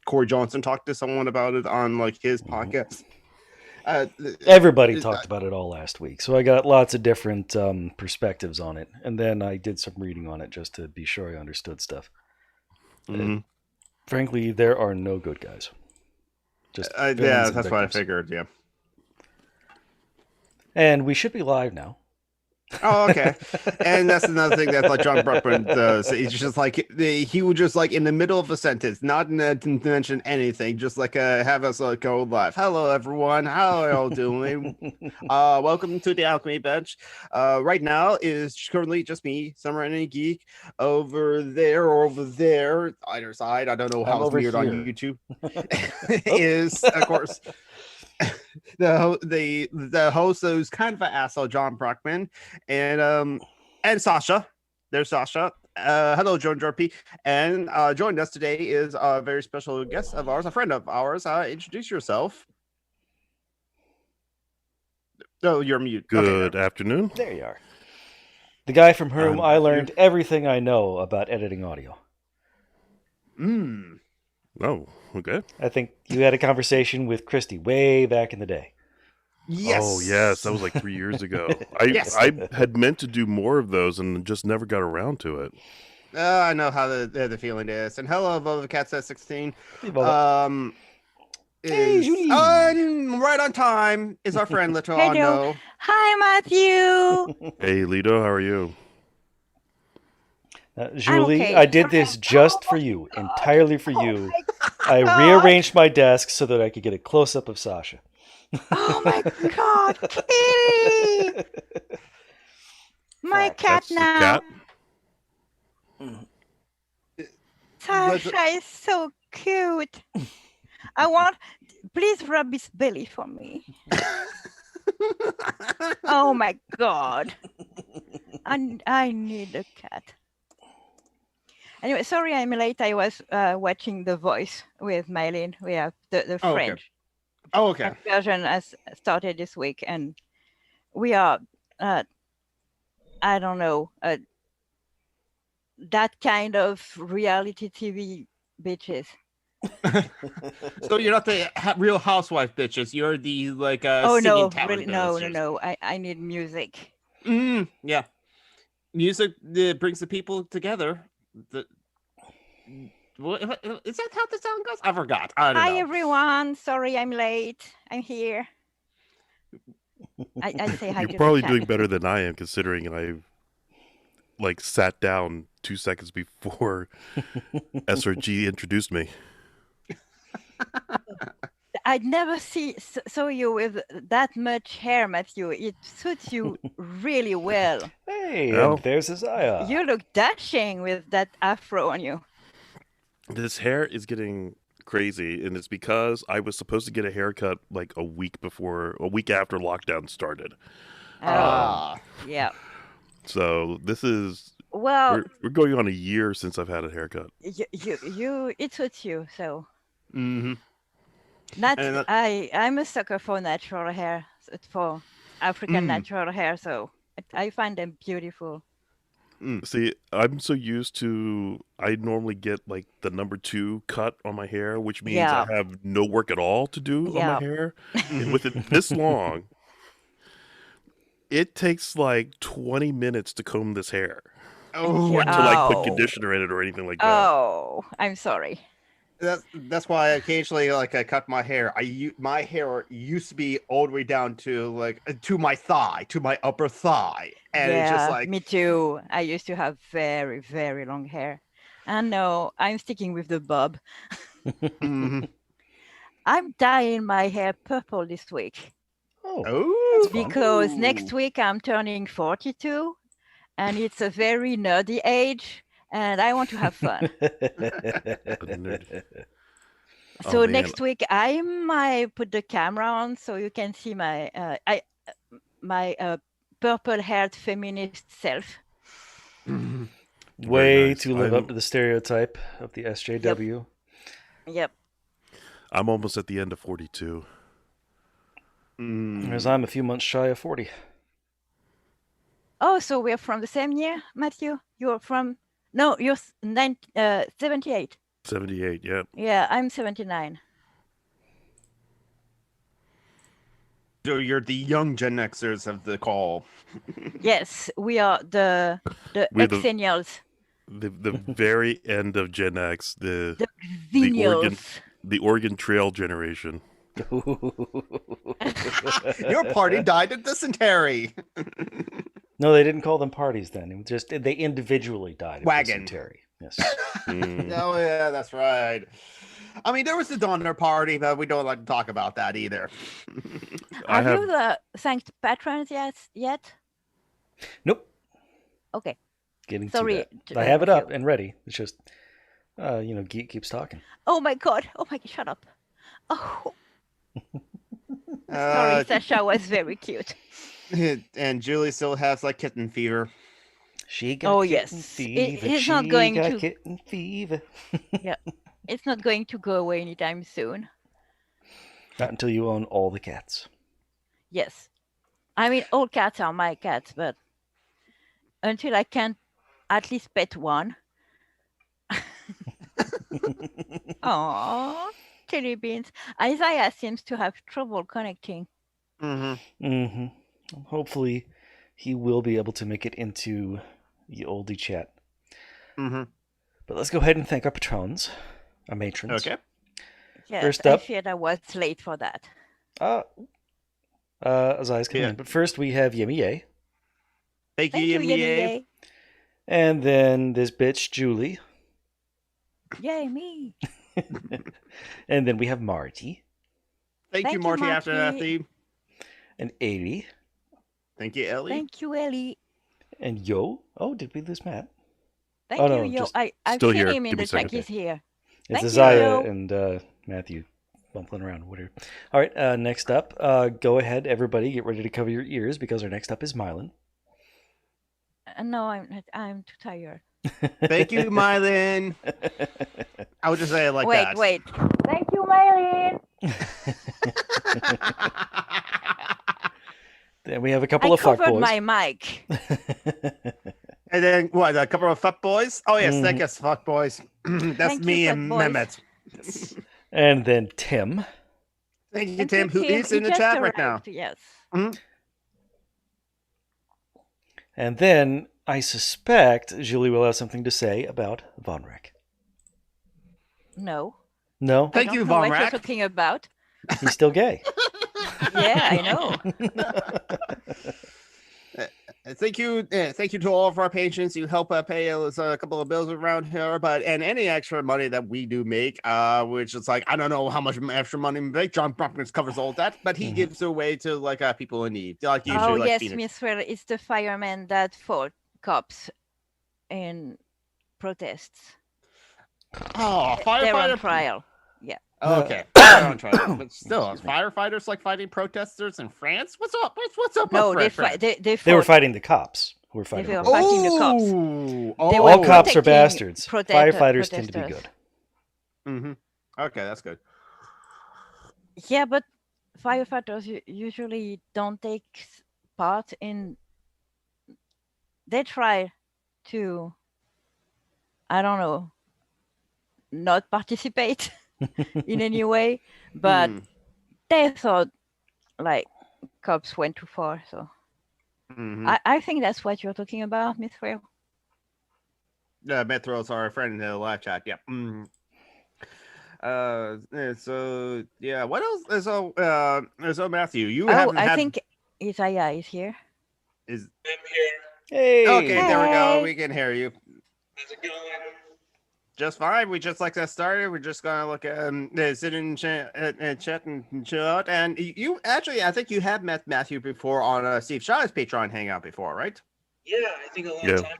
Corey Johnson talked to someone about it on like his podcast. Everybody talked about it all last week, so I got lots of different perspectives on it, and then I did some reading on it just to be sure I understood stuff. Frankly, there are no good guys. Just yeah, that's what I figured. Yeah, and we should be live now. Oh, okay. And that's another thing that like John Bruckman does. He's just like he would just like in the middle of a sentence, not to mention anything, just like have us like go live. Hello, everyone. How are y'all doing? Welcome to the Alchemy bench. Right now is currently just me, Summer and Geek, over there or over there, either side. I don't know how it's mirrored on YouTube. Is of course. the host who's kind of an asshole, John Brockman, and Sasha. There's Sasha. Hello, Joan Jorpy. And joining us today is a very special guest of ours, a friend of ours. Introduce yourself. Oh, you're mute. Good afternoon. There you are. The guy from whom I learned everything I know about editing audio. Oh, okay. I think you had a conversation with Christy way back in the day. Yes. Oh, yes. That was like 3 years ago. I had meant to do more of those and just never got around to it. I know how the feeling is. And hello, Cat says 16. Hey, Julie. Right on time is our friend Lito. Hello. Hi, Matthew. Hey, Lito, how are you? Julie, okay. I did this just for you, entirely for you. I rearranged my desk so that I could get a close-up of Sasha. Oh my God, Kitty! My cat now. Sasha is so cute. Please rub his belly for me. Oh my God. I need a cat. Anyway, sorry I'm late. I was watching The Voice with Mylene. We have the French. Okay. Version has started this week, and we are, I don't know, that kind of reality TV bitches. So you're not the real housewife bitches. You're the like oh no, talent really no. I need music. Yeah, music brings the people together. Is that how the sound goes? I forgot. I don't know. Hi everyone. Sorry I'm late. I'm here. I say hi. You're probably doing better than I am, considering I like sat down 2 seconds before SRG introduced me. I'd never saw you with that much hair, Matthew. It suits you really well. Hey, and there's Isaiah. You look dashing with that afro on you. This hair is getting crazy, and it's because I was supposed to get a haircut like a week after lockdown started. Yeah. So this is we're going on a year since I've had a haircut. It suits you so. Mm-hmm. I'm a sucker for natural hair, for African natural hair, so I find them beautiful. See, I'm so used to, I normally get like the number 2 cut on my hair, which means I have no work at all to do on my hair. And with it this long, it takes like 20 minutes to comb this hair. Or to like put conditioner in it or anything like that. Oh, I'm sorry. That's why occasionally like I cut my hair. My hair used to be all the way down to like to my thigh, to my upper thigh, and it's just like me too. I used to have very, very long hair, and no, I'm sticking with the bob. I'm dyeing my hair purple this week. Because next week I'm turning 42, and it's a very nerdy age. And I want to have fun. So next week I might put the camera on so you can see my purple-haired feminist self. Way nice. To live up to the stereotype of the SJW. Yep. I'm almost at the end of 42. As I'm a few months shy of 40. Oh, so we're from the same year, Matthew? You're from... No, you're 78. 78, yeah. Yeah, I'm 79. So you're the young Gen Xers of the call. Yes, we are the We're Xennials. The very end of Gen X, the Xennials. Oregon Trail generation. Your party died of dysentery. No, they didn't call them parties then. It was just they individually died of dysentery. Yes. Oh yeah, that's right. I mean, there was the Donner Party, but we don't like to talk about that either. Have you thanked patrons yet? Nope. Okay. Getting to that. I have it up and ready. It's just, Geek keeps talking. Oh my god! Shut up! Oh. Sorry, Sasha was very cute. And Julie still has like kitten fever. She got kitten fever. It's not going to kitten fever. Yeah, it's not going to go away anytime soon. Not until you own all the cats. Yes, I mean all cats are my cats, but until I can at least pet one. Aww, Chili Beans. Isaiah seems to have trouble connecting. Hopefully, he will be able to make it into the oldie chat. But let's go ahead and thank our patrons, our matrons. Okay. Yes, first up, I feared I was late for that. Isaiah's coming in. But first, we have Yemi Ye. Thank you, Yemi Ye. And then this bitch, Julie. Yay, me. And then we have Marty. Thank you, Marty. After that theme. And Ellie. Thank you, Ellie. Thank you, Ellie. And Yo. Oh, did we lose Matt? Thank you, Yo. I've seen him in the chat. He's here. It's Isaiah and Matthew bumping around. Whatever. All right, next up. Go ahead, everybody. Get ready to cover your ears because our next up is Mylan. No, I'm too tired. Thank you, Mylan. I would just say it like that. Wait. Thank you, Mylan. Then we have a couple of fuckboys. I covered my mic. And then what? A couple of fuckboys? Oh yes, thank us, fuckboys. That's me and Mehmet. Yes. And then Tim. Thank you, Tim, who is in the chat right now. Yes. And then I suspect Julie will have something to say about Von Rack. No. No? Thank you, Von Rack. What you're talking about. He's still gay. Yeah, I know. Thank you to all of our patrons. You help pay us a couple of bills around here, and any extra money that we do make, which is like I don't know how much extra money we make. John Brockman covers all that, but he gives away to like people in need, like usually. Oh like yes, Phoenix. Miss Well, it's the firemen that fought cops in protests. Oh, they're on trial. Yeah. Okay. But still, firefighters like fighting protesters in France. What's up? What's up? No, they were fighting the cops. They were fighting the cops. All cops are bastards. Firefighters tend to be good. Okay, that's good. Yeah, but firefighters usually don't take part in. They try to, I don't know, not participate in any way, but they thought like cops went too far. So I think that's what you're talking about, Mithrail. Yeah, Mithrail's our friend in the live chat. Yep. So yeah, what else? So Matthew, you haven't I think Isaiah is here. I'm here. Hey. Okay, there we go. We can hear you. How's it going? Just fine. We just like that started. We're just gonna look at sit in chat and chill out. And you actually, I think you have met Matthew before on Steve Shaw's Patreon hangout before, right? Yeah, I think a long time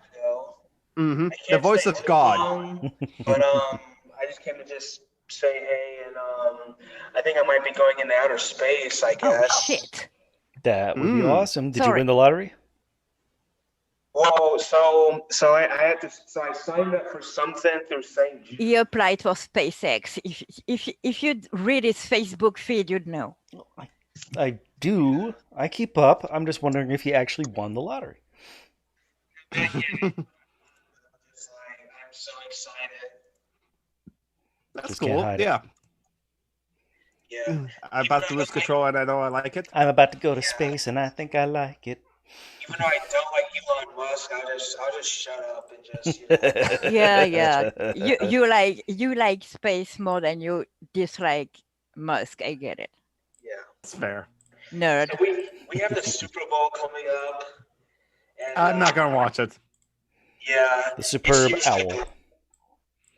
ago. The voice of God. Long, but I just came to just say hey, and I think I might be going into outer space. I guess. Oh shit! That would be awesome. Did you win the lottery? Well, so I had to. So I signed up for something through St. Jude. He applied for SpaceX. If you'd read his Facebook feed, you'd know. I do. I keep up. I'm just wondering if he actually won the lottery. I'm so excited. That's Just cool. can't hide it. Yeah. Yeah. I'm about to lose control, and I know I like it. I'm about to go to space, and I think I like it. Even though I don't like Elon Musk, I'll just shut up and just, you know. Yeah. You like space more than you dislike Musk. I get it. Yeah. It's fair. Nerd. So we have the Super Bowl coming up. And, I'm not gonna watch it. Yeah. The superb owl.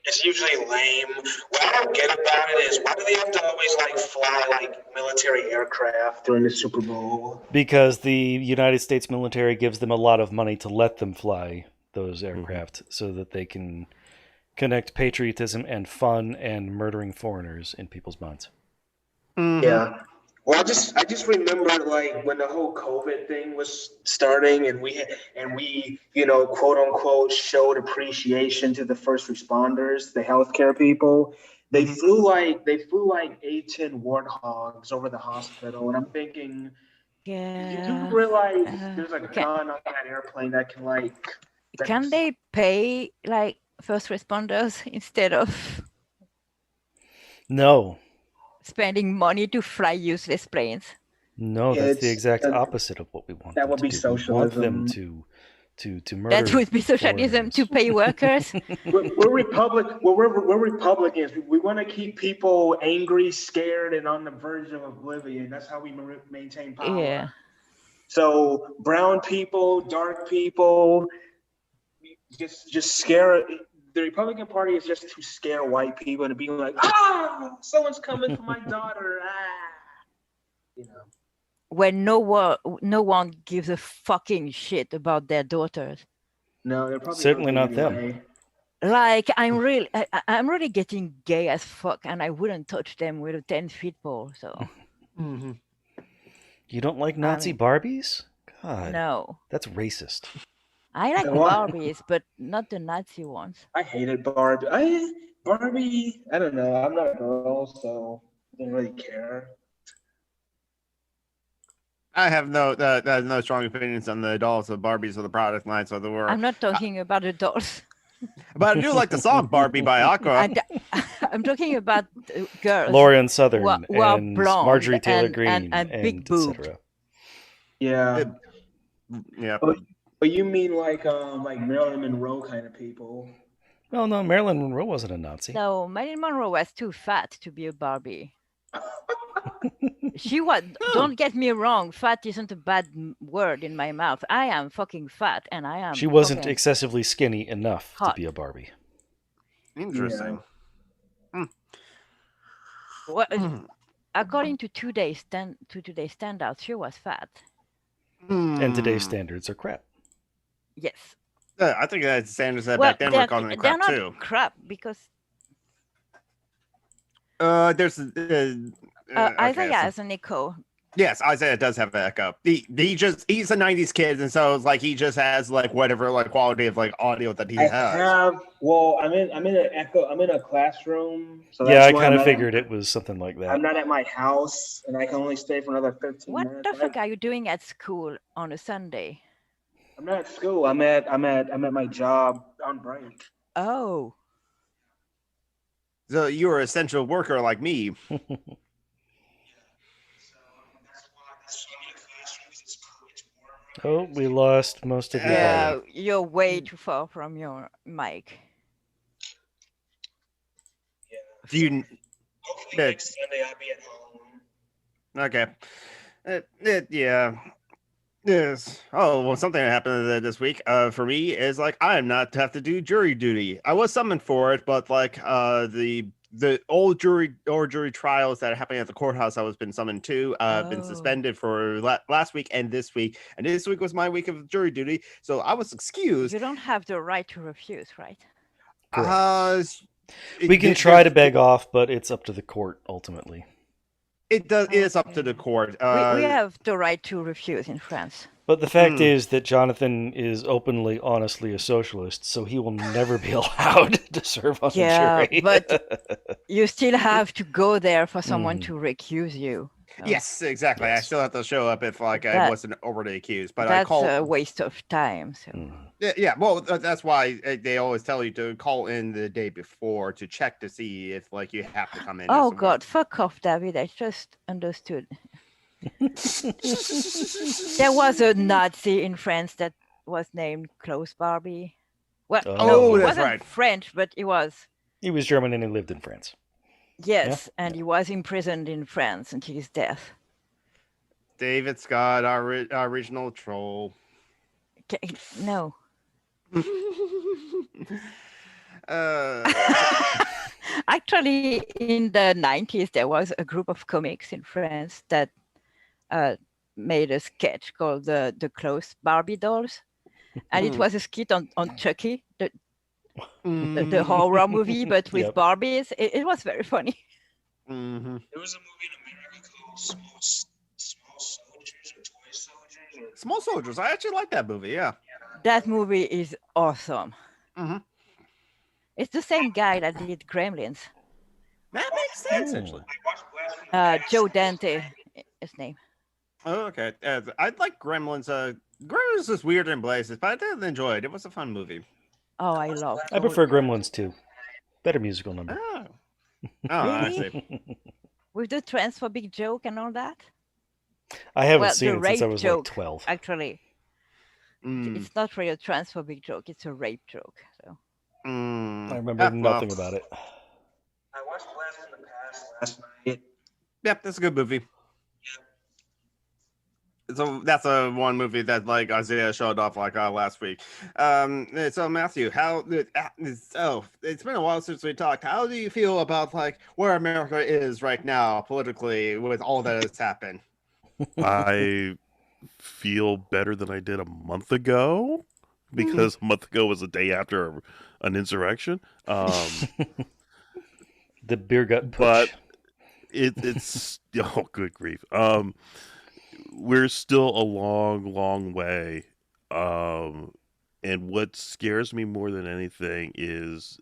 It's usually lame. What I don't get about it is why do they have to always like fly like military aircraft during the Super Bowl? Because the United States military gives them a lot of money to let them fly those aircraft so that they can connect patriotism and fun and murdering foreigners in people's minds. Mm-hmm. Yeah. Well, I just remember like when the whole COVID thing was starting, and we you know, quote unquote showed appreciation to the first responders, the healthcare people. They flew like A-10 warthogs over the hospital, and I'm thinking, do you realize there's a gun on that airplane that can like? Can they pay like first responders instead of No. spending money to fly useless planes? No, that's the exact opposite of what we want. That would be socialism. We want them to murder. That would be socialism, to pay workers. We're Republicans. We want to keep people angry, scared, and on the verge of oblivion. That's how we maintain power. Yeah. So brown people, dark people, just scare. The Republican Party is just to scare white people and be like, someone's coming for my daughter. You know. When no one gives a fucking shit about their daughters. No, they're probably certainly not anyway. them. Like I'm really getting gay as fuck, and I wouldn't touch them with a 10-foot pole. So. You don't like Nazi Barbies? God, no, that's racist. I like Barbies, but not the Nazi ones. I hated Barbie. Barbie. I don't know. I'm not a girl, so I don't really care. I have no strong opinions on the dolls of Barbies or the product lines of the world. I'm not talking about the dolls. But I do like the song Barbie by Aqua. I'm talking about girls. Lauren Southern who are and blonde Marjorie Taylor Greene and big boobs. Yeah. Yeah. But you mean like Marilyn Monroe kind of people? Well, no, Marilyn Monroe wasn't a Nazi. No, Marilyn Monroe was too fat to be a Barbie. She was. Don't get me wrong. Fat isn't a bad word in my mouth. I am fucking fat, and I am. She wasn't excessively skinny enough to be a Barbie. Interesting. Yeah. Well, according to today's standards, she was fat. And today's standards are crap. Yes. I think that standards that back then were calling it crap they're too. Not crap because. There's Isaiah has an echo. Yes, Isaiah does have an echo. He's a 90s kid, and so it's like he just has like whatever like quality of like audio that he has. I'm in a classroom. So yeah, I kind of figured it was something like that. I'm not at my house, and I can only stay for another 15 minutes. What the fuck are you doing at school on a Sunday? I'm not at school. I'm at my job on break. Oh. So you're an essential worker like me. Oh, we lost most of your volume. You're way too far from your mic. Yeah. Do you? Hopefully next Sunday I'll be at home. Okay. Yeah. Yes. Oh, well, something that happened this week for me is like I am not have to do jury duty. I was summoned for it, but like the old jury trials that are happening at the courthouse I was been summoned to have been suspended for last week and this week. And this week was my week of jury duty. So I was excused. You don't have the right to refuse, right? We can try to beg off, but it's up to the court ultimately. It does. It is up to the court. We have the right to refuse in France. But the fact is that Jonathan is openly, honestly a socialist, so he will never be allowed to serve on the jury. But you still have to go there for someone to recuse you. So. Yes, exactly. Yes. I still have to show up if like I wasn't already accused. But that's a waste of time. So. Yeah, well, that's why they always tell you to call in the day before to check to see if like you have to come in. Oh God, fuck off, David. I just understood. There was a Nazi in France that was named Klaus Barbie. Well, no, he that's wasn't right. French, but he was. He was German and he lived in France. Yes, and he was imprisoned in France until his death. David Scott, our original troll. No. Actually, in the 90s, there was a group of comics in France that made a sketch called the Klaus Barbie dolls. And it was a skit on Chucky, the horror movie, but with Barbies. It was very funny. Mm-hmm. There was a movie in America called Small Soldiers or Toy Soldiers. Small Soldiers. I actually like that movie. Yeah. That movie is awesome. Mm-hmm. It's the same guy that did Gremlins. That makes sense, actually. Joe Dante, his name. Oh, okay. I like Gremlins. Gremlins is weird in places, but I did enjoy it. It was a fun movie. Oh, I love it. I prefer Gremlins too. Better musical number. Oh, really? I see. With the transphobic joke and all that? I haven't seen it since I was joke, like 12. Actually. It's not really a transphobic joke, it's a rape joke. So. I remember nothing about it. I watched Blast from the Past last night. Yep, that's a good movie. So that's a one movie that like Isaiah showed off like last week. So Matthew, it's been a while since we talked. How do you feel about like where America is right now politically with all that has happened? I feel better than I did a month ago because a month ago was the day after an insurrection. The beer gut push. But it's good grief. We're still a long way. And what scares me more than anything is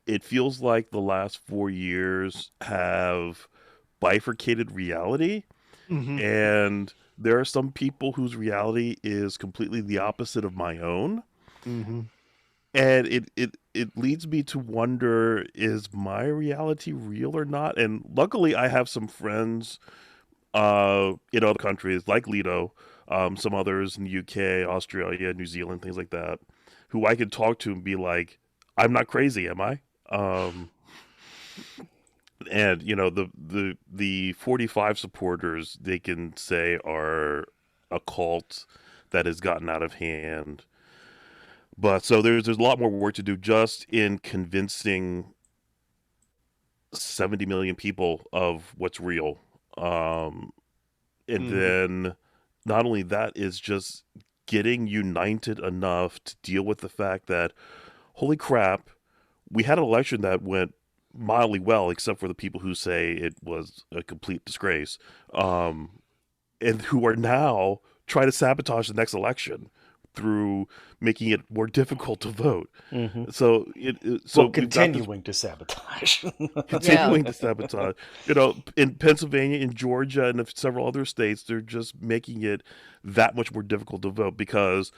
it feels like the last 4 years have bifurcated reality. Mm-hmm. And there are some people whose reality is completely the opposite of my own. Mm-hmm. And it leads me to wonder, is my reality real or not? And luckily I have some friends in other countries like Lido, some others in the UK, Australia, New Zealand, things like that, who I could talk to and be like, I'm not crazy, am I? And the 45 supporters, they can say are a cult that has gotten out of hand. But so there's a lot more work to do just in convincing 70 million people of what's real. And then not only that is just getting united enough to deal with the fact that, holy crap, we had an election that went mildly well, except for the people who say it was a complete disgrace, and who are now trying to sabotage the next election through making it more difficult to vote. Mm-hmm. So continuing to sabotage. Continuing to sabotage. In Pennsylvania, in Georgia, and several other states, they're just making it that much more difficult to vote because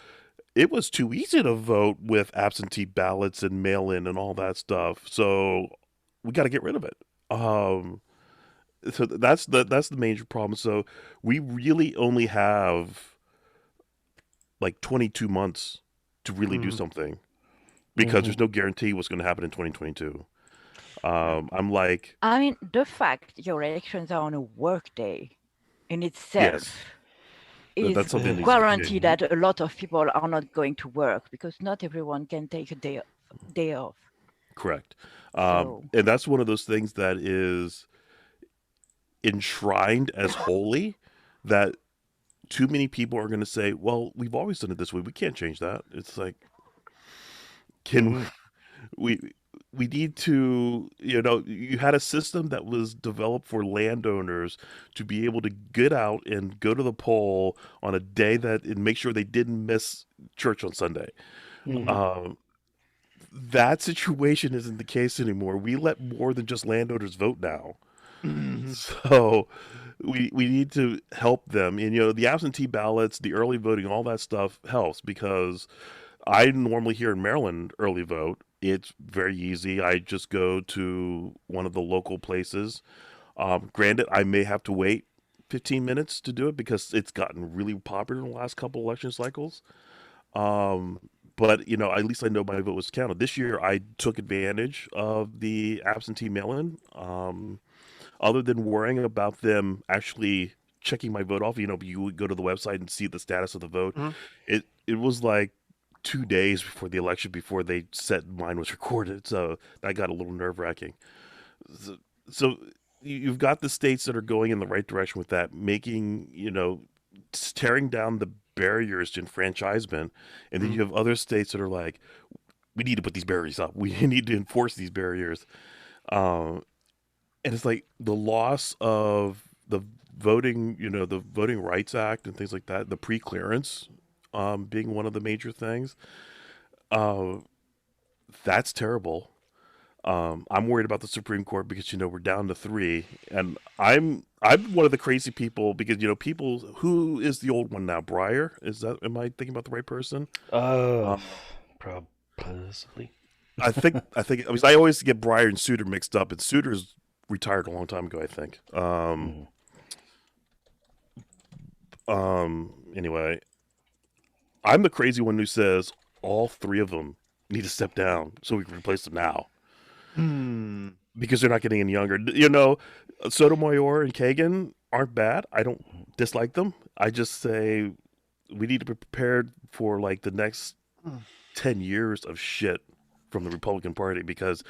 it was too easy to vote with absentee ballots and mail-in and all that stuff. So we got to get rid of it. So that's the major problem. So we really only have like 22 months to really do something because there's no guarantee what's going to happen in 2022. I mean, the fact your elections are on a work day in itself is guaranteed that a lot of people are not going to work because not everyone can take a day off. Correct. And that's one of those things that is enshrined as holy that too many people are going to say, well, we've always done it this way. We can't change that. It's like, we need to, you had a system that was developed for landowners to be able to get out and go to the poll on a day and make sure they didn't miss church on Sunday. Mm-hmm. That situation isn't the case anymore. We let more than just landowners vote now. Mm-hmm. So we need to help them. And, the absentee ballots, the early voting, all that stuff helps because I normally here in Maryland early vote. It's very easy. I just go to one of the local places. Granted, I may have to wait 15 minutes to do it because it's gotten really popular in the last couple election cycles. Um, but at least I know my vote was counted. This year, I took advantage of the absentee mail-in. Other than worrying about them actually checking my vote off, you would go to the website and see the status of the vote. Mm-hmm. It was like 2 days before the election before they said mine was recorded, so that got a little nerve-wracking. So you've got the states that are going in the right direction with that, making tearing down the barriers to enfranchisement, and then you have other states that are like, we need to put these barriers up. We need to enforce these barriers. And it's like the loss of the voting, the Voting Rights Act and things like that, the pre-clearance being one of the major things. That's terrible. I'm worried about the Supreme Court because we're down to 3, and I'm one of the crazy people because people who is the old one now? Breyer, am I thinking about the right person? Possibly. I think I always get Breyer and Souter mixed up, and Souter's retired a long time ago, I think. Anyway, I'm the crazy one who says all 3 of them need to step down so we can replace them now. Because they're not getting any younger. Sotomayor and Kagan aren't bad. I don't dislike them. I just say we need to be prepared for like the next 10 years of shit from the Republican Party because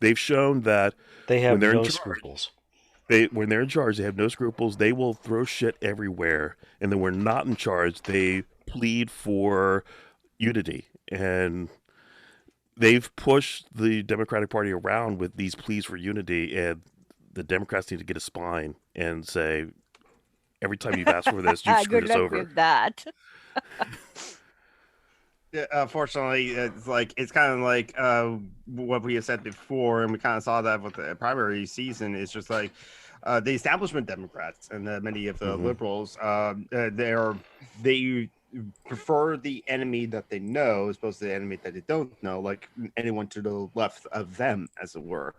they've shown that they have when they're no in charge, scruples. When they're in charge, they have no scruples. They will throw shit everywhere. And then when we're not in charge, they plead for unity. And they've pushed the Democratic Party around with these pleas for unity, and the Democrats need to get a spine and say, every time you've asked for this, you've screwed us over. Good luck with that. Yeah, unfortunately, it's kind of like what we have said before, and we kind of saw that with the primary season. It's just like the establishment Democrats and many of the liberals, they prefer the enemy that they know as opposed to the enemy that they don't know, like anyone to the left of them, as it were.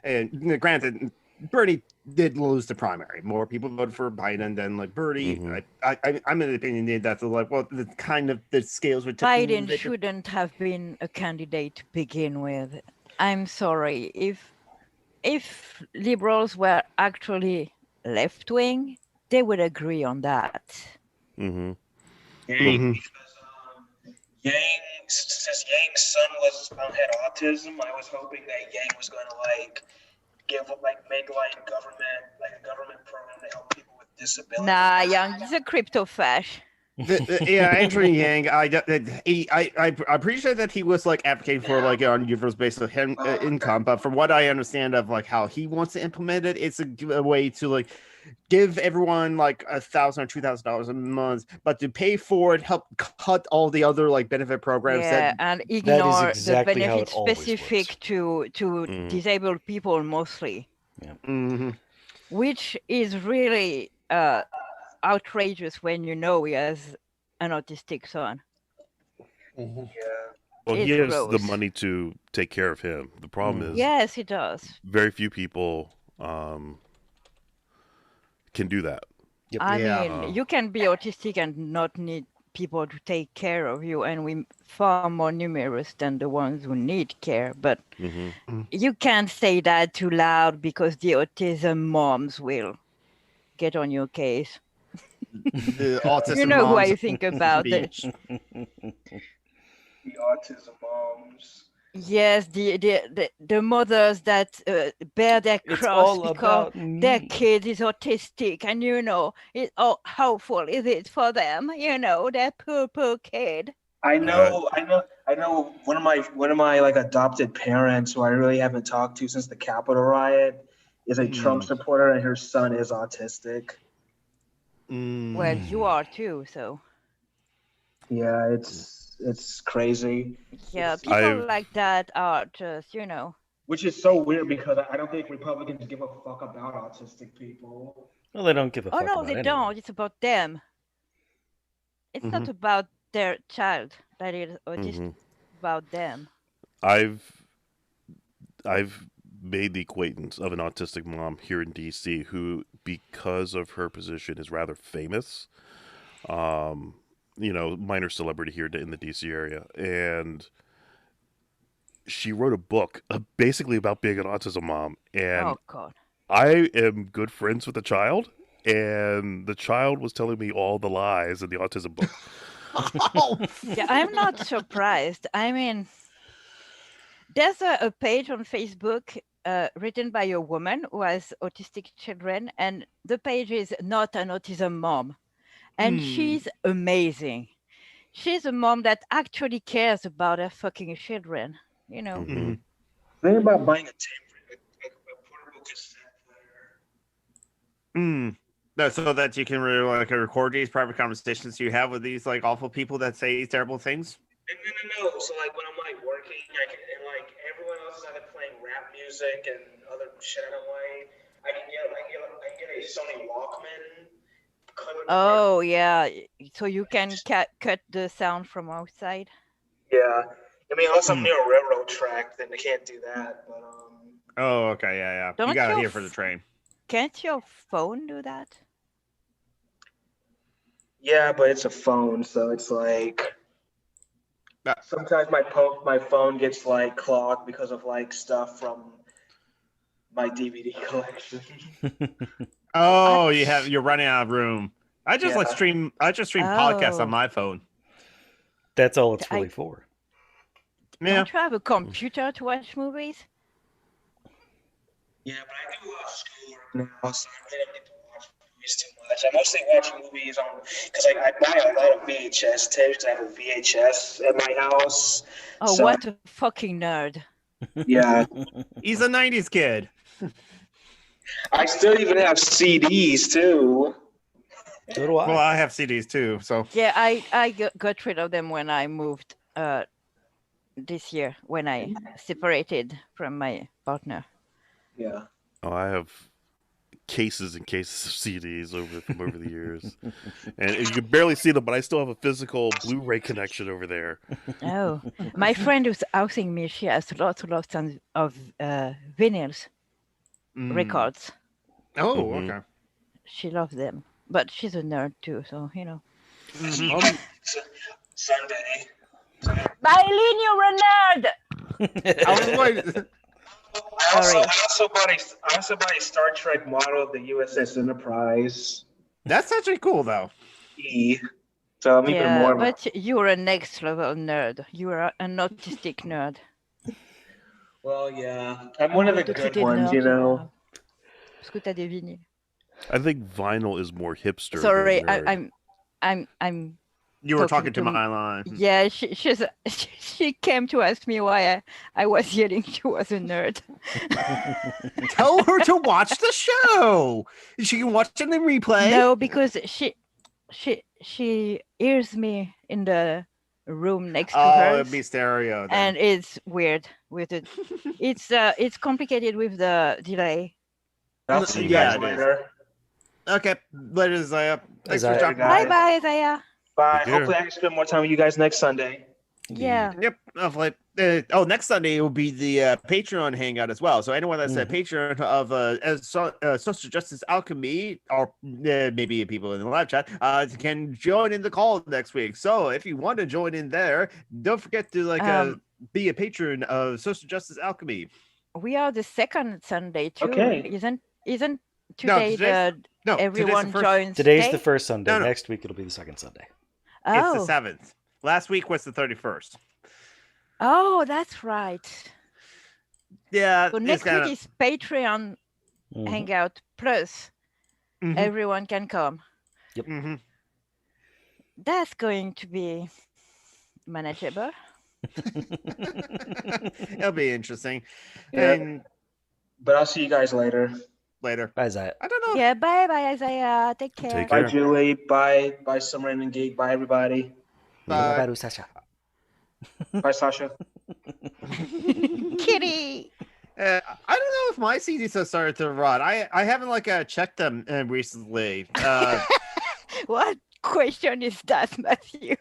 And granted, Bernie did lose the primary. More people voted for Biden than like Bernie. I'm in the opinion that the scales were tipping. Biden shouldn't have been a candidate to begin with. I'm sorry. If liberals were actually left wing, they would agree on that. Because since Yang's son had autism, I was hoping that Yang was going to make a government program to help people with disabilities. Nah, Yang is a crypto fash. Yeah, Andrew Yang, I appreciate that he was like advocating for like on universal basis of income, but from what I understand of like how he wants to implement it, it's a way to like give everyone like $1,000 or $2,000 a month, but to pay for it, help cut all the other like benefit programs. And ignore exactly the benefits specific works. to disabled people mostly. Yeah. Which is really outrageous when he has an autistic son. Well, It's he has gross. the money to take care of him. The problem is, yes, he does. very few people can do that. Yep. I mean, you can be autistic and not need people to take care of you, and we're far more numerous than the ones who need care. But you can't say that too loud because the autism moms will get on your case. The autism You know who moms I think about it. The autism moms. Yes, the mothers that bear their cross because their kid is autistic, and how awful is it for them? Their poor kid. I know. One of my like adopted parents, who I really haven't talked to since the Capitol riot, is a Trump supporter, and her son is autistic. Well, you are too, so. Yeah, it's crazy. Yeah, people like that are just, Which is so weird because I don't think Republicans give a fuck about autistic people. Well, they don't give a fuck about no, they anyone. don't. It's about them. It's not about their child. that is autistic Mhm. about them. I've made the acquaintance of an autistic mom here in DC who, because of her position, is rather famous. Minor celebrity here in the DC area, and she wrote a book basically about being an autism mom. And Oh God. I am good friends with the child, and the child was telling me all the lies in the autism book. Oh, Yeah, I'm not surprised. I mean, there's a page on Facebook written by a woman who has autistic children, and the page is Not an Autism Mom. And she's amazing. She's a mom that actually cares about her fucking children, you know. Mm-hmm. Think about buying a portable cassette player. So that you can really like record these private conversations you have with these like awful people that say these terrible things. No. So like when I'm like working, and like everyone else is either playing rap music and other shit I don't like, I can get a Sony Walkman. Oh yeah, so you can cut the sound from outside. Yeah, I mean unless I'm near a railroad track, then I can't do that. But Oh, okay, yeah. Don't You got it your here for the train. Can't your phone do that? yeah, but it's a phone, so it's like sometimes my phone gets like clogged because of like stuff from my DVD collection. Oh, you're running out of room. I just stream podcasts on Oh. my phone. That's all it's really for. Yeah. Don't you have a computer to watch movies? Yeah, but I do a lot of schoolwork now, so I really don't get to watch movies too much. I mostly watch movies on because I buy a lot of VHS tapes. I have a VHS at my house. Oh, so, what a fucking nerd! Yeah, He's a 90s kid. I still even have CDs too. So do I. Well, I have CDs too, so. Yeah, I got rid of them when I moved this year, when I separated from my partner. Yeah. Oh, I have cases and cases of CDs from over the years, and you can barely see them, but I still have a physical Blu-ray connection over there. Oh, my friend who's housing me, she has lots of vinyls records. Oh, okay. She loves them, but she's a nerd too, so you know. Sunday. Mylene, you're a nerd. I was like, I also bought a Star Trek model of the USS Enterprise. that's actually cool though. So I'm even more. But you're a next level nerd. You are an autistic nerd. Well, yeah, I'm one of the good ones, you know. Parce que t'as des vinyles. I think vinyl is more hipster. Sorry, than nerd. I'm. You were talking to my line. Yeah, she came to ask me why I was yelling she was a nerd. Tell her to watch the show. She can watch it in the replay. No, because she hears me in the room next to her. Oh, it'd be stereo. Then. And it's weird with it. It's complicated with the delay. I'll see you guys later. Okay, later, Isaiah. Thanks for Isaiah. dropping by. Bye, Isaiah. Bye. Take care. Hopefully I can spend more time with you guys next Sunday. Yeah. Yep. Hopefully. Next Sunday will be the Patreon hangout as well. So anyone that's a patron of Social Justice Alchemy, or maybe people in the live chat, can join in the call next week. So if you want to join in there, don't forget to be a patron of Social Justice Alchemy. We are the second Sunday too. Okay. Isn't today everyone joins? Today's today? the first Sunday. No. Next week it'll be the second Sunday. It's the 7th. Last week was the 31st. Oh, that's right. Yeah. So next week is Patreon Hangout Plus. Everyone can come. Yep. Mm-hmm. That's going to be manageable. It'll be interesting. Yeah. But I'll see you guys later. Later. Bye, Isaiah. I don't know. Yeah, bye, Isaiah. Take care. Take Bye, care. Julie. Bye, Summer and Geek. Bye, everybody. Bye. Bye, Sasha. Bye, Sasha. Kitty. I don't know if my CDs have started to rot. I haven't checked them recently. What? question is that, Matthew?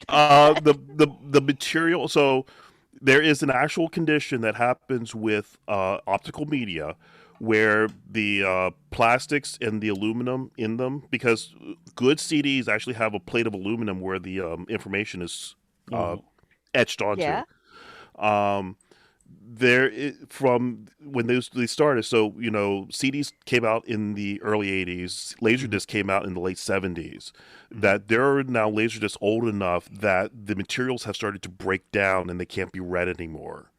The material. So there is an actual condition that happens with optical media where the plastics and the aluminum in them, because good CDs actually have a plate of aluminum where the information is etched onto. Yeah. From when they started, so CDs came out in the early 80s, laserdisc came out in the late 70s, that there are now laserdiscs old enough that the materials have started to break down and they can't be read anymore.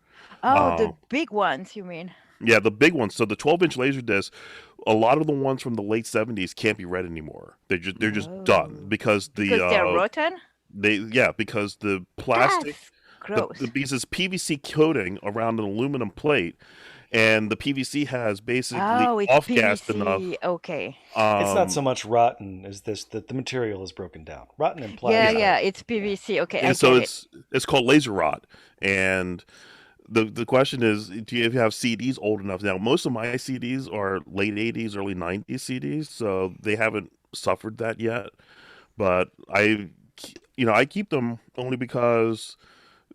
Oh, the big ones, you mean? Yeah, the big ones. So the 12-inch laserdisc, a lot of the ones from the late 70s can't be read anymore. They're just done because Because they're rotten? Because the plastic, That's gross. because it's PVC coating around an aluminum plate, and the PVC has basically it's off-gassed PVC. enough. Okay. It's not so much rotten as this that the material is broken down. Rotten implies Yeah, it's PVC. Okay, and so it's called laser rot. And the question is, do you have CDs old enough? Now, most of my CDs are late 80s, early 90s CDs, so they haven't suffered that yet. But I keep them only because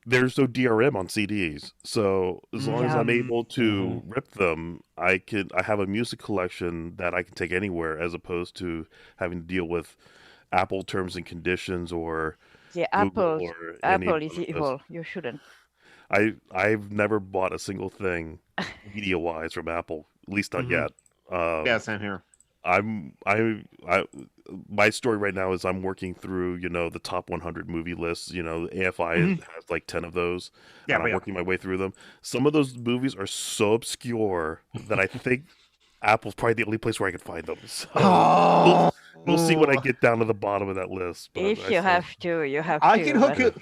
there's no DRM on CDs. So as long as I'm able to rip them, I have a music collection that I can take anywhere, as opposed to having to deal with Apple terms and conditions or Google or Apple any is of those. evil. You shouldn't. I've never bought a single thing media wise from Apple, at least not yet. Yeah, same here. My story right now is I'm working through the top 100 movie lists. AFI has like 10 of those, and I'm working my way through them. Some of those movies are so obscure that I think Apple's probably the only place where I can find them. So we'll see when I get down to the bottom of that list. But If you have to, you have I to.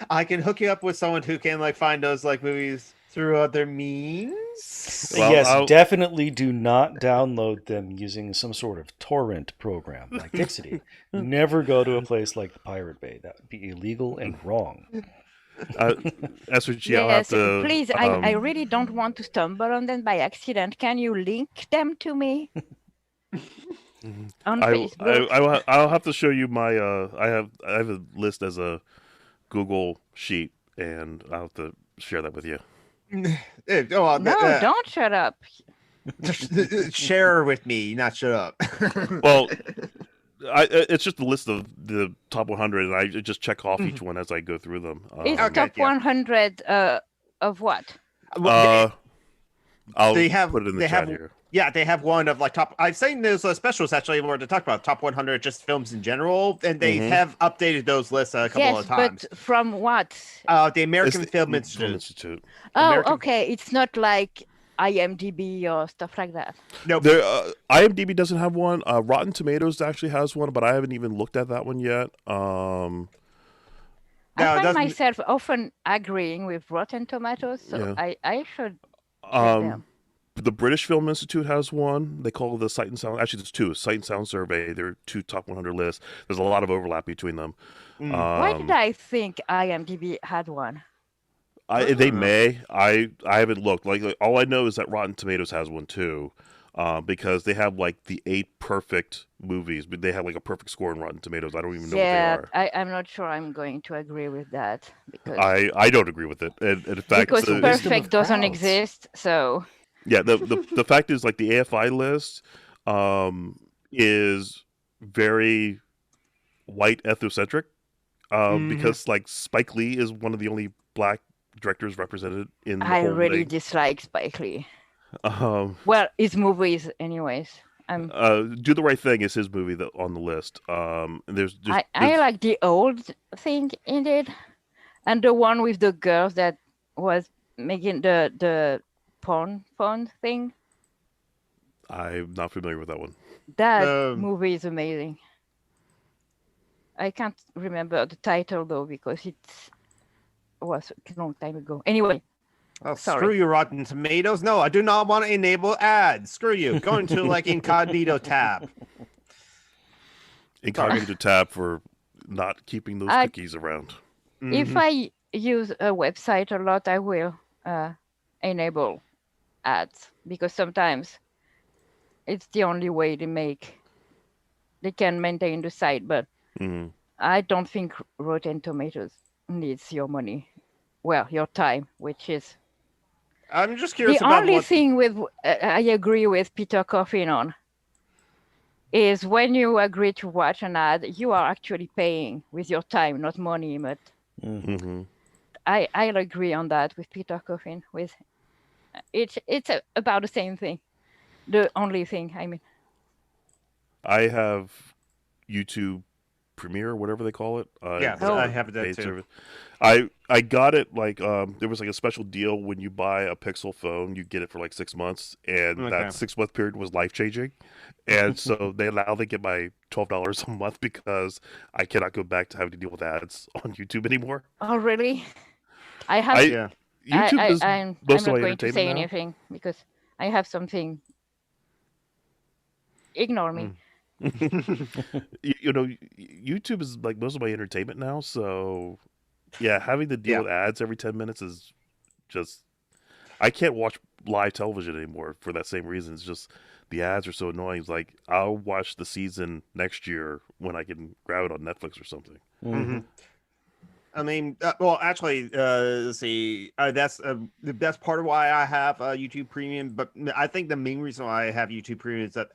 I can hook you up with someone who can find those movies through other means. Well, yes, definitely do not download them using some sort of torrent program like Dixity. Never go to a place like the Pirate Bay. That would be illegal and wrong. SJA, Yes, please. I really don't want to stumble on them by accident. Can you link them to me? On Facebook? I'll have to show you my I have a list as a Google sheet, and I'll have to share that with you. No, don't shut up. Share with me, not shut up. Well, it's just a list of the top 100, and I just check off each one as I go through them. It's top 100 of what? I'll put it in the chat here. Yeah, they have one of top. I've seen those specials actually where to talk about top 100 just films in general, and they have updated those lists a couple of times. But from what? The American Film Institute. Okay. It's not like IMDb or stuff like that. No, IMDb doesn't have one. Rotten Tomatoes actually has one, but I haven't even looked at that one yet. I find myself often agreeing with Rotten Tomatoes, so I should check them. The British Film Institute has one. They call it the Sight and Sound. Actually, there's two. Sight and Sound Survey. There are two top 100 lists. There's a lot of overlap between them. Why did I think IMDb had one? They may. I haven't looked. All I know is that Rotten Tomatoes has one too, because they have the 8 perfect movies, but they have a perfect score in Rotten Tomatoes. I don't even know what they are. I'm not sure I'm going to agree with that, because I don't agree with it. And in fact, because perfect doesn't exist. So yeah, the fact is, the AFI list is very white ethnocentric, because Spike Lee is one of the only black directors represented in the I whole really thing. dislike Spike Lee. Well, his movies, anyways. Do the Right Thing is his movie on the list. There's I like the old thing in it, and the one with the girl that was making the porn thing. I'm not familiar with that one. That movie is amazing. I can't remember the title though, because it was a long time ago. Anyway. Oh, screw you, Rotten Tomatoes. No, I do not want to enable ads. Screw you. Go into incognito tab. Incognito tab for not keeping those cookies around. If I use a website a lot, I will enable ads, because sometimes it's the only way they can maintain the site. But Mhm. I don't think Rotten Tomatoes needs your money. Well, your time, which is I'm just the curious about only what. thing with I agree with Peter Coffin on is when you agree to watch an ad, you are actually paying with your time, not money. But Mhm. I'll agree on that with Peter Coffin. With it's about the same thing. The only thing, I mean. I have YouTube Premiere, whatever they call it. Yes, Oh. I Whatever have that paid too. service. I got it like there was like a special deal when you buy a Pixel phone, you get it for like 6 months, and Okay. that 6 month period was life changing, and so they get my $12 a month because I cannot go back to having to deal with ads on YouTube anymore. Oh, really? I have. Yeah. YouTube is I'm most of not my going to say entertainment now. anything because I have something. Ignore me. You know, YouTube is like most of my entertainment now. So yeah, having to deal Yeah. with ads every 10 minutes is just I can't watch live television anymore for that same reason. It's just the ads are so annoying. It's like I'll watch the season next year when I can grab it on Netflix or something. Mm-hmm. I mean, well, actually, let's see. That's part of why I have YouTube Premium. But I think the main reason why I have YouTube Premium is that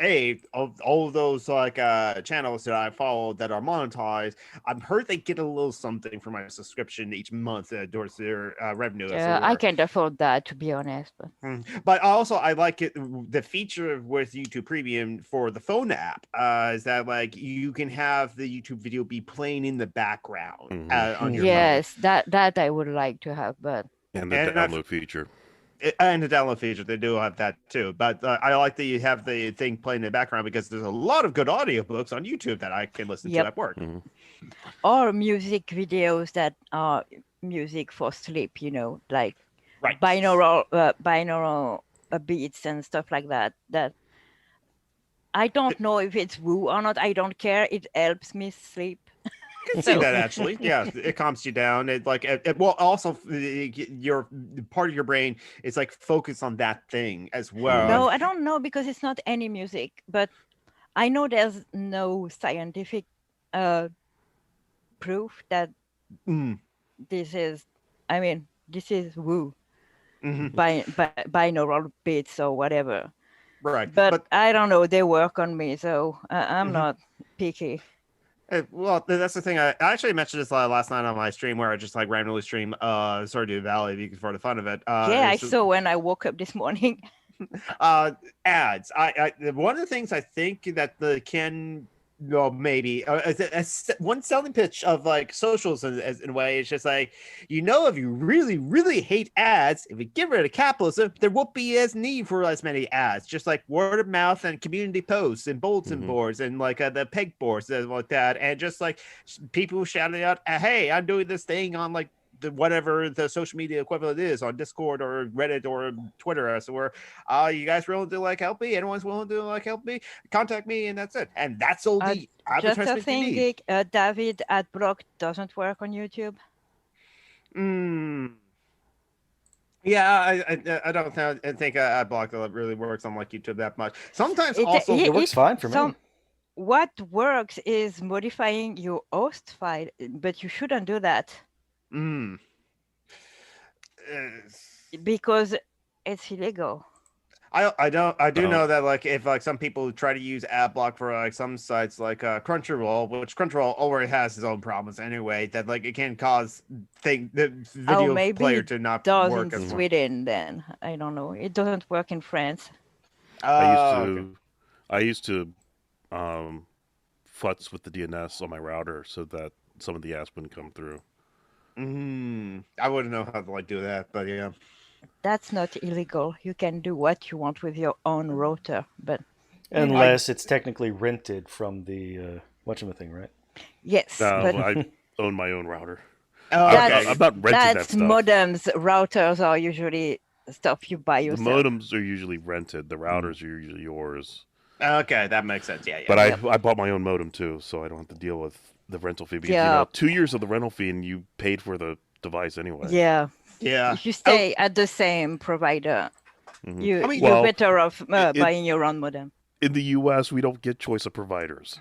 all of those like channels that I follow that are monetized, I've heard they get a little something for my subscription each month towards their revenue. As it I were. can't afford that, to be honest. But But also, I like it. The feature with YouTube Premium for the phone app is that like you can have the YouTube video be playing in the background on your phone. yes, that I would like to have, but And the And I've- download feature. And the download feature, they do have that too. But I like that you have the thing playing in the background because there's a lot of good audiobooks on YouTube that I can listen to Yep. at work. or music videos that are music for sleep, like Right. binaural beats and stuff like that. That I don't know if it's woo or not. I don't care. It helps me sleep. I can see that actually. Yeah, it calms you down. It like well, also your part of your brain is like focused on that thing as well. No, I don't know because it's not any music, but I know there's no scientific proof that this is. I mean, this is woo binaural beats or whatever. Right. But I don't know. They work on me, so I'm not picky. Well, that's the thing. I actually mentioned this last night on my stream where I just like randomly stream Stardew Valley for the fun of it. Yeah, I saw when I woke up this morning. Ads. I one of the things I think that maybe one selling pitch of like socials in a way is just like, if you really really hate ads, if we get rid of capitalism, there won't be as need for as many ads. Just like word of mouth and community posts and bulletin boards and like the peg boards and like that, and just like people shouting out, "Hey, I'm doing this thing on like whatever the social media equivalent is on Discord or Reddit or Twitter, as it were. You guys willing to like help me? Anyone's willing to like help me? Contact me, and that's it. And that's all the just a advertisement thing, you need. David Adblock doesn't work on YouTube. Yeah, I don't think Adblock really works on like YouTube that much. Sometimes it works fine for me. What works is modifying your host file, but you shouldn't do that. Because it's illegal. I do know that like if like some people try to use Adblock for like some sites like Crunchyroll, which Crunchyroll already has its own problems anyway, that like it can cause the video player to not work in as Sweden. Then I don't know. It doesn't work in France. I used to futz with the DNS on my router so that some of the ads wouldn't come through. I wouldn't know how to like do that, but yeah. That's not illegal. You can do what you want with your own router, but unless it's technically rented from the whatchamacallit, right? Yes, but I own my own router. Okay. I'm not renting that stuff. Modems. Routers are usually stuff you buy yourself. The modems are usually rented. The routers are usually yours. Okay, that makes sense. Yeah. But I bought my own modem too, so I don't have to deal with the rental fee because 2 years of the rental fee and you paid for the device anyway. Yeah. If you stay at the same provider, you're better off buying your own modem. In the U.S., we don't get choice of providers.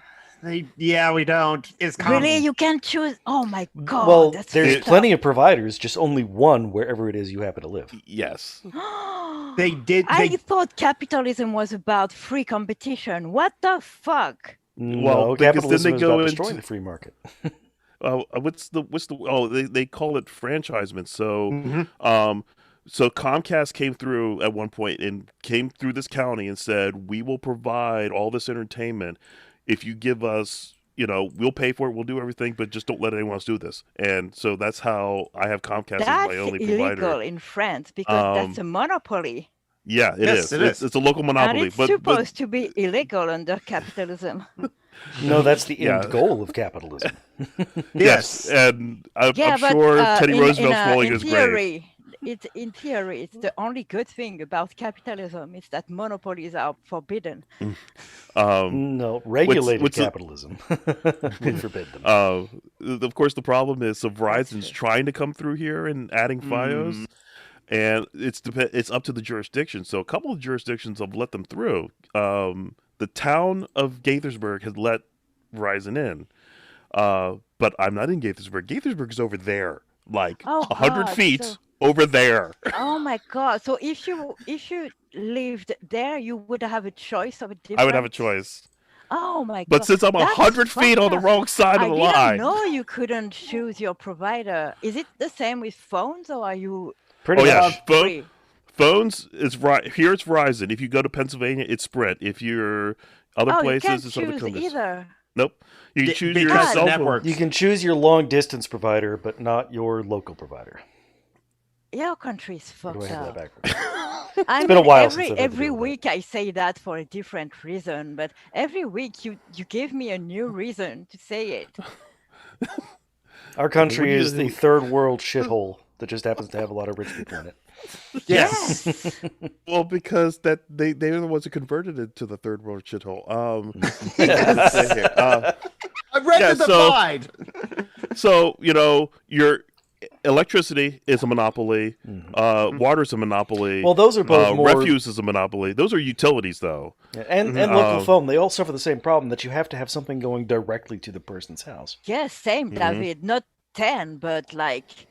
Yeah, we don't. It's common. Really, you can't choose. Oh my god! Well, that's there's fucked plenty up. of providers, just only one wherever it is you happen to live. Yes. They did. I They, thought capitalism was about free competition. What the fuck? No, because then capitalism they is go about into destroying the free market. what's the oh they call it franchisement. So Mhm. so Comcast came through at one point and came through this county and said, we will provide all this entertainment if you give us, we'll pay for it, we'll do everything, but just don't let anyone else do this. And so that's how I have Comcast as That's my only illegal provider. in France because that's Um, a monopoly. Yeah, Yes, it is. It's a local And monopoly, it's but supposed to be illegal under capitalism. No, that's the Yeah. end goal of capitalism. yes, and I'm Yeah, but sure Teddy Roosevelt's rolling in his grave. theory, it's the only good thing about capitalism is that monopolies are forbidden. No, regulated what's the- capitalism. We forbid them. Of course, the problem is, so Verizon's true. trying to come through here and adding FiOS, and it's up to the jurisdiction. So a couple of jurisdictions have let them through. The town of Gaithersburg has let Verizon in, but I'm not in Gaithersburg. Gaithersburg's over there, like Oh, 100 God, feet so- over there. Oh my god! So if you lived there, you would have a choice of a different. I would have a choice. Oh my god! But since I'm That's 100 feet on the fucked up. wrong side I of the didn't line. know you couldn't choose your provider. Is it the same with phones, or are you Pretty Oh, yeah. much. free? Phones is here. It's Verizon. If you go to Pennsylvania, it's Sprint. If you're other Oh, you places, can't it's other choose companies. either. Nope. You can choose your because cell the phone. network. You can choose your long distance provider, but not your local provider. Your country's Or do fucked I have that up. backwards? I been a mean, while since I've had to every deal with that. week I say that for a different reason, but every week you give me a new reason to say it. Our country What do you- is the third world shithole that just happens to have a lot of rich people in it. Yes. Well, because they're the ones who converted it to the third world shithole. Let's say here. I read Yeah, the so- divide. So your electricity is a monopoly. Water's a monopoly. Well, those are both more... refuse is a monopoly. Those are utilities, though. And local phone, they all suffer the same problem that you have to have something going directly to the person's house. Yes, same, David. Not 10, but like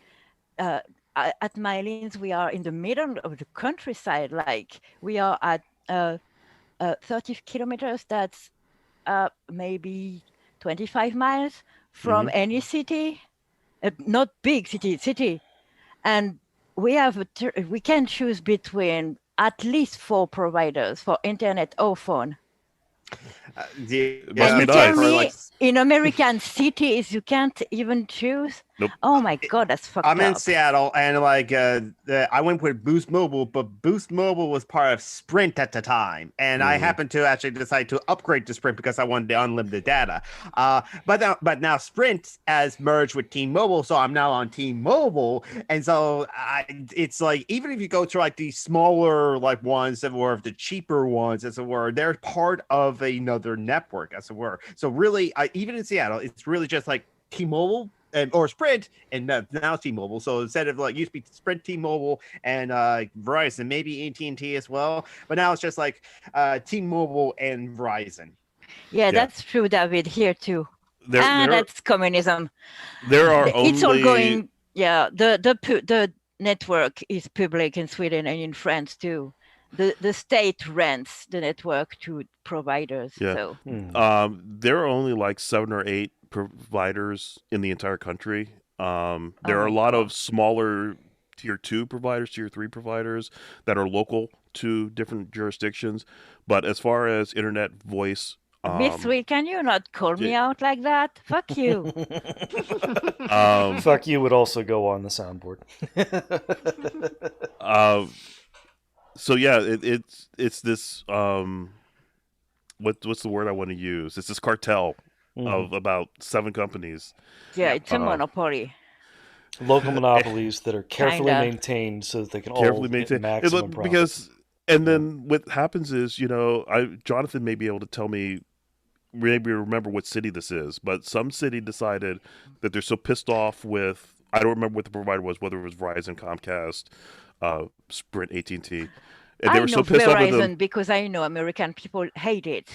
at Mylene's, we are in the middle of the countryside. Like we are at 30 kilometers. That's maybe 25 miles from any city. Not big city. And we have we can choose between at least 4 providers for internet or phone. Must be And you nice. tell for, me like, in American cities you can't even choose? Nope. Oh my god, that's fucked I'm up. in Seattle, and I went with Boost Mobile, but Boost Mobile was part of Sprint at the time, and I happened to actually decide to upgrade to Sprint because I wanted the unlimited data. But now Sprint has merged with T-Mobile, so I'm now on T-Mobile, and so it's like even if you go to like the smaller like ones that were the cheaper ones, as it were, they're part of another network, as it were. So really, even in Seattle, it's really just like T-Mobile or Sprint, and now T-Mobile. So instead of like used to be Sprint, T-Mobile, and Verizon, maybe AT&T as well, but now it's just like T-Mobile and Verizon. Yeah, that's true, David. Here too. That's communism. There are It's all only going. Yeah, the network is public in Sweden and in France too. The state rents the network to providers. Yeah. So there are only like 7 or 8 providers in the entire country. There are a lot of smaller tier 2 providers, tier 3 providers that are local to different jurisdictions. But as far as internet voice, Miss Sweet, can you not call me out like that? Fuck you. Fuck you would also go on the soundboard. So yeah, it's this what's the word I want to use? It's this cartel of about 7 companies. Yeah, it's a monopoly. Local monopolies that are carefully Kinda. maintained so that they can Carefully all maintained. get maximum profit. Because and then what happens is, Jonathan may be able to tell me, maybe remember what city this is, but some city decided that they're so pissed off with, I don't remember what the provider was, whether it was Verizon, Comcast, Sprint, AT&T. And they I were know so pissed off with Verizon them. because I know American people hate it.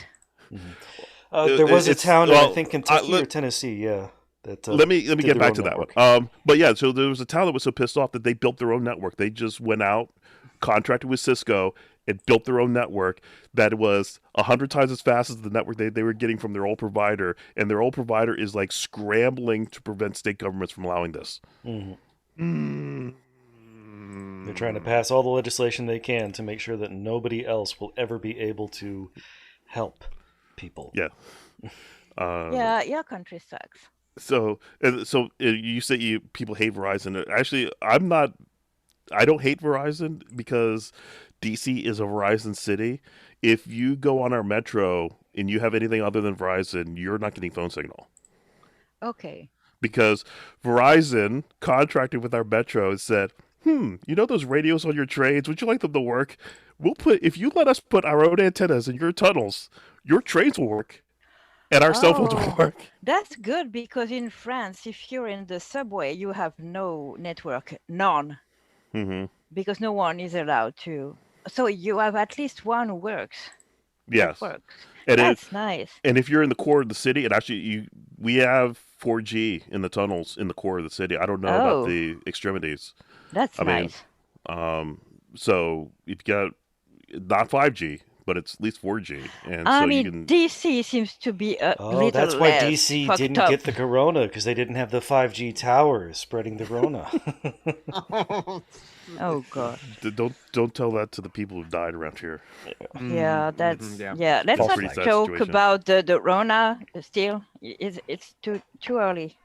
There was a town in, I think, Kentucky or Tennessee, yeah. Let me get back to that one. But yeah, so there was a town that was so pissed off that they built their own network. They just went out, contracted with Cisco, and built their own network that was 100 times as fast as the network they were getting from their old provider. And their old provider is like scrambling to prevent state governments from allowing this. They're trying to pass all the legislation they can to make sure that nobody else will ever be able to help people. Yeah. Yeah, your country sucks. So you say people hate Verizon. Actually, I don't hate Verizon because DC is a Verizon city. If you go on our metro and you have anything other than Verizon, you're not getting phone signal. Okay. Because Verizon contracted with our metro and said, you know those radios on your trains? Would you like them to work? If you let us put our own antennas in your tunnels, your trains will work. And our cell phones will work. That's good, because in France, if you're in the subway, you have no network, none. Because no one is allowed to. So you have at least one who works. Yes. And that's nice. And if you're in the core of the city, and actually we have 4G in the tunnels in the core of the city. I don't know about the extremities. That's nice. So if you got not 5G, but it's at least 4G. And DC seems to be a little that's why less DC didn't get the corona, because they didn't have the 5G towers spreading the corona. Oh God! Don't tell that to the people who died around here. Yeah, that's yeah. Let's not joke about the Rona. Still, it's too early.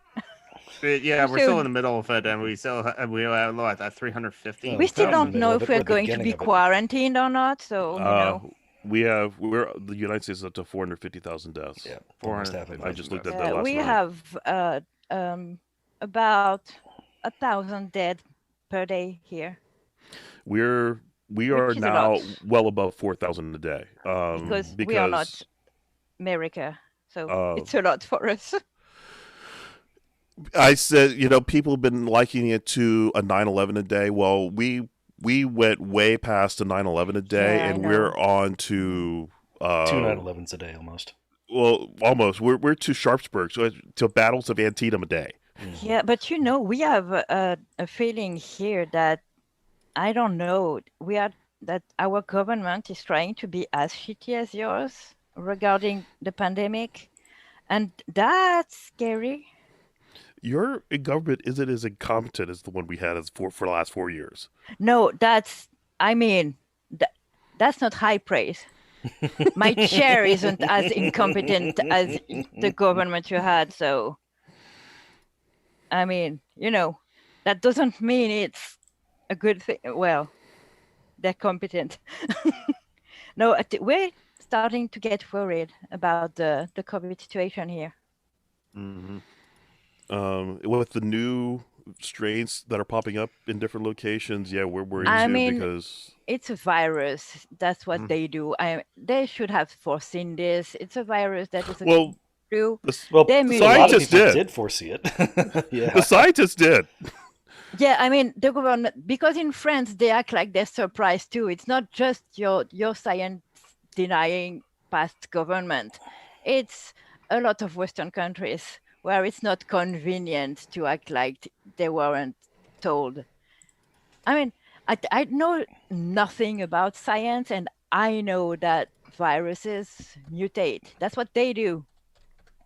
Yeah, we're still in the middle of it, and we are at 350. We still don't know if we're going to be quarantined or not. So the United States is up to 450,000 deaths. Yeah, 400. I just looked at that last we night. have about 1,000 dead per day here. We are now well above 4,000 a day. Because we are not America, so it's a lot for us. I said, people have been likening it to a 9/11 a day. Well, we went way past a 9/11 a day, and we're on to 2 9/11s a day almost. Well, almost. We're to Sharpsburg, so to battles of Antietam a day. Yeah, but we have a feeling here that I don't know. That our government is trying to be as shitty as yours regarding the pandemic, and that's scary. Your government isn't as incompetent as the one we had for the last 4 years. No, that's not high praise. My chair isn't as incompetent as the government you had. So, that doesn't mean it's a good thing. Well, they're competent. No, we're starting to get worried about the COVID situation here. With the new strains that are popping up in different locations, we're worried too, because it's a virus. That's what they do. They should have foreseen this. It's a virus that is true. The scientists did foresee it. Yeah. The scientists did. Yeah, the government, because in France they act like they're surprised too. It's not just your science denying past government. It's a lot of Western countries where it's not convenient to act like they weren't told. I know nothing about science, and I know that viruses mutate. That's what they do.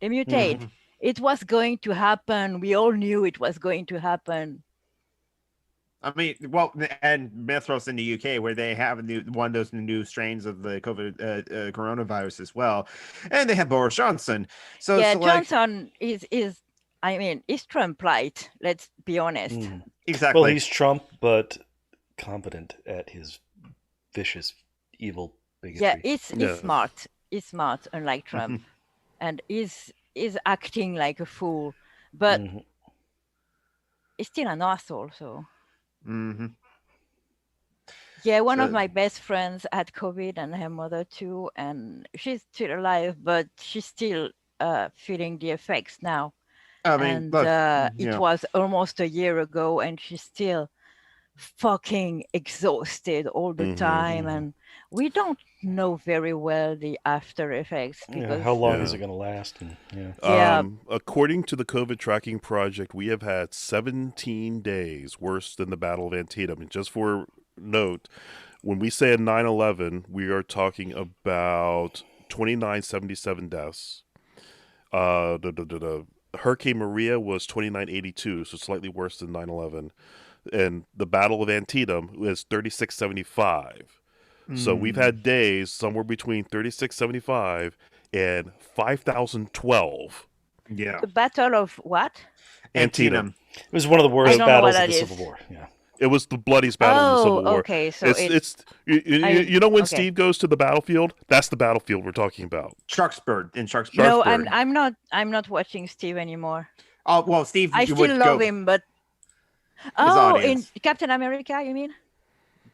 They mutate. It was going to happen. We all knew it was going to happen. And Mithros in the UK, where they have one of those new strains of the COVID coronavirus as well, and they have Boris Johnson. So Johnson is Trump light. Let's be honest. Exactly. Well, he's Trump, but competent at his vicious, evil bigotry. Yeah, he's smart. He's smart, unlike Trump, and is acting like a fool, but he's still an asshole. So. Yeah, one of my best friends had COVID, and her mother too, and she's still alive, but she's still feeling the effects now. It was almost a year ago, and she's still fucking exhausted all the time, and we don't know very well the after effects because how long is Yeah. it going to last? And, Yeah. According to the COVID tracking project, we have had 17 days worse than the Battle of Antietam. And just for note, when we say a 9/11, we are talking about 2977 deaths. The Hurricane Maria was 2982, so slightly worse than 9/11. And the Battle of Antietam was 3675. So we've had days somewhere between 3675 and 5012. Yeah. The Battle of what? Antietam. it was one of the I worst don't know what battles of that the is. Civil War. Yeah. It was the bloodiest battle in the Civil War. Okay, so It's you know when okay. Steve goes to the battlefield? That's the battlefield we're talking about. Sharksburg in Sharksburg. No, Sharpsburg. I'm not watching Steve anymore. Oh well, Steve. I you still would love go. him, but in audience. Captain America, you mean?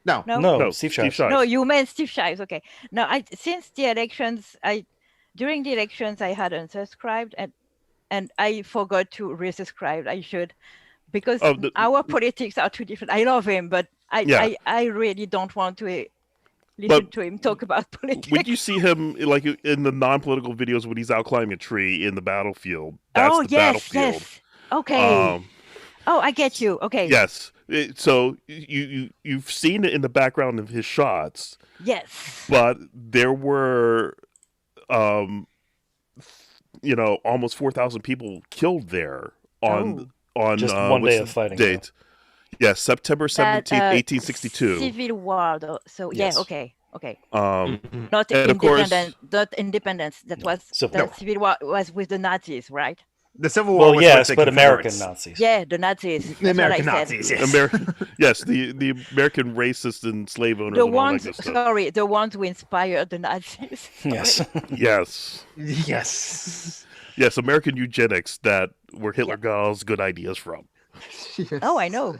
No. No, No, Steve Shives. no, you meant Steve Shives. Okay, no, since the elections, during the elections I had unsubscribed and I forgot to resubscribe. I should, because our politics are too different. I love him, but I really don't want to listen to him talk about politics. When you see him like in the non-political videos when he's out climbing a tree in the battlefield, that's the battlefield. Yes. Okay. I get you. Okay. Yes. So you've seen it in the background of his shots. Yes. But there were, almost 4,000 people killed there on just one day of fighting. Date. Yes, September 17th, 1862. Civil War. So Yes. yeah. Okay. And Not of course- independence. Not independence. That was Civil Civil War was with the Nazis, right? The Civil War. Well, was yes, with the but American Confederates. Nazis. Yeah, the Nazis. The That's what I American said. Nazis. Yes. Yes, the American racists and slave owners. The and all ones, that good stuff. sorry, the ones who inspired the Nazis. Yes. Yes. Yes. Yes, American eugenics that where Hitler got all his good ideas from. Oh, I know.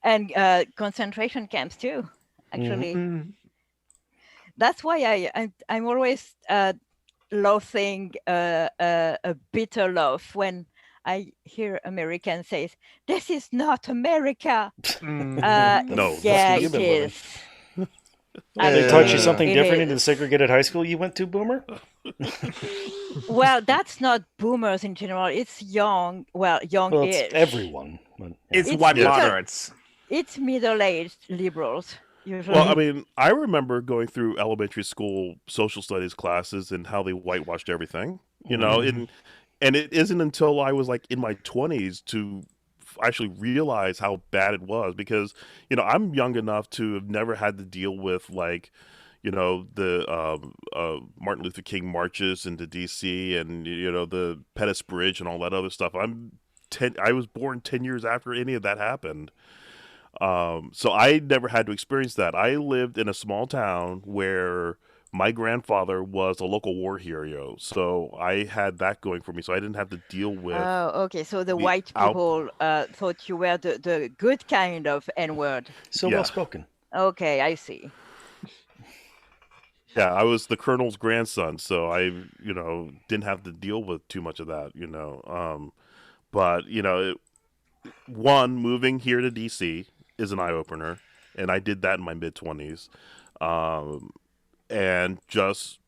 And concentration camps too, actually. Mm-hmm. That's why I'm always laughing a bitter laugh when I hear Americans say, "This is not America." No, Yeah, you've it been living. is. They taught you something It different in is. the segregated high school you went to, Boomer? Well, that's not boomers in general. It's young. Well, Well, young-ish. it's everyone. But, It's It's white because- moderates. It's middle-aged liberals usually. Well, I mean, I remember going through elementary school social studies classes and how they whitewashed everything, and it isn't until I was like in my 20s to actually realize how bad it was because, I'm young enough to have never had to deal with like, the Martin Luther King marches into DC and, the Pettus Bridge and all that other stuff. I was born 10 years after any of that happened. So I never had to experience that. I lived in a small town where my grandfather was a local war hero, so I had that going for me. So I didn't have to deal with. Oh, okay. So the the white people thought you were the good kind of N-word. so Yeah. well spoken. Okay, I see. Yeah, I was the colonel's grandson, so I, didn't have to deal with too much of that, But moving here to DC is an eye opener, and I did that in my mid-20s. And just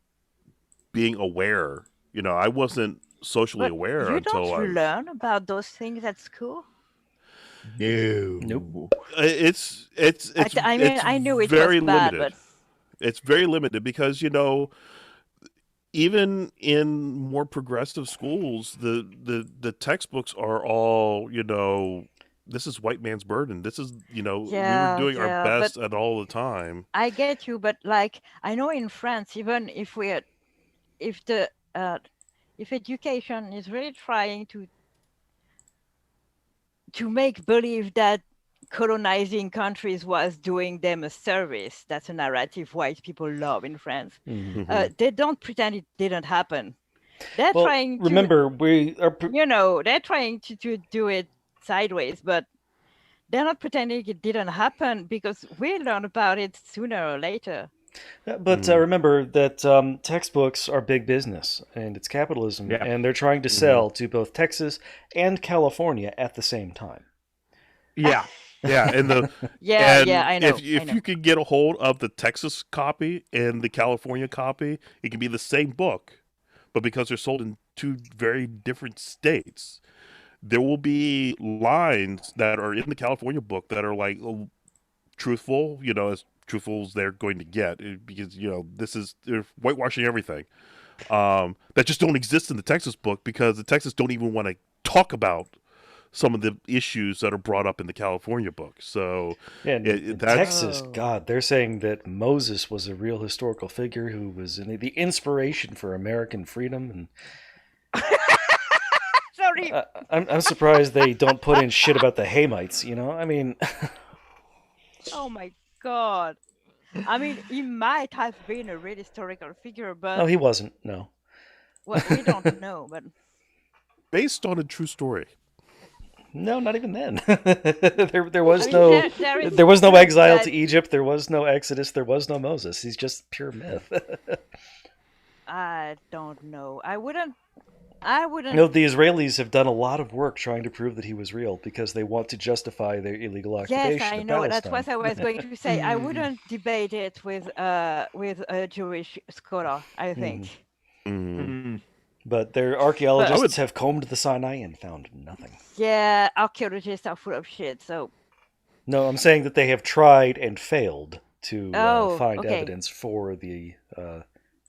being aware, I wasn't socially But aware you until don't learn about those things at school. No. Nope. it's I mean, I knew it very was bad, limited. It's very limited because even in more progressive schools, the textbooks are all this is white man's burden. This is we were doing our best at all the time. I get you, but like I know in France, even if education is really trying to make believe that colonizing countries was doing them a service. That's a narrative white people love in France. Mhm. They don't pretend it didn't happen. They're Well, trying to, remember, we are. they're trying to do it sideways, but they're not pretending it didn't happen because we learn about it sooner or later. But remember that textbooks are big business, and it's capitalism, Yeah. and they're trying to sell to both Texas and California at the same time. Yeah. Yeah, and the Yeah, and I know. if you could get a hold of the Texas copy and the California copy, it can be the same book, but because they're sold in two very different states, there will be lines that are in the California book that are like truthful, as truthful as they're going to get, because they're whitewashing everything. That just don't exist in the Texas book because the Texas don't even want to talk about some of the issues that are brought up in the California book. So in Texas, God, they're saying that Moses was a real historical figure who was the inspiration for American freedom. And sorry, I'm surprised they don't put in shit about the Hamites. I mean, oh my God. I mean, he might have been a real historical figure, but no, he wasn't. No. Well, we don't know, but based on a true story. No, not even then. there was no exile to Egypt. There was no Exodus. There was no Moses. He's just pure myth. I don't know. I wouldn't. No, the Israelis have done a lot of work trying to prove that he was real because they want to justify their illegal occupation. Yes, I know. Palestine. That's what I was going to say. I wouldn't debate it with a Jewish scholar, I think. But their archaeologists have combed the Sinai and found nothing. Yeah, archaeologists are full of shit, so... No, I'm saying that they have tried and failed to find evidence for the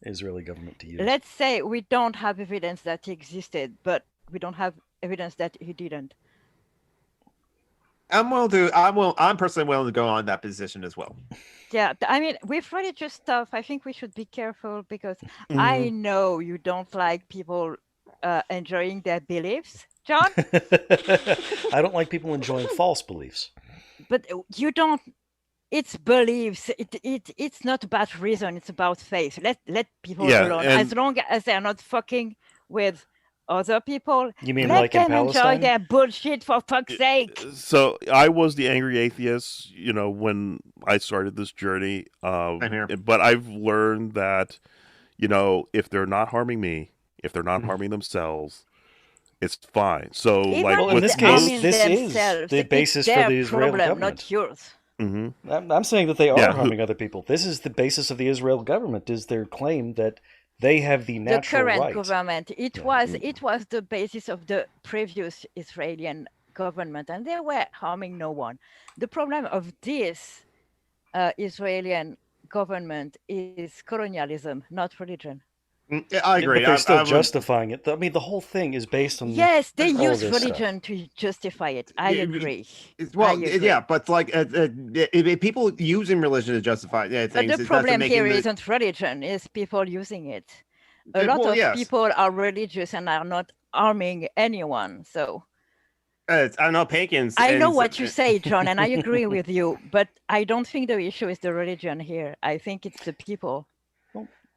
Israeli government to use. Let's say we don't have evidence that he existed, but we don't have evidence that he didn't. I'm personally willing to go on that position as well. Yeah, I mean, with religious stuff, I think we should be careful because I know you don't like people enjoying their beliefs, John. I don't like people enjoying false beliefs. But you don't. It's beliefs. It's not about reason. It's about faith. Let people alone. As long as they're not fucking with other people. You mean let like them in Palestine? enjoy their bullshit for fuck's sake. So I was the angry atheist, when I started this journey. But I've learned that, if they're not harming me, if they're not harming themselves, it's fine. So, in this case, this is the basis for the Israeli government, not yours. I'm saying that they are harming other people. This is the basis of the Israel government, is their claim that they have the natural right. The current government. It was the basis of the previous Israeli government, and they were harming no one. The problem of this Israeli government is colonialism, not religion. I agree. But they're still justifying it. I mean, the whole thing is based on they use religion to justify it. I agree. Well, yeah, but people using religion to justify things. But the problem here isn't religion; it's people using it. A lot of people are religious and are not harming anyone. So I know pagans. I know what you say, John, and I agree with you. But I don't think the issue is the religion here. I think it's the people.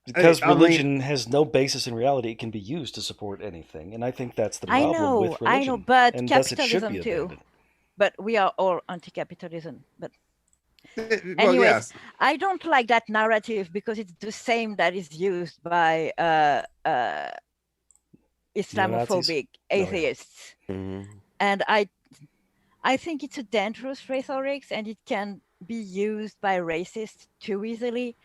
Because religion has no basis in reality, it can be used to support anything, and I think that's the problem with religion. I know, but and capitalism too. But we are all anti-capitalism. But anyways, I don't like that narrative because it's the same that is used by Islamophobic atheists, and I think it's a dangerous rhetoric, and it can be used by racists too easily.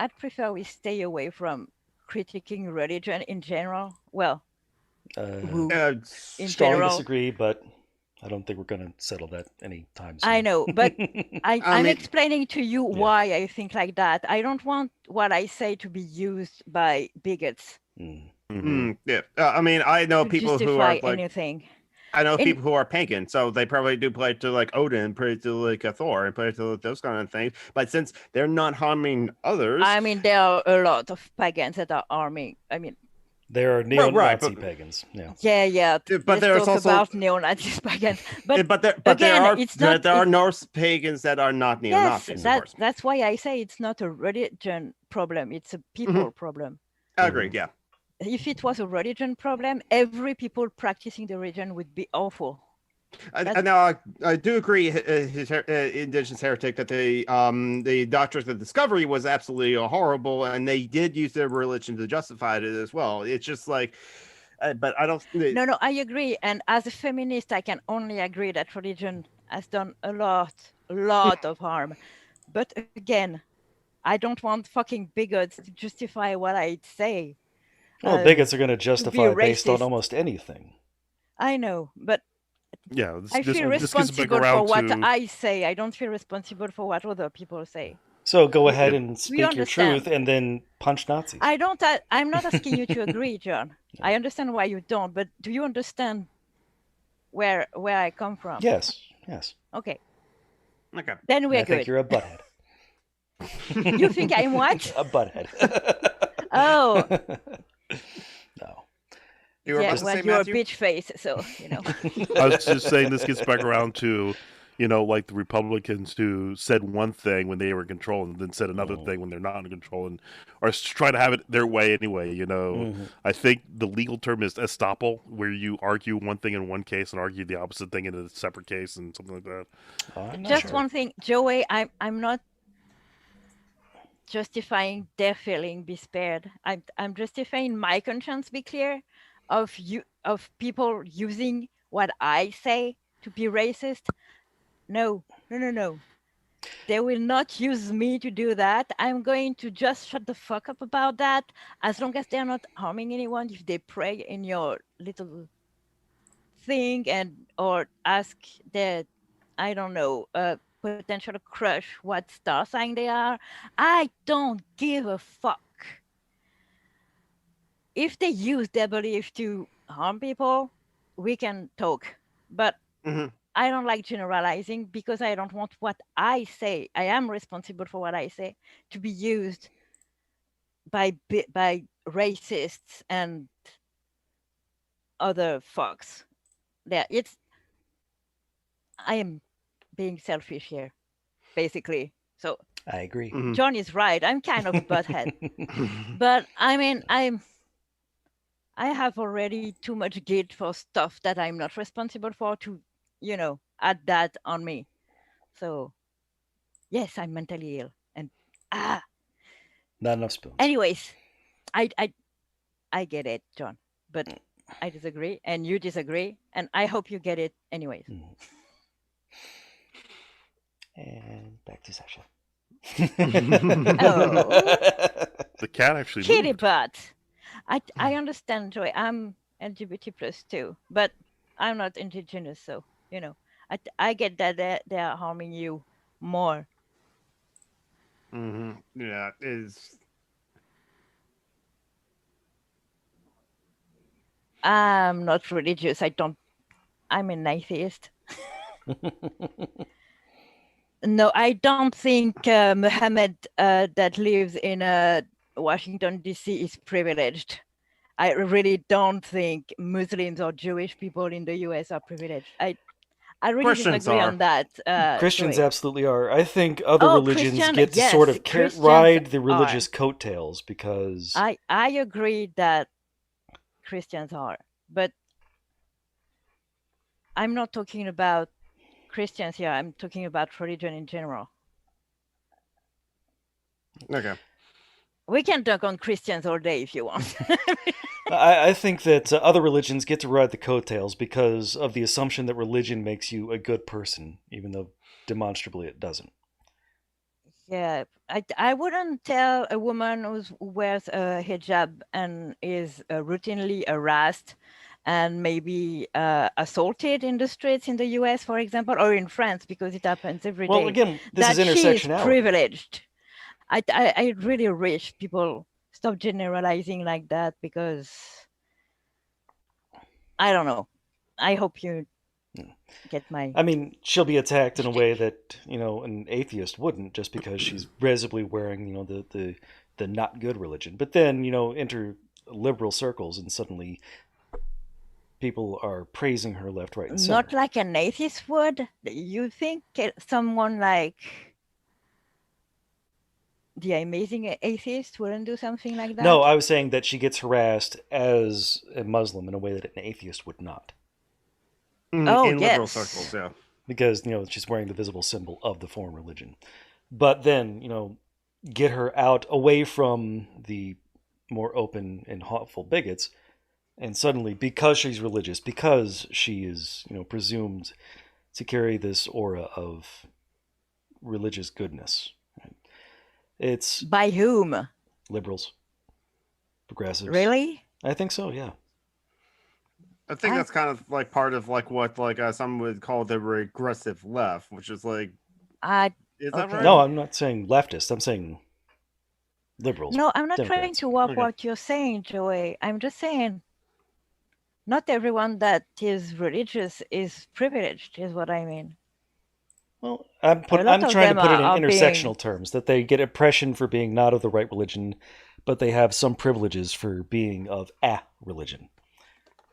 I'd prefer we stay away from critiquing religion in general. Well, in strongly disagree, but I don't think we're going to settle that anytime soon. I know, but I'm explaining to you why I think like that. I don't want what I say to be used by bigots. I mean, I know people who are like anything. I know people who are pagan, so they probably do play to like Odin, play to like Thor, and play to those kind of things. But since they're not harming others, I mean, there are a lot of pagans that are harming. I mean, there are neo-Nazi pagans. Yeah. But there's also about neo-Nazi pagans. But there are Norse pagans that are not neo-Nazis. Yes, that's why I say it's not a religion problem; it's a people problem. I agree. Yeah. If it was a religion problem, every people practicing the religion would be awful. Now, I do agree, Indigenous Heretic, that the Doctrines of Discovery was absolutely horrible, and they did use their religion to justify it as well. It's just like, but I don't. No, I agree. And as a feminist, I can only agree that religion has done a lot of harm. But again, I don't want fucking bigots to justify what I say. Well, bigots are going to be justify based on racist. almost anything. I know, but Yeah, I feel this gets back responsible for around what to I say. I don't feel responsible for what other people say. So go ahead Yeah. and We speak your understand. truth and then punch Nazis. I'm not asking you to agree, John. I understand why you don't, but do you understand where I come from? Yes. Okay. Okay. Then And we're I good. think you're a butthead. You think I'm what? A butthead. Oh. No. You were Yeah, about to well, say, you're Matthew? a bitch face, so, I was just saying this gets back around to, like the Republicans who said one thing when they were in control and then said another thing when they're not in control and are trying to have it their way anyway, I think the legal term is estoppel, where you argue one thing in one case and argue the opposite thing in a separate case and something like that. Just one thing, Joey, I'm not justifying their feeling be spared. I'm justifying my conscience be clear of people using what I say to be racist. No. They will not use me to do that. I'm going to just shut the fuck up about that as long as they're not harming anyone. If they pray in your little thing or ask their, I don't know, potential crush what star sign they are, I don't give a fuck. If they use their belief to harm people, we can talk. But I don't like generalizing because I don't want what I say, I am responsible for what I say, to be used by racists and other fucks. I am being selfish here, basically. So I agree. John is right. I'm kind of a butthead. But I mean, I have already too much guilt for stuff that I'm not responsible for to, add that on me. So yes, I'm mentally ill. And not enough spoons. Anyways, I get it, John. But I disagree and you disagree, and I hope you get it anyways. And back to Sasha. The cat actually Kitty moved. butt. I understand, Joy. I'm LGBT plus too, but I'm not indigenous, so I get that they are harming you more. Yeah, is. I'm not religious. I'm an atheist. No, I don't think Muhammad that lives in Washington, D.C. is privileged. I really don't think Muslims or Jewish people in the U.S. are privileged. I really Christians disagree are. on that. Christians Joey. absolutely are. I think other religions get to sort of ride the religious coattails because... I agree that Christians are, but I'm not talking about Christians here. I'm talking about religion in general. Okay. We can talk on Christians all day if you want. I think that other religions get to ride the coattails because of the assumption that religion makes you a good person, even though demonstrably it doesn't. Yeah, I wouldn't tell a woman who wears a hijab and is routinely harassed and maybe assaulted in the streets in the US, for example, or in France, because it happens every day. Well, again, this is intersectionality. She is privileged. I really wish people stop generalizing like that because I don't know. I hope you get my... I mean, she'll be attacked in a way that, an atheist wouldn't just because she's visibly wearing, the not good religion. But then, enter liberal circles and suddenly people are praising her left, right, and center. Not like an atheist would? You think someone like the amazing atheist wouldn't do something like that? No, I was saying that she gets harassed as a Muslim in a way that an atheist would not. In liberal circles, yeah. Because, she's wearing the visible symbol of the foreign religion. But then, get her out away from the more open and thoughtful bigots And suddenly, because she's religious, because she is, presumed to carry this aura of religious goodness, right? It's By whom? liberals, progressives. Really? I think so, yeah. I think that's kind of like part of like what like some would call the regressive left, which is like, is that Okay. right? No, I'm not saying leftist. I'm saying liberals. No, I'm not trying Democrats. to warp Okay. what you're saying, Joey. I'm just saying not everyone that is religious is privileged, is what I mean. Well, I'm A lot of trying to them put it in are intersectional being- terms, that they get oppression for being not of the right religion, but they have some privileges for being of a religion.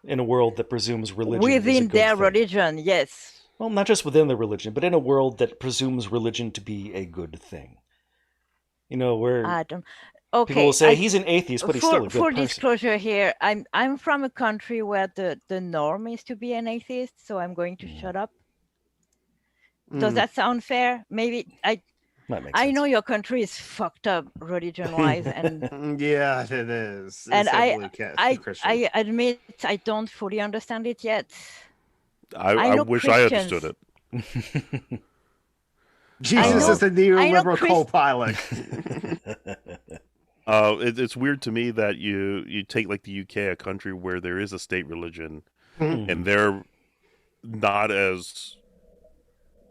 In a world that presumes religion is a within good their thing. religion, yes. Well, not just within the religion, but in a world that presumes religion to be a good thing. Where I don't. people Okay, will say he's an atheist, but he's still a good full person. disclosure here. I'm from a country where the norm is to be an atheist, so I'm going to shut up. Does that sound fair? Maybe Might make I sense. know your country is fucked up religion-wise, and Yeah, it is. and It's heavily Christian. I admit I don't fully understand it yet. I know wish Christians. I understood it. Jesus is the neoliberal co-pilot. It's weird to me that you take like the UK, a country where there is a state religion, and they're not as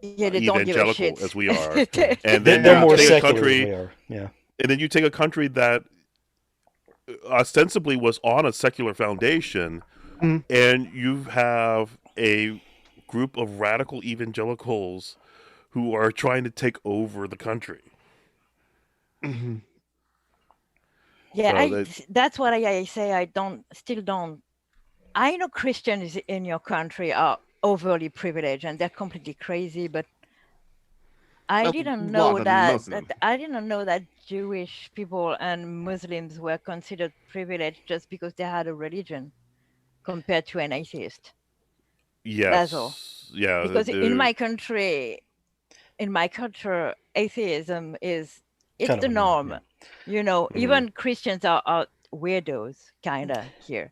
Yeah, they don't give a evangelical shit. as we are, and then They're you more take a secular country, than we are. Yeah. and then you take a country that ostensibly was on a secular foundation, and you have a group of radical evangelicals who are trying to take over the country. Yeah, So that's what I say. I still don't. I know Christians in your country are overly privileged and they're completely crazy, but I didn't know that Jewish people and Muslims were considered privileged just because they had a religion compared to an atheist. yes, That's all. yeah, Because in my country, in my culture, atheism is Kind of the a norm, norm. yeah. Even Christians are weirdos, kind of here.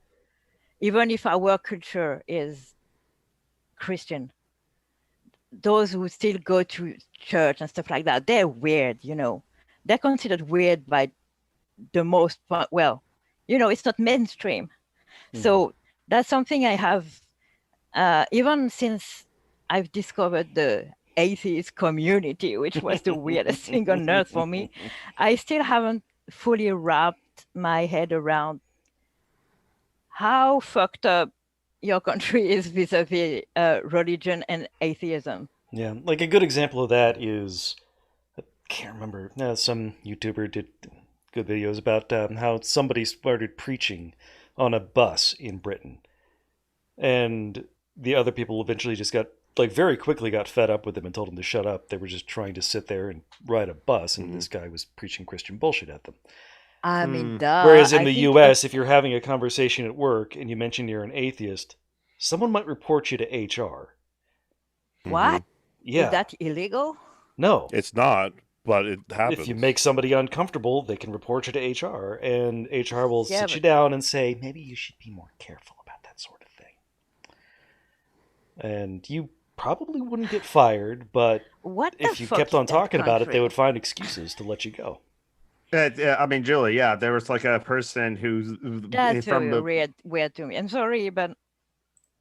Even if our culture is Christian, those who still go to church and stuff like that, they're weird, They're considered weird by the most part. Well, it's not mainstream. So that's something I have, even since I've discovered the atheist community, which was the weirdest thing on earth for me. I still haven't fully wrapped my head around how fucked up your country is vis-a-vis religion and atheism. Yeah, like a good example of that is, I can't remember, some YouTuber did good videos about how somebody started preaching on a bus in Britain. And the other people eventually just very quickly got fed up with him and told him to shut up. They were just trying to sit there and ride a bus, and this guy was preaching Christian bullshit at them. I mean, Whereas in the US, if you're having a conversation at work and you mention you're an atheist, someone might report you to HR. What? Yeah. Is that illegal? No. It's not, but it happens. If you make somebody uncomfortable, they can report you to HR, and HR will sit you down and say, maybe you should be more careful about that sort of thing. And you probably wouldn't get fired, but if you kept on talking about it, they would find excuses to let you go. I mean, Julie, yeah, there was like a person who's that's from very weird to me. I'm sorry, but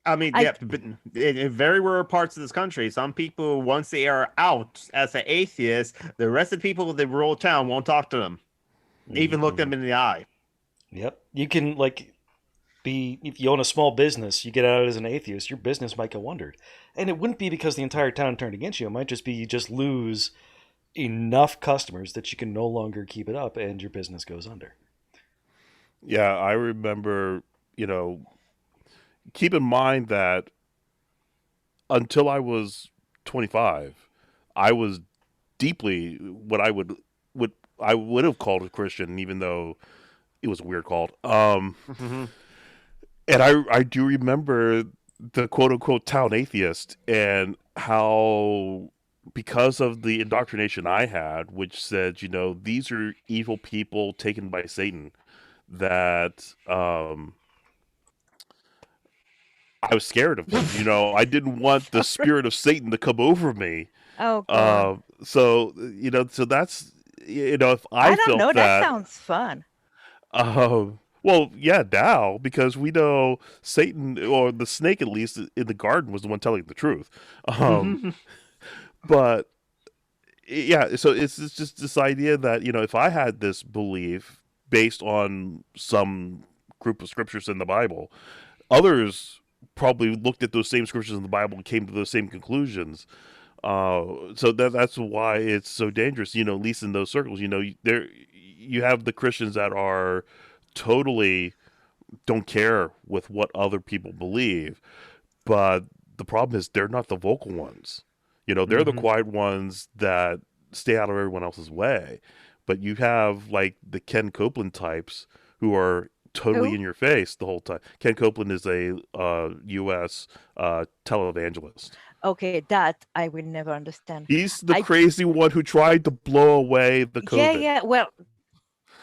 I mean, yeah, but in very rural parts of this country, some people, once they are out as an atheist, the rest of the people of the rural town won't talk to them, even look them in the eye. Yep, you can if you own a small business, you get out as an atheist, your business might go under, and it wouldn't be because the entire town turned against you. It might just be you just lose enough customers that you can no longer keep it up, and your business goes under. Yeah, I remember, keep in mind that until I was 25, I was deeply what I would have called a Christian, even though it was a weird cult. And I do remember the quote unquote town atheist and how, because of the indoctrination I had, which said, these are evil people taken by Satan, that I was scared of him. You know, I didn't want the spirit of Satan to come over me. Oh God. So you know, so that's if I I don't felt know. That that, sounds fun. well, yeah, now because we know Satan or the snake at least in the garden was the one telling the truth. But yeah, so it's just this idea that if I had this belief based on some group of scriptures in the Bible, others probably looked at those same scriptures in the Bible and came to those same conclusions. So that's why it's so dangerous. At least in those circles, you have the Christians that are totally don't care with what other people believe, but the problem is they're not the vocal ones. They're the quiet ones that stay out of everyone else's way. But you have like the Ken Copeland types who are totally Who? in your face the whole time. Ken Copeland is a U.S. Televangelist. Okay, that I will never understand. He's the I crazy one who tried to blow away the COVID. yeah. Well,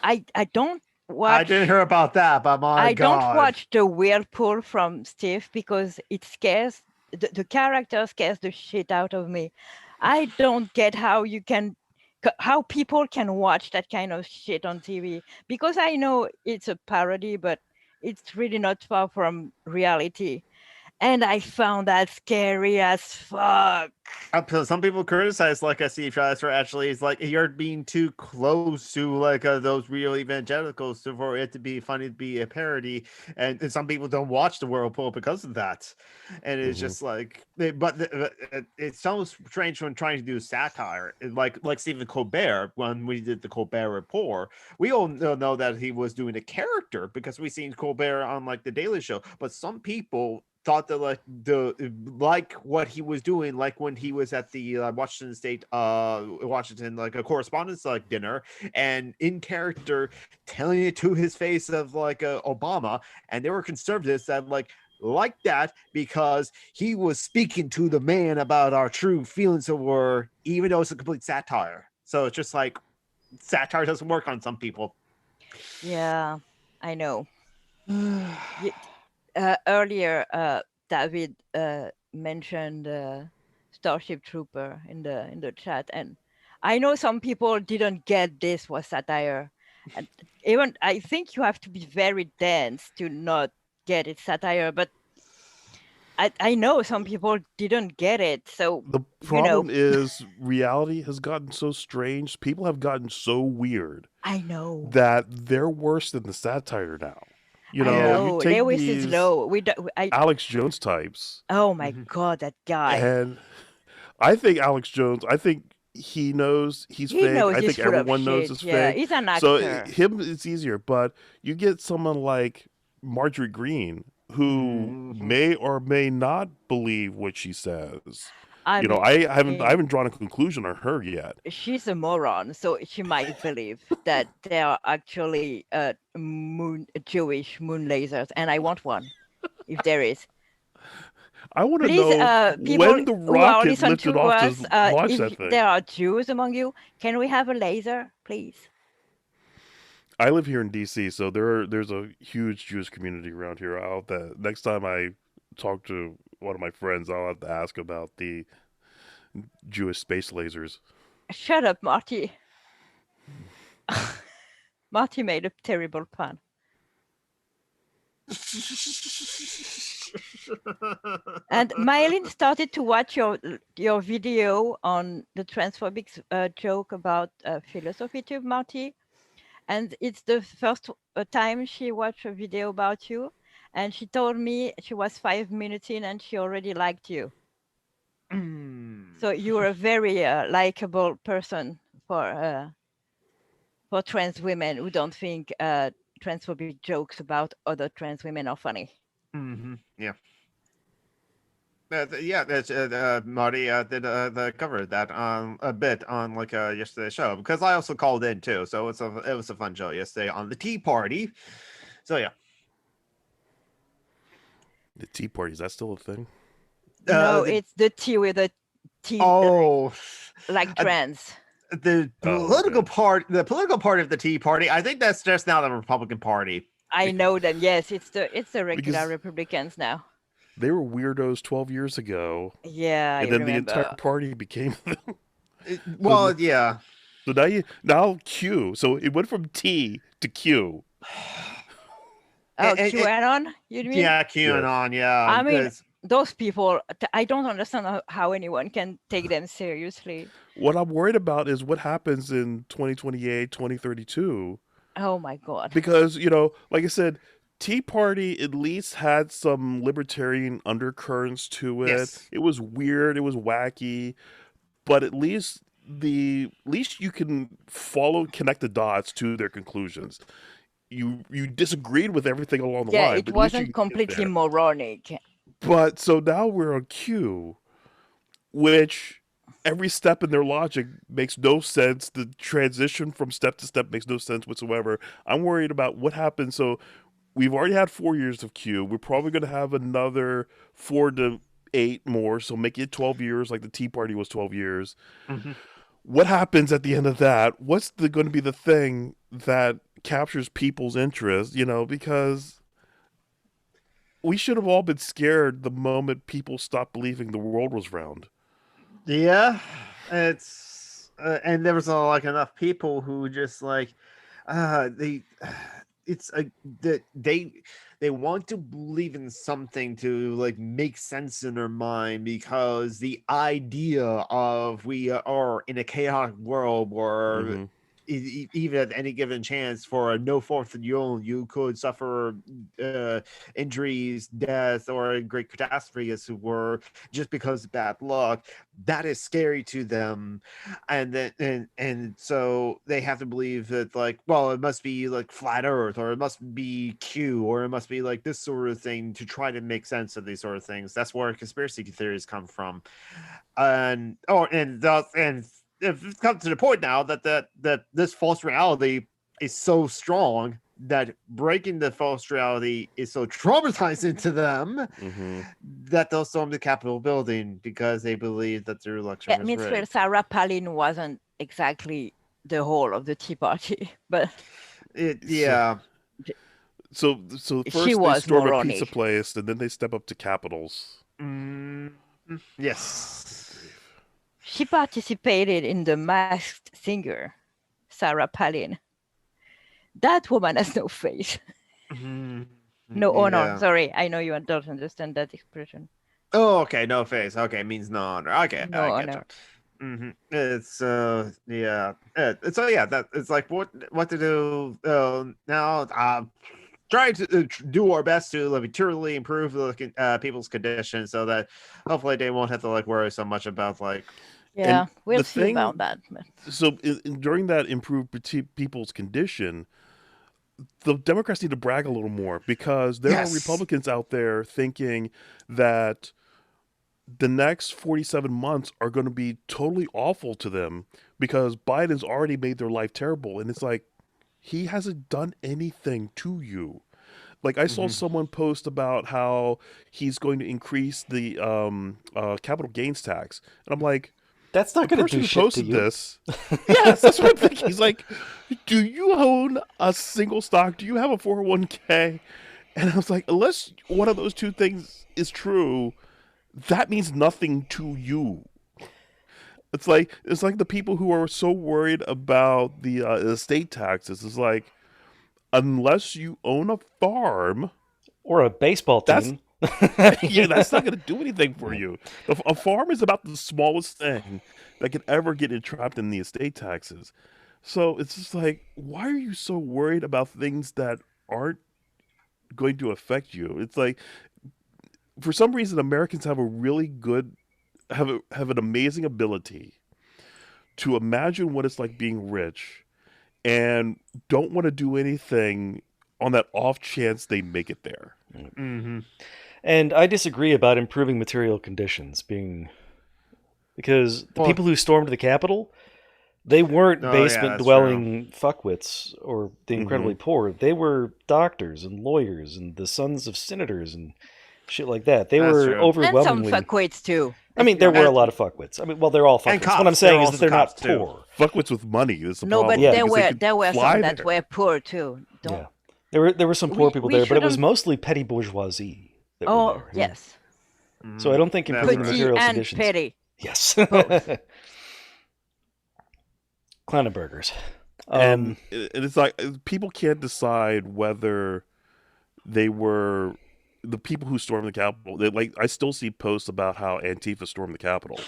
I don't I watch. didn't hear about that, but my I don't God. watch the Whirlpool from Steve because it scares the character scares the shit out of me. I don't get how how people can watch that kind of shit on TV, because I know it's a parody, but it's really not far from reality. And I found that scary as fuck. Some people criticize like a Steve Schreiber actually is like you're being too close to like those real evangelicals for it to be funny to be a parody, and some people don't watch the Whirlpool because of that, and it's just like it sounds strange when trying to do satire like Stephen Colbert. When we did the Colbert Report, we all know that he was doing a character because we seen Colbert on like the Daily Show, but some people thought that like what he was doing, like when he was at the Washington like a correspondence like dinner, and in character telling it to his face of like Obama, and there were conservatives that like that because he was speaking to the man about our true feelings of war, even though it's a complete satire. So it's just like satire doesn't work on some people. Yeah, I know. Earlier, David mentioned Starship Trooper in the chat, and I know some people didn't get this was satire, and even I think you have to be very dense to not get it satire. But I know some people didn't get it, so the problem is reality has gotten so strange. People have gotten so weird. I know that they're worse than the satire now. You know. take Lewis these is low. Alex Jones types. Oh my God, that guy! And I think Alex Jones. I think he knows he's fake. Knows I he's think everyone knows it's fake. He's an actor. So him, it's easier. But you get someone like Marjorie Green, who may or may not believe what she says. I haven't drawn a conclusion on her yet. She's a moron, so she might believe that there are actually Jewish moon lasers, and I want one, if there is. I want to know when the rocket lifted off to launch that thing. If there are Jews among you, can we have a laser, please? I live here in D.C., so there's a huge Jewish community around here. Next time I talk to one of my friends, I'll have to ask about the Jewish space lasers. Shut up, Marty. Marty made a terrible pun. And Mylene started to watch your video on the transphobic joke about philosophy tube, Marty. And it's the first time she watched a video about you. And she told me she was 5 minutes in and she already liked you. So you're a very likable person for trans women who don't think transphobic jokes about other trans women are funny. Yeah. That's Marty did cover that a bit on yesterday's show, because I also called in too, so it was a fun show yesterday on the Tea Party. So yeah, the Tea Party, is that still a thing? No, it's the tea with a T. Oh, like trans. The political part of the Tea Party, I think that's just now the Republican Party. I know them. Yes, it's the regular Republicans now. they were weirdos 12 years ago, Yeah, I and then remember. the entire party became them. Well, yeah. So now Q. So it went from T to Q. Oh, And- QAnon, you mean? Yeah, QAnon, yeah. I mean, because- those people, I don't understand how anyone can take them seriously. What I'm worried about is what happens in 2028, 2032. Oh my God. Because, like I said, Tea Party at least had some libertarian undercurrents to it. Yes. It was weird, it was wacky, but at least you can connect the dots to their conclusions. You disagreed with everything along the line. Yeah, but it at least you wasn't can get completely there. moronic. But so now we're on Q, which every step in their logic makes no sense. The transition from step to step makes no sense whatsoever. I'm worried about what happens. So we've already had 4 years of Q. We're probably going to have another 4 to 8 more. So make it 12 years, like the Tea Party was 12 years. Mhm. What happens at the end of that? What's going to be the thing that captures people's interest? Because we should have all been scared the moment people stopped believing the world was round. Yeah, it's and there was enough people who just they it's that they want to believe in something to make sense in their mind, because the idea of we are in a chaotic world where Mhm. even at any given chance for a no Fourth of July, you could suffer injuries, death, or a great catastrophe, as it were, just because of bad luck. That is scary to them, and so they have to believe that it must be flat Earth, or it must be Q, or it must be this sort of thing, to try to make sense of these sort of things. That's where conspiracy theories come from, and it's come to the point now that this false reality is so strong that breaking the false reality is so traumatizing to them Mhm. that they'll storm the Capitol building because they believe that their election It was means rigged. Sarah Palin wasn't exactly the whole of the Tea Party, but Yeah. So She first they was storm a moronic. pizza place, and then they step up to Capitals. Yes. she participated in the Masked Singer, Sarah Palin. That woman has no face. No honor. Yeah. Sorry, I know you don't understand that expression. Oh, okay. No face. Okay, means no honor. Okay, No I honor. get you. It's yeah. It's that it's what to do now. Trying to do our best to materially improve the people's conditions, so that hopefully they won't have to worry so much about Yeah, And we'll the see thing- about that. So during that improved people's condition, the Democrats need to brag a little more, because there Yes. are Republicans out there thinking that the next 47 months are going to be totally awful to them because Biden's already made their life terrible. And it's like, he hasn't done anything to you. I saw someone post about how he's going to increase the capital gains tax. And I'm like, That's not the going to person do who shit to posted you. this, yes, that's what I'm thinking. He's like, do you own a single stock? Do you have a 401k? And I was like, unless one of those two things is true, that means nothing to you. It's like the people who are so worried about the estate taxes. It's like, unless you own a farm, Or a baseball That's- team. yeah, that's not going to do anything for you. A farm is about the smallest thing that could ever get entrapped in the estate taxes. So it's just like, why are you so worried about things that aren't going to affect you? It's like, for some reason, Americans have have an amazing ability to imagine what it's like being rich, and don't want to do anything on that off chance they make it there. And I disagree about improving material conditions because the Well- people who stormed the Capitol, they weren't Oh, yeah, basement that's dwelling fuckwits or the incredibly poor. They were doctors and lawyers and the sons of senators and shit like that. They That's were true. And some overwhelmingly. fuckwits too. I mean, there were a And- lot of fuckwits. I mean, well, they're all And fuckwits. cops. What I'm saying They're is that they're also not cops, too. poor. Fuckwits with money is the No, problem. but Yeah, there because they were could there were fly some that there. were poor too. Don't. Yeah, there were some poor We- people we there, but it was shouldn't- mostly petty bourgeoisie. That were Oh there. yes. So I don't think improving the Petit materials and editions. petty. Yes. Clownenbergers. And it's like people can't decide whether they were the people who stormed the Capitol. I still see posts about how Antifa stormed the Capitol.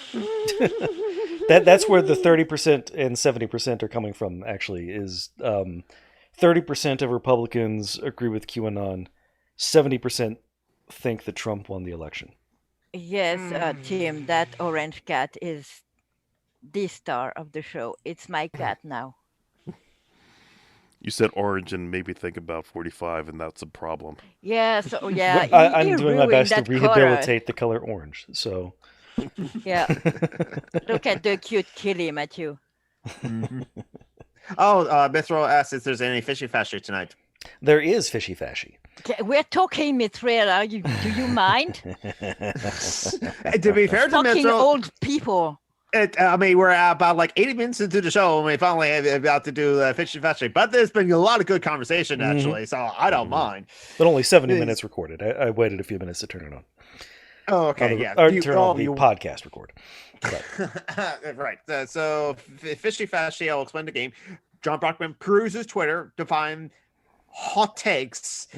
That's where the 30% and 70% are coming from. Actually, is 30% of Republicans agree with QAnon, 70% think that Trump won the election. Yes, Tim, that orange cat is the star of the show. It's my cat now. You said orange and made me think about 45, and that's a problem. Yeah, so yeah, I'm doing my best to rehabilitate the color orange. So yeah, look at the cute kitty, Matthew. Oh, Mithril asks if there's any Fishy Fashy tonight. There is Fishy Fashy. Okay, we're talking Mithril. Do you mind? To be fair to Fucking Mithril, old people. We're about like 80 minutes into the show and we finally about to do Fishy Fashy. But there's been a lot of good conversation, actually, so I don't mind. But only 70 minutes recorded. I waited a few minutes to turn it on. Oh, okay, yeah. Or turn on the podcast record. Right. So Fishy Fashy, I'll explain the game. John Brockman peruses Twitter to find hot takes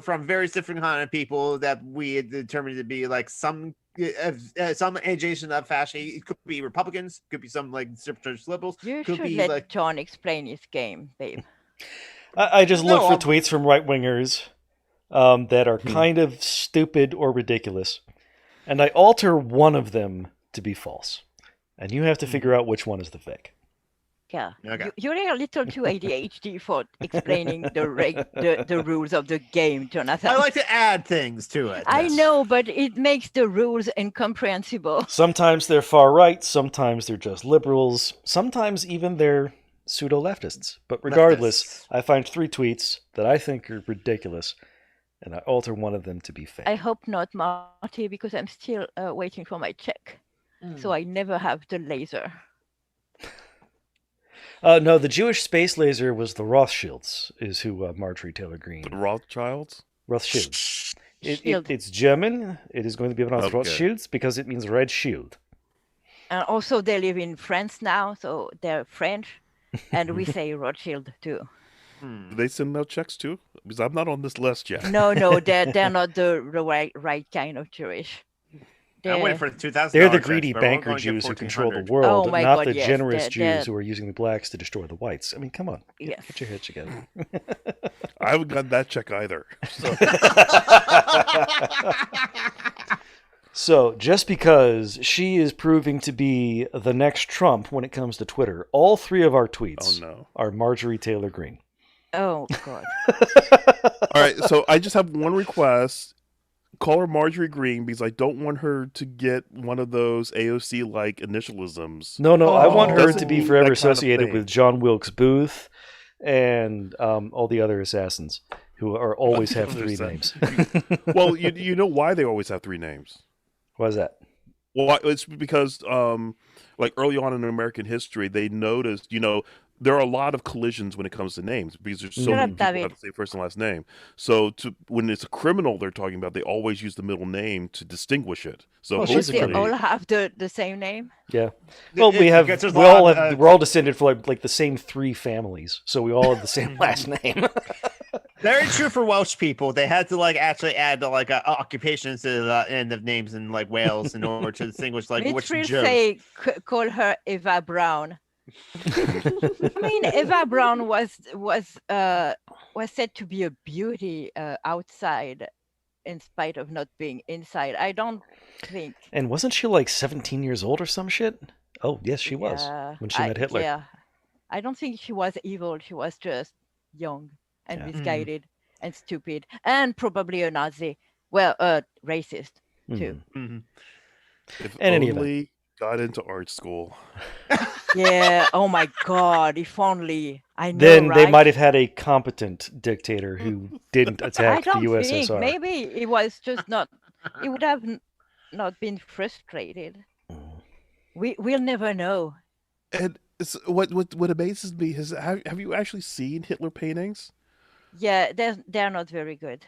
from various different kind of people that we had determined to be like some adjacent of Fashy. It could be Republicans, could be some like church liberals. You could should be let like John explain his game, babe. I just look for tweets from right-wingers that are kind of stupid or ridiculous, and I alter one of them to be false. And you have to figure out which one is the fake. Yeah, Okay. you're a little too ADHD for explaining the rules of the game, Jonathan. I like to add things to it. I know, but it makes the rules incomprehensible. Sometimes they're far right, sometimes they're just liberals, sometimes even they're pseudo-leftists. But regardless, I find 3 tweets that I think are ridiculous, and I alter one of them to be fake. I hope not, Marty, because I'm still waiting for my check. So I never have the laser. No, the Jewish space laser was the Rothschilds, is who Marjorie Taylor Greene. The Rothschilds? Rothschilds. It's German. It is going to be pronounced Rothschilds because it means red shield. And also they live in France now, so they're French. And we say Rothschild too. Do they send out checks too? Because I'm not on this list yet. No, they're not the right kind of Jewish. I'm waiting for the $2,000. They're the greedy banker Jews who control the world, Oh my not God, the yes, generous they're- Jews who are using the blacks to destroy the whites. I mean, come on. Yes. Get your head together. I haven't got that check either. So. So, just because she is proving to be the next Trump when it comes to Twitter, all 3 of our tweets are Marjorie Taylor Greene. Oh, God. All right, so I just have one request. Call her Marjorie Greene because I don't want her to get one of those AOC-like initialisms. No, I want her Doesn't to be mean forever that kind of associated thing. with John Wilkes Booth and all the other assassins who are always have 3 names. Well, you know why they always have 3 names? Why is that? Well, it's because like early on in American history, they noticed, there are a lot of collisions when it comes to names because there's so many people who have the same first and last name. So when it's a criminal they're talking about, they always use the middle name to distinguish it. So Because they all have the same name? Yeah. Well, we're all descended from like the same 3 families, so we all have the same last name. Very true for Welsh people. They had to like actually add like occupations to the end of names in like Wales in order to distinguish like which Joe. Call her Eva Brown. I mean, Eva Brown was said to be a beauty outside, in spite of not being inside. I don't think. And wasn't she like 17 years old or some shit? Oh, yes, she was when she met Hitler. Yeah, I don't think she was evil. She was just young and misguided and stupid, and probably a Nazi. Well, racist too. If And only got into art school. Yeah. Oh my God. If only. I know. Then right? they might have had a competent dictator who didn't attack the USSR. Think. Maybe it was just not. It would have not been frustrated. We'll never know. And what amazes me is have you actually seen Hitler paintings? Yeah, they're not very good.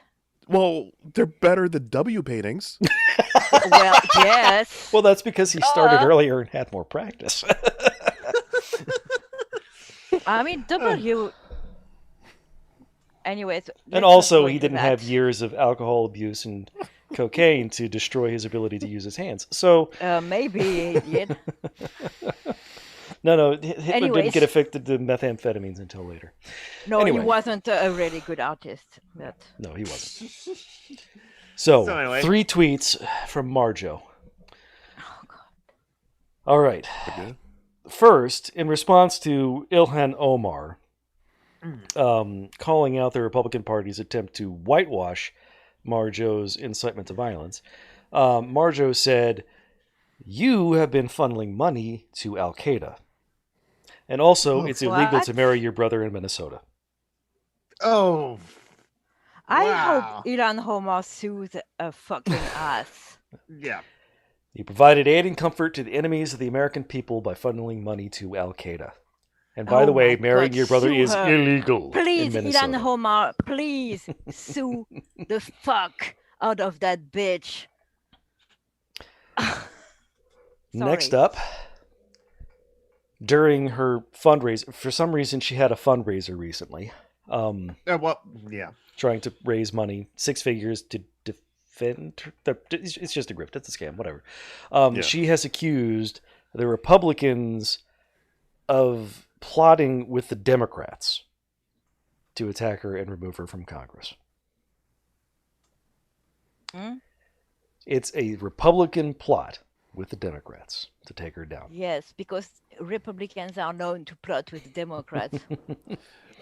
Well, they're better than W paintings. Well, yes. Well, that's because he started earlier and had more practice. I mean, W. Anyways, And also, he didn't have years of alcohol abuse and cocaine to destroy his ability to use his hands. So maybe he did. No, Hitler didn't get affected to methamphetamines until later. No, anyway. He wasn't a really good artist. But... No, he wasn't. So anyway. 3 tweets from Marjo. Oh, God. All right. Okay. First, in response to Ilhan Omar calling out the Republican Party's attempt to whitewash Marjo's incitement to violence, Marjo said, "You have been funneling money to Al-Qaeda. And also, it's illegal to marry your brother in Minnesota." Oh. I hope Ilhan Omar sues a fucking ass. Yeah. "You provided aid and comfort to the enemies of the American people by funneling money to Al-Qaeda. And by the way, marrying your brother is illegal Please, in Minnesota. Ilhan Omar, please sue the fuck out of that bitch." Next up, during her fundraiser, for some reason she had a fundraiser recently. Trying to raise money, 6 figures to defend. It's just a grift. It's a scam. Whatever. She has accused the Republicans of plotting with the Democrats to attack her and remove her from Congress. It's a Republican plot with the Democrats to take her down. Yes, because Republicans are known to plot with Democrats.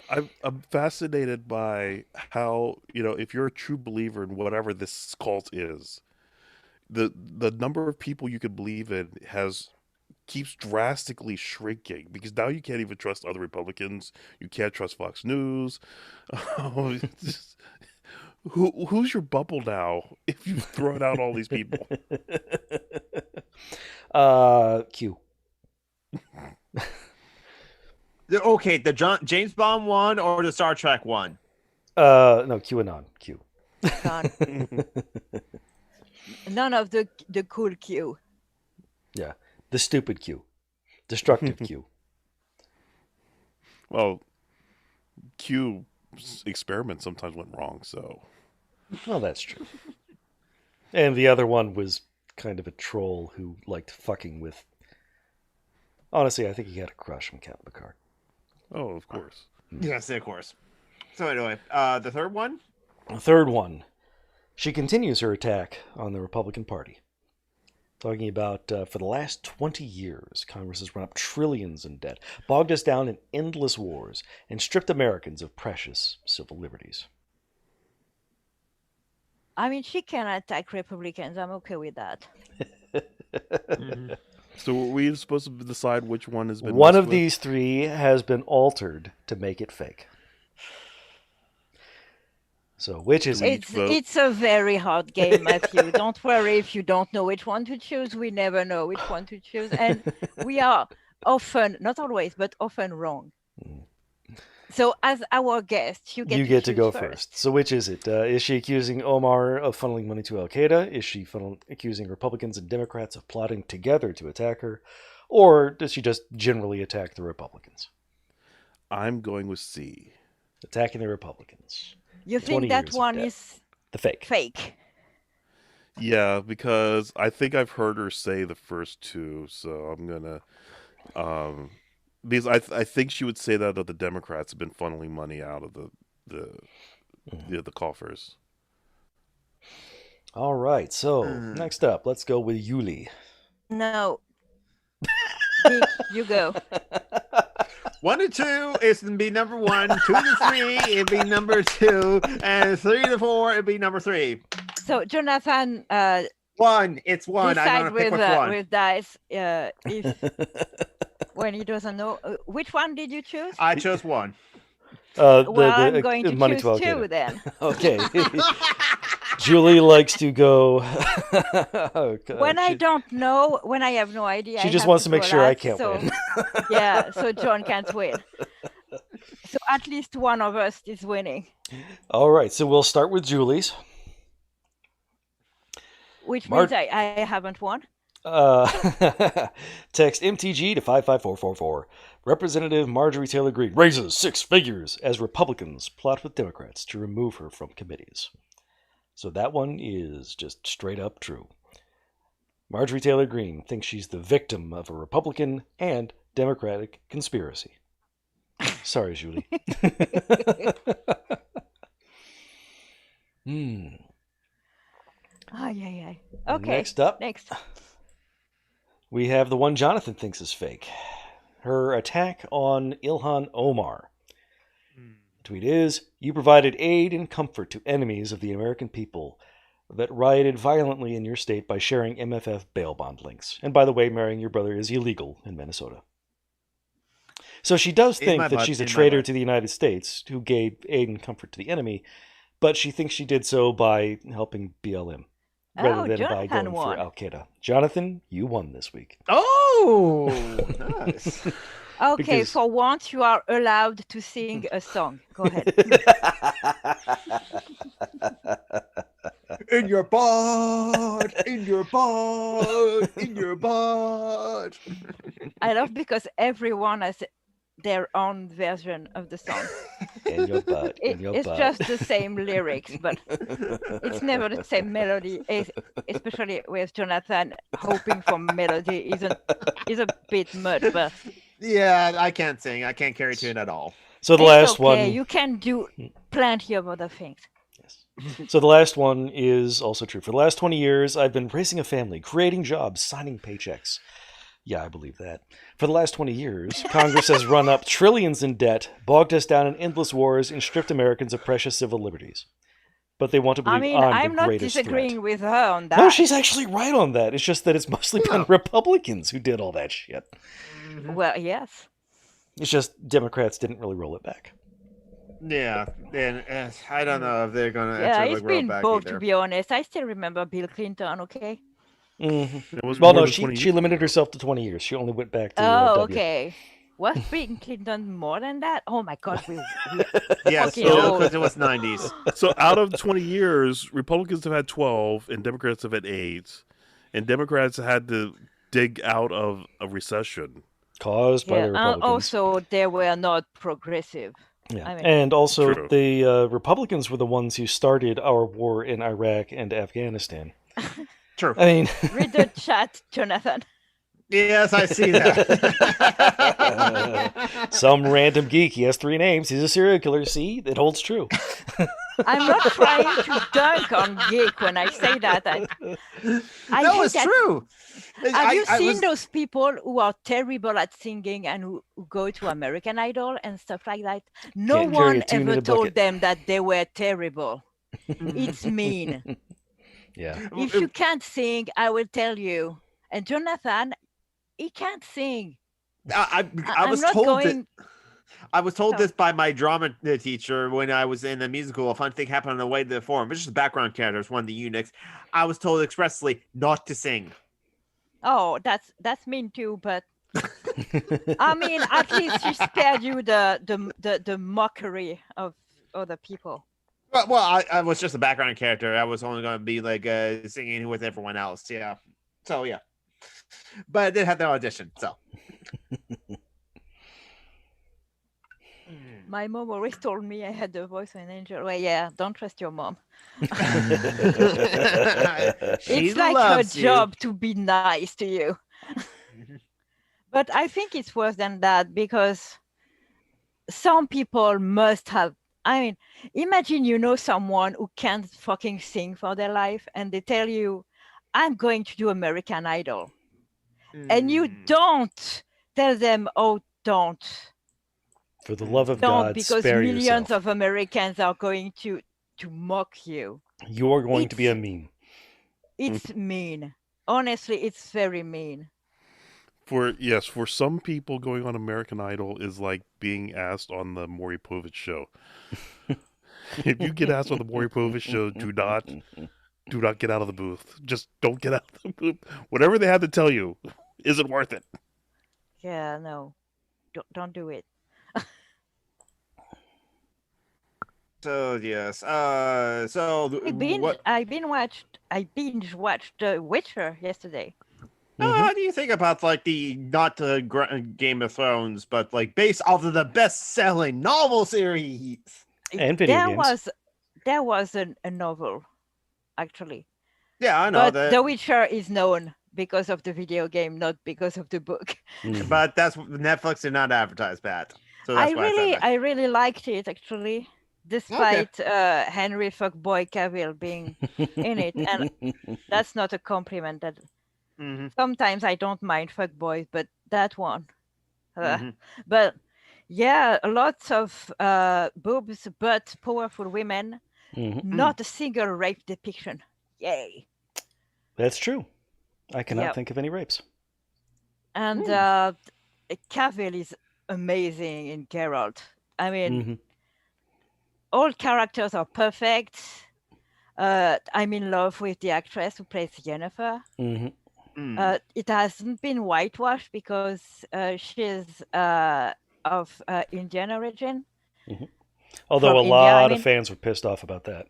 I'm fascinated by how, if you're a true believer in whatever this cult is, the number of people you could believe in keeps drastically shrinking, because now you can't even trust other Republicans. You can't trust Fox News. Who's your bubble now if you've thrown out all these people? Q. Okay, the James Bond one or the Star Trek one? No, QAnon. Q. None of the cool Q. Yeah, the stupid Q. Destructive Q. Well, Q experiments sometimes went wrong, so... Well, that's true. And the other one was kind of a troll who liked fucking with... Honestly, I think he had a crush on Count Picard. Oh, of course. Yes, of course. So anyway, the third one? The third one. She continues her attack on the Republican Party. Talking about, for the last 20 years, Congress has run up trillions in debt, bogged us down in endless wars, and stripped Americans of precious civil liberties. I mean, she can attack Republicans. I'm okay with that. So are we supposed to decide which one has been... One of these 3 has been altered to make it fake. So which is it? It's a very hard game, Matthew. Don't worry if you don't know which one to choose. We never know which one to choose. And we are often, not always, but often wrong. So as our guest, you get to go first. So which is it? Is she accusing Omar of funneling money to Al-Qaeda? Is she accusing Republicans and Democrats of plotting together to attack her? Or does she just generally attack the Republicans? I'm going with C. Attacking the Republicans. You think that one is the fake? Fake. Yeah, because I think I've heard her say the first 2, so I'm gonna... because I think she would say that the Democrats have been funneling money out of the coffers. All right, so next up, let's go with Yuli. No. Dick, you go. 1 to 2 is to be number 1. 2 to 3 it'd be number 2, and 3 to 4 it'd be number 3. So Jonathan, 1. It's 1. I decide don't pick which one. with dice. If when he doesn't know, which one did you choose? I chose 1. I'm going to money choose to 2 then. Okay. Julie likes to go. When I don't know, when I have no idea, she just wants to make sure I can't win. win. Yeah, so John can't win. So at least one of us is winning. All right, so we'll start with Julie's. Which means I haven't won. Text MTG to 55444. Representative Marjorie Taylor Greene raises 6 figures as Republicans plot with Democrats to remove her from committees. So that one is just straight up true. Marjorie Taylor Greene thinks she's the victim of a Republican and Democratic conspiracy. Sorry, Julie. Okay. Next up. We have the one Jonathan thinks is fake. Her attack on Ilhan Omar. The tweet is, you provided aid and comfort to enemies of the American people that rioted violently in your state by sharing MFF bail bond links. And by the way, marrying your brother is illegal in Minnesota. So she does think that she's a traitor to the United States who gave aid and comfort to the enemy, but she thinks she did so by helping BLM. Rather than by going for Al-Qaeda. Jonathan, you won this week. Oh, nice. Okay, for once you are allowed to sing a song. Go ahead. In your butt, in your butt, in your butt. I love because everyone has their own version of the song. In your butt, it's just the same lyrics, but it's never the same melody. Especially with Jonathan hoping for melody is a bit much, but yeah, I can't sing. I can't carry tune at all. So the last one, you can do plenty of other things. Yes. So the last one is also true. For the last 20 years, I've been raising a family, creating jobs, signing paychecks. Yeah, I believe that. For the last 20 years, Congress has run up trillions in debt, bogged us down in endless wars, and stripped Americans of precious civil liberties. But they want to believe I'm the greatest not disagreeing threat. with her on that. No, she's actually right on that. It's just that it's mostly been Republicans who did all that shit. Well, yes. It's just Democrats didn't really roll it back. Yeah, and I don't know if they're going to actually roll it back both, either. to be honest. I still remember Bill Clinton, okay? Mm-hmm. Well, no, she limited herself to 20 years. She only went back to okay. Was Bill Clinton more than that? Oh my God, yes, because it was 90s. So out of 20 years, Republicans have had 12, and Democrats have had 8, and Democrats had to dig out of a recession caused by the Republicans. And also, they were not progressive. Yeah. And also, the Republicans were the ones who started our war in Iraq and Afghanistan. True. I mean, read the chat, Jonathan. Yes, I see that. Some random geek. He has 3 names. He's a serial killer. See, it holds true. I'm not trying to dunk on geek when I say that. No, it's true. Have you seen those people who are terrible at singing and who go to American Idol and stuff like that? No one ever told them that they were terrible. It's mean. Yeah. If you can't sing, I will tell you. And Jonathan, he can't sing. I was told this by my drama teacher when I was in the musical. A fun thing happened on the way to the forum. Which is the background characters, one of the eunuchs. I was told expressly not to sing. Oh, that's mean too, but I mean, at least she spared you the mockery of other people. Well, I was just a background character. I was only going to be like singing with everyone else. Yeah. So yeah, but I did have the audition. So my mom always told me I had the voice of an angel. Well, yeah, don't trust your mom. It's like her job to be nice to you. But I think it's worse than that because some people must have. I mean, imagine someone who can't fucking sing for their life and they tell you, I'm going to do American Idol. And you don't tell them, oh, don't. For the love of don't, God, because spare millions yourself. of Americans are going to mock you. You are going to be a meme. It's mean. Honestly, it's very mean. For some people, going on American Idol is like being asked on the Maury Povich show. If you get asked on the Maury Povich show, do not get out of the booth. Just don't get out of the booth. Whatever they have to tell you isn't worth it. Yeah, no. Don't do it. So yes. So what? I binge watched The Witcher yesterday. How do you think about like the not Game of Thrones, but like based off of the best-selling novel series? And video games. There was a novel, actually. Yeah, I know But that. The Witcher is known because of the video game, not because of the book. But that's Netflix did not advertise that. So that's why I said that. I really liked it, actually, despite Henry Fuckboy Cavill being in it, and that's not a compliment. That sometimes I don't mind fuckboys, but that one. But yeah, lots of boobs, but powerful women. Not a single rape depiction. Yay! That's true. I cannot think of any rapes. And Cavill is amazing in Geralt. I mean, all characters are perfect. I'm in love with the actress who plays Yennefer. It hasn't been whitewashed because she's of Indian origin. Although a lot of fans were pissed off about that.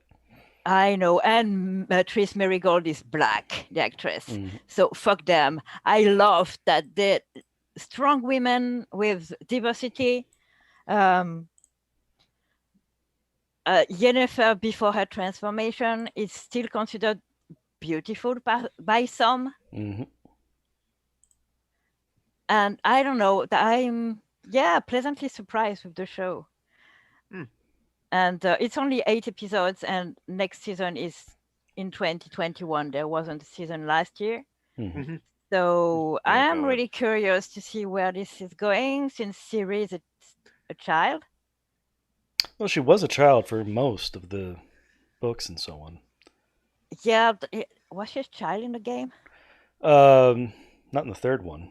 I know, and Tris Merigold is black, the actress. So fuck them. I love that the strong women with diversity. Yennefer, before her transformation, is still considered beautiful by some. And I don't know, I'm pleasantly surprised with the show. And it's only 8 episodes, and next season is in 2021. There wasn't a season last year. So I am really curious to see where this is going, since Ciri is a child. Well, she was a child for most of the books and so on. Yeah, was she a child in the game? Not in the third one.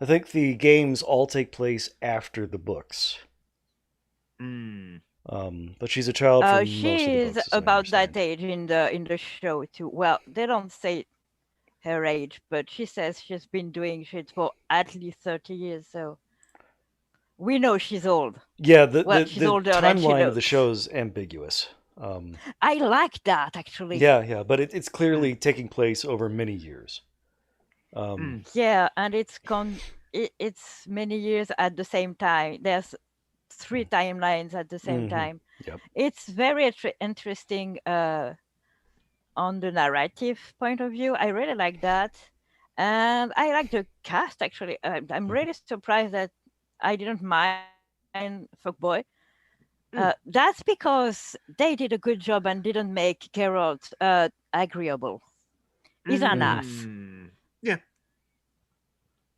I think the games all take place after the books. But she's a child for most of the books. She's about that age in the show too. Well, they don't say her age, but she says she's been doing shit for at least 30 years, so we know she's old. Yeah, the timeline of the show's ambiguous. I like that, actually. Yeah, but it's clearly taking place over many years. Yeah, and it's many years at the same time. There's 3 timelines at the same time. Yep. It's very interesting on the narrative point of view. I really like that. And I like the cast, actually. I'm really surprised that I didn't mind Fuckboy. That's because they did a good job and didn't make Geralt agreeable. He's an ass. Yeah.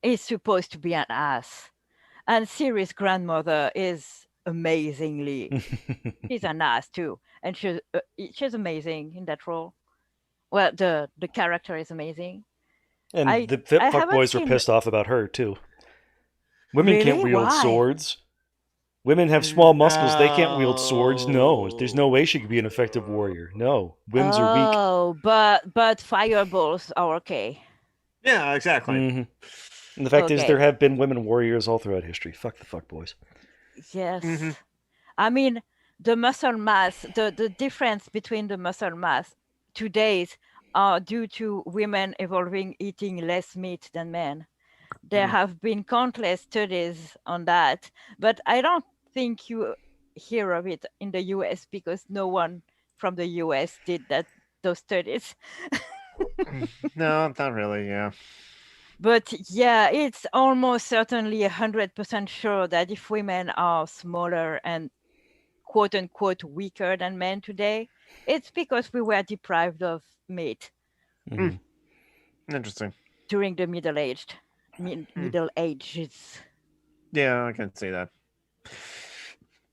He's supposed to be an ass. And Ciri's grandmother is amazingly. She's an ass too, and she's amazing in that role. Well, the character is amazing. And the fuckboys were pissed off about her too. Women can't wield swords. Women have small muscles. They can't wield swords. No, there's no way she could be an effective warrior. No, whims are weak. Oh, but fireballs are okay. Yeah, exactly. And the fact is, there have been women warriors all throughout history. Fuck the fuckboys. Yes. I mean, the muscle mass, the difference between the muscle mass today are due to women eating less meat than men. There have been countless studies on that, but I don't think you hear of it in the US because no one from the US did those studies. No, not really, yeah. But yeah, it's almost certainly 100% sure that if women are smaller and quote unquote weaker than men today, it's because we were deprived of meat. Interesting. During the Middle Ages. Yeah, I can see that.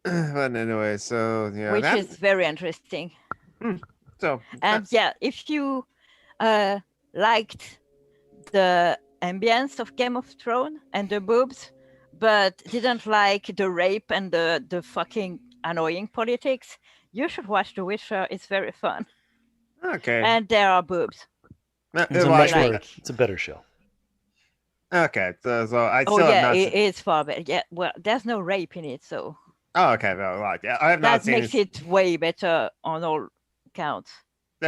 But anyway, so yeah. Which is very interesting. So and yeah, if you liked the ambience of Game of Thrones and the boobs, but didn't like the rape and the fucking annoying politics, you should watch The Witcher. It's very fun. Okay. And there are boobs. It's a better show. Okay, so I still it's far better. Yeah, well, there's no rape in it, so. Oh, okay. Well, like, I have not That seen makes it way better on all counts.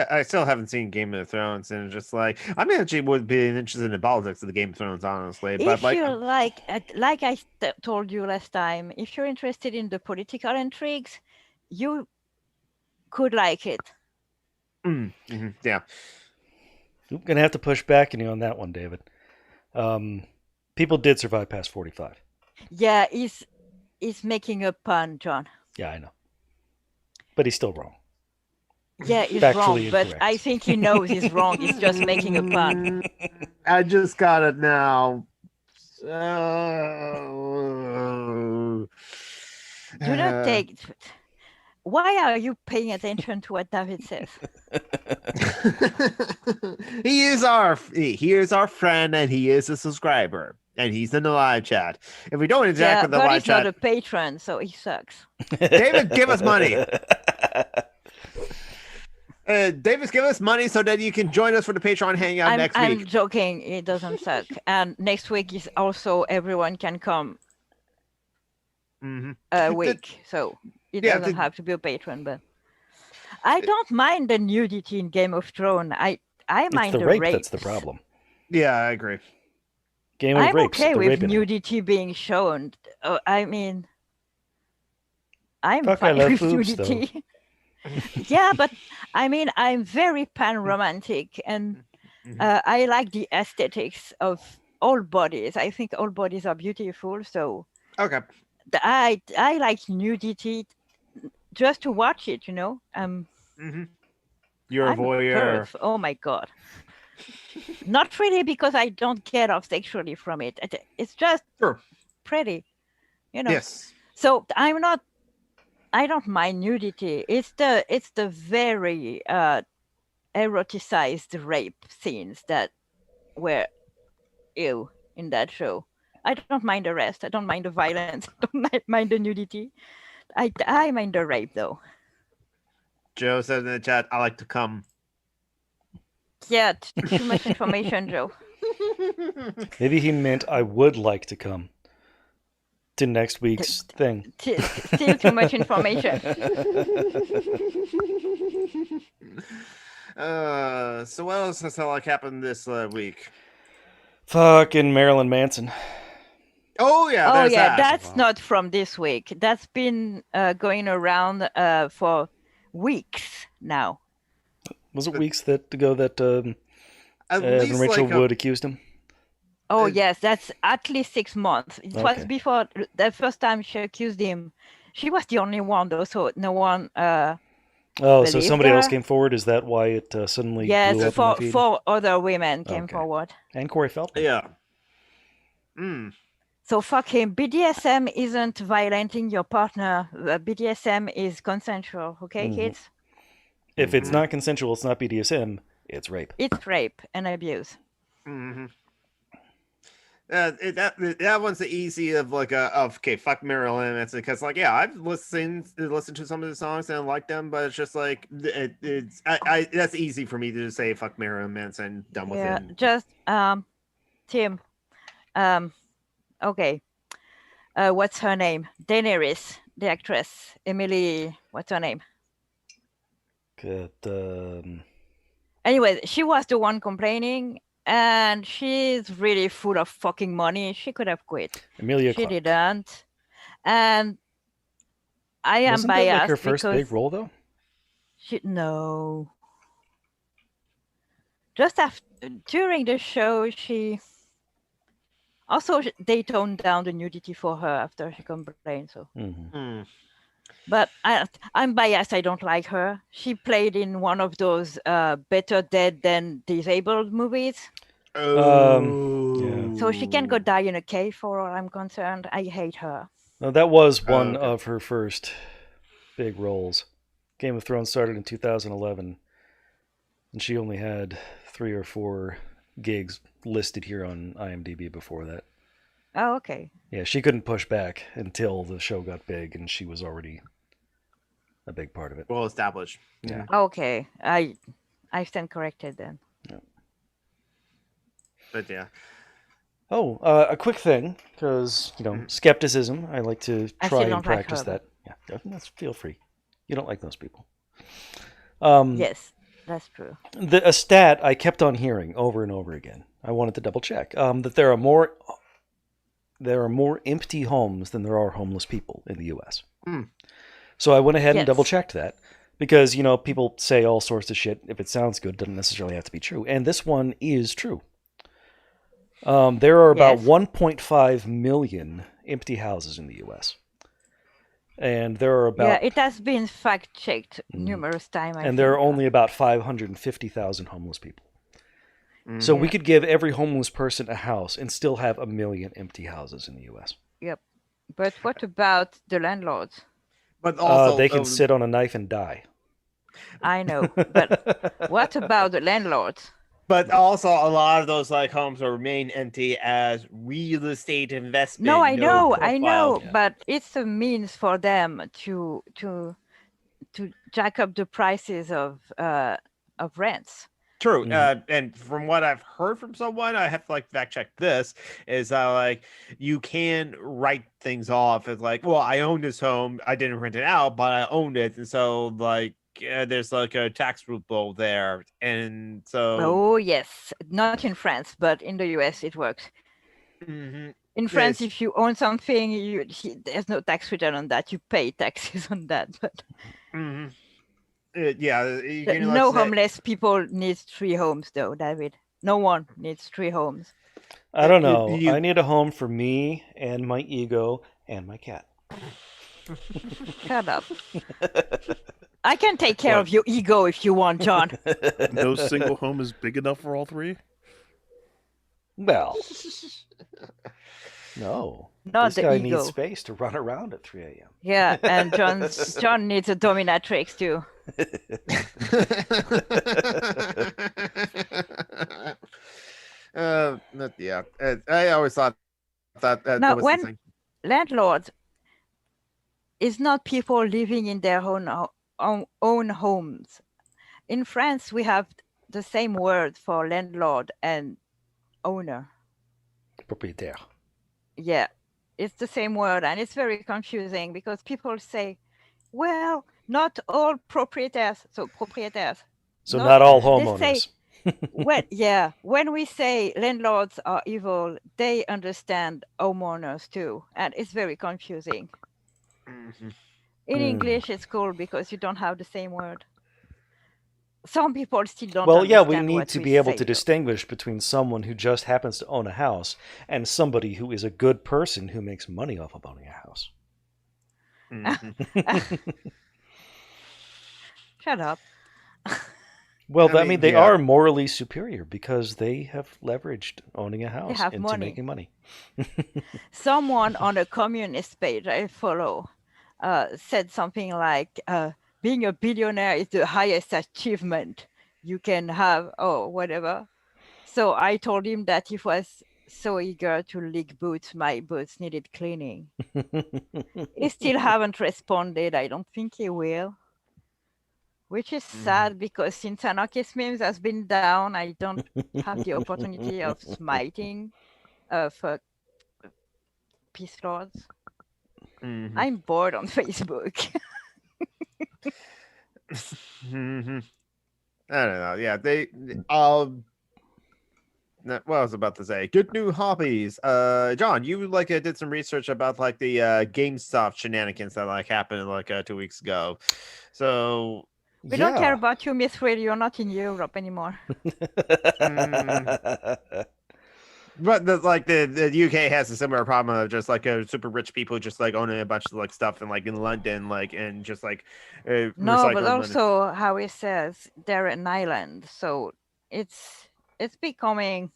I still haven't seen Game of Thrones, and it's just like I mean, actually would be interested in the politics of the Game of Thrones, honestly. But If like, you like I told you last time, if you're interested in the political intrigues, you could like it. Yeah. I'm gonna have to push back on you on that one, David. People did survive past 45. Yeah, he's making a pun, John. Yeah, I know, but he's still wrong. Yeah, he's Factually wrong, but incorrect. I think he knows he's wrong. He's just making a pun. I just got it now. Do not take. Why are you paying attention to what David says? he is our friend, and he is a subscriber, and he's in the live chat. If we don't interact with the but live he's chat, not a patron, so he sucks. David, give us money. Davis, give us money so that you can join us for the Patreon hangout next week. I'm joking. It doesn't suck. And next week is also everyone can come a week. So it doesn't have to be a patron. But I don't mind the nudity in Game of Thrones. I mind the rape. That's the problem. Yeah, I agree. Game of I'm rapes, okay with nudity being shown. I mean, I'm fine with nudity. Yeah, but I mean, I'm very pan-romantic, and I like the aesthetics of all bodies. I think all bodies are beautiful, so okay. I like nudity just to watch it, you know. You're a voyeur. Oh my god. Not really, because I don't get off sexually from it. It's just pretty, you know. Yes. So I don't mind nudity. It's the very eroticized rape scenes that were ew in that show. I don't mind the rest. I don't mind the violence. I don't mind the nudity. I mind the rape though. Joe said in the chat, "I like to come." Yeah, too much information, Joe. Maybe he meant I would like to come to next week's thing. Still too much information. So what else has happened this week? Fucking Marilyn Manson. Oh yeah, that's not from this week. That's been going around for weeks now. Was it weeks ago that Evan Rachel Wood accused him? Oh yes, that's at least 6 months. It was before the first time she accused him. She was the only one though, so no one. So somebody else came forward. Is that why it suddenly? Yes, blew up in the feed? 4 other women came forward. And Corey Feldman. Yeah. So fuck him. BDSM isn't violenting your partner. BDSM is consensual. Okay, kids. If it's not consensual, it's not BDSM. It's rape. It's rape and abuse. That one's the easy of like fuck Marilyn Manson, because like I've listened to some of the songs and I like them, but it's just like it's that's easy for me to just say fuck Marilyn Manson, done with it. Just Tim, okay, what's her name? Daenerys, the actress. Emily, what's her name? Anyway, she was the one complaining. And she's really full of fucking money. She could have quit. Emilia She Clarke. didn't. And I am Wasn't biased. That like her first big role, though? No. Just during the show, they toned down the nudity for her after she complained. So. But I'm biased. I don't like her. She played in one of those Better Dead Than Disabled movies. So she can go die in a cave for all I'm concerned. I hate her. No, that was one of her first big roles. Game of Thrones started in 2011, and she only had 3 or 4 gigs listed here on IMDb before that. Oh, okay. Yeah, she couldn't push back until the show got big, and she was already a big part of it. Well established. Yeah. Okay, I stand corrected then. Yeah. But yeah. Oh, a quick thing, because skepticism. I like to try and practice that. Yeah, that's feel free. You don't like those people. Yes, that's true. A stat I kept on hearing over and over again. I wanted to double check that there are more empty homes than there are homeless people in the U.S. So I went ahead and double checked that because people say all sorts of shit. If it sounds good, it doesn't necessarily have to be true. And this one is true. There are about 1.5 million empty houses in the U.S. And there are about... Yeah, it has been fact-checked numerous times. And there are only about 550,000 homeless people. So we could give every homeless person a house and still have 1 million empty houses in the U.S. Yep. But what about the landlords? But also, they can sit on a knife and die. I know, but what about the landlords? But also, a lot of those homes will remain empty as real estate investment. No, I know, Yeah. but it's a means for them to jack up the prices of rents. True, and from what I've heard from someone, I have to fact check this, is you can write things off as well, I own this home, I didn't rent it out, but I owned it, and so there's a tax loophole there, and so. Oh yes, not in France, but in the US it works. In France, if you own something, there's no tax return on that. You pay taxes on that, but. Yeah, no homeless people need 3 homes, though, David. No one needs 3 homes. I don't know. I need a home for me and my ego and my cat. Shut up. I can take care of your ego if you want, John. No single home is big enough for all 3? Well, no. Not this the guy ego. Needs space to run around at 3 a.m. Yeah, and John needs a dominatrix too. Yeah, I always thought that now, was when the thing. Landlords is not people living in their own homes. In France, we have the same word for landlord and owner. Propriétaire. Yeah, it's the same word, and it's very confusing because people say, well, not all propriétaires, so propriétaires. So not all homeowners. They say, when we say landlords are evil, they understand homeowners too, and it's very confusing. In English, it's cool because you don't have the same word. Some people still don't understand. Well, yeah, we need to be able to distinguish between someone who just happens to own a house and somebody who is a good person who makes money off of owning a house. Shut up. Well, I mean they are morally superior because they have leveraged owning a house into money. making money. Someone on a communist page I follow said something like, being a billionaire is the highest achievement you can have, or whatever. So I told him that he was so eager to lick boots, my boots needed cleaning. He still haven't responded. I don't think he will. Which is sad because since Anarchist Memes has been down, I don't have the opportunity of smiting for peace lords. I'm bored on Facebook. I don't know. Yeah, what I was about to say. Good new hobbies. John, you did some research about the GameStop shenanigans that happened 2 weeks ago. So we don't care about you, Miss Will. You're not in Europe anymore. But the UK has a similar problem of just super rich people just owning a bunch of stuff in London and just no, but also money. How he says they're an island, so it's becoming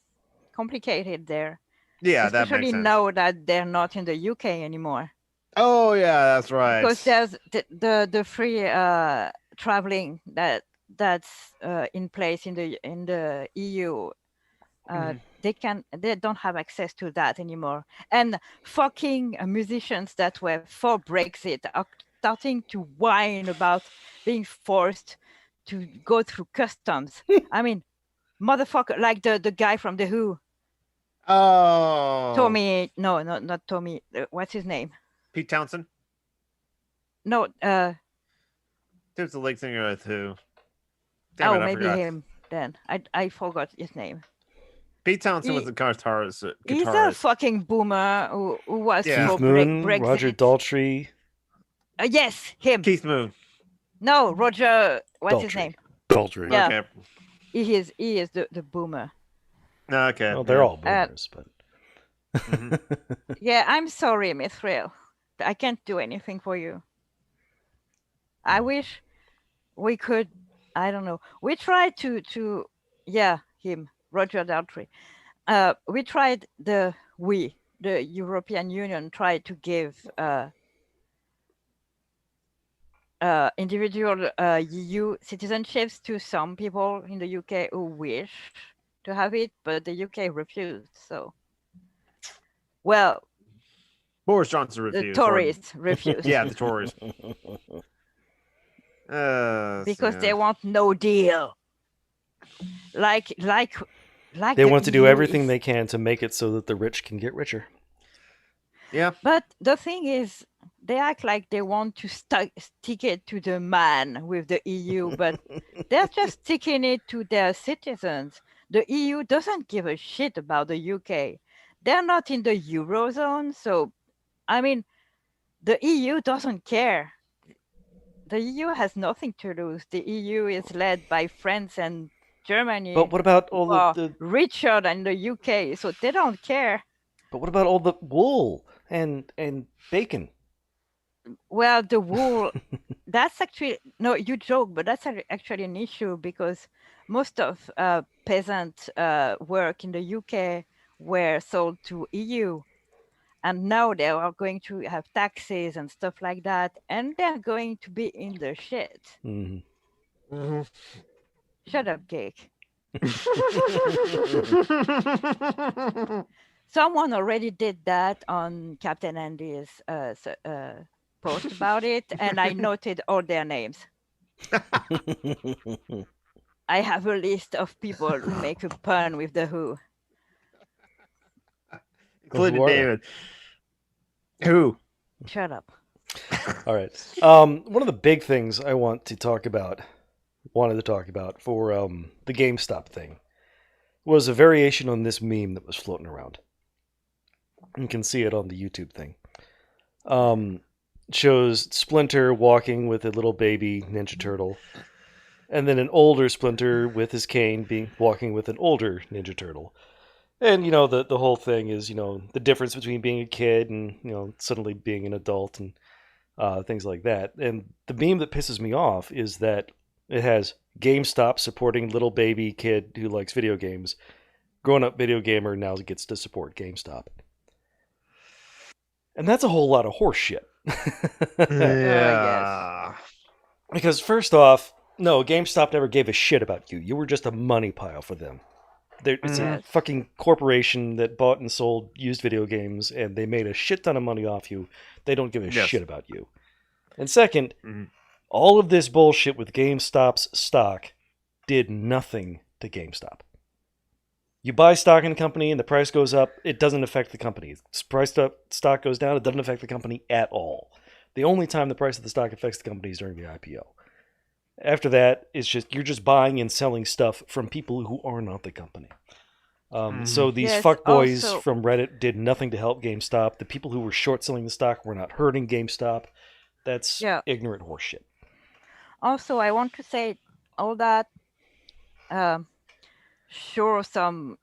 complicated there. Yeah, especially that makes sense. Now that they're not in the UK anymore. Oh yeah, that's right. Because there's the free traveling that's in place in the EU. They don't have access to that anymore, and fucking musicians that were for Brexit are starting to whine about being forced to go through customs. I mean, motherfucker, like the guy from The Who. Oh, Tommy, no, not Tommy. What's his name? Pete Townsend. no. There's a lead singer with who? Damn it, I Maybe forgot. him. Then I forgot his name. Pete Townsend was the guitarist. He's a fucking boomer who was Yeah. for Keith Moon, Brexit. Roger Daltrey. Yes, him. Keith Moon. No, Roger. What's his name? Daltrey. Yeah. Okay. He is the boomer. Okay. Well, they're all boomers, but Yeah, I'm sorry, Mithril. I can't do anything for you. I wish we could. I don't know. We tried to him, Roger Daltrey. We tried the European Union tried to give individual EU citizenships to some people in the UK who wish to have it, but the UK refused. So, well, Boris Johnson refused. the Tories refused. Yeah, the Tories. Because they want no deal. Like they want to do EU everything is- they can to make it so that the rich can get richer. Yeah. But the thing is, they act like they want to stick it to the man with the EU, but they're just sticking it to their citizens. The EU doesn't give a shit about the UK. They're not in the Eurozone, so, I mean, the EU doesn't care. The EU has nothing to lose. The EU is led by France and Germany, But what about who all are the richer than the UK, so they don't care. But what about all the wool and bacon? Well, the wool, that's actually, no, you joke, but that's actually an issue because most of peasant work in the UK were sold to EU. And now they are going to have taxes and stuff like that. And they're going to be in the shit. Mm-hmm. Shut up, Cake. Someone already did that on Captain Andy's post about it, and I noted all their names. I have a list of people who make a pun with the Who. Including Who are they? David. Who? Shut up. All right. One of the big things I wanted to talk about for the GameStop thing was a variation on this meme that was floating around. You can see it on the YouTube thing. Shows Splinter walking with a little baby Ninja Turtle, and then an older Splinter with his cane walking with an older Ninja Turtle. And, the whole thing is, the difference between being a kid and, suddenly being an adult and things like that. And the meme that pisses me off is that it has GameStop supporting little baby kid who likes video games. Grown-up video gamer now gets to support GameStop. And that's a whole lot of horse shit. Yeah. Because first off, no, GameStop never gave a shit about you. You were just a money pile for them. It's a fucking corporation that bought and sold used video games, and they made a shit ton of money off you. They don't give a shit about you. And second, all of this bullshit with GameStop's stock did nothing to GameStop. You buy stock in a company and the price goes up, it doesn't affect the company. Stock goes down, it doesn't affect the company at all. The only time the price of the stock affects the company is during the IPO. After that, you're just buying and selling stuff from people who are not the company. So these fuckboys from Reddit did nothing to help GameStop. The people who were short selling the stock were not hurting GameStop. That's ignorant horseshit. Also, I want to say all that. Sure, some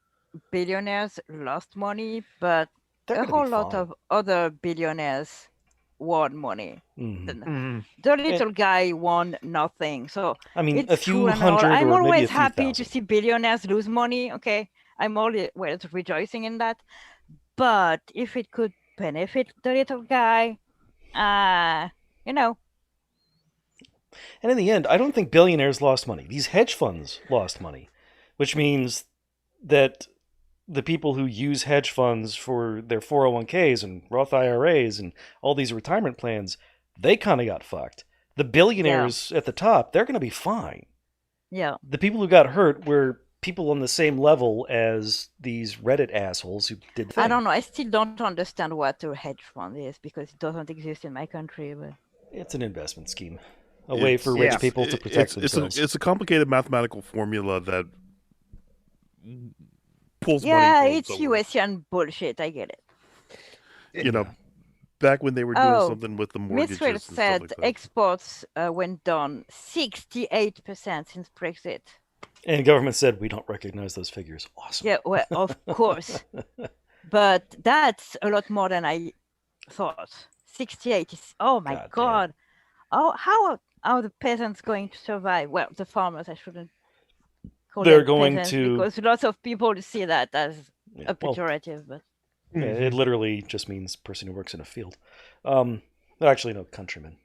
billionaires lost money, but a whole lot of other billionaires won money. The little guy won nothing. So I mean, it's a few true and all. hundred I'm or maybe always a few happy to thousand. see billionaires lose money. Okay, I'm always rejoicing in that. But if it could benefit the little guy, And in the end, I don't think billionaires lost money. These hedge funds lost money, which means that the people who use hedge funds for their 401ks and Roth IRAs and all these retirement plans, they kind of got fucked. The billionaires at the top, they're going to be fine. Yeah. The people who got hurt were people on the same level as these Reddit assholes who did things. I don't know. I still don't understand what a hedge fund is because it doesn't exist in my country. But It's an investment scheme. A way for rich people to protect themselves. It's a complicated mathematical formula that pulls Yeah, money from it's somewhere. USian bullshit. I get it. You know, back when they were doing something with the mortgages Mithrill and stuff said like that. exports went down 68% since Brexit. And the government said, we don't recognize those figures. Awesome. Yeah, well, of course. But that's a lot more than I thought. 68 is, oh my God. Oh, how are the peasants going to survive? Well, the farmers, I shouldn't call They're them going peasants to... because lots of people see that as a pejorative. But it literally just means person who works in a field. Actually, no, countryman.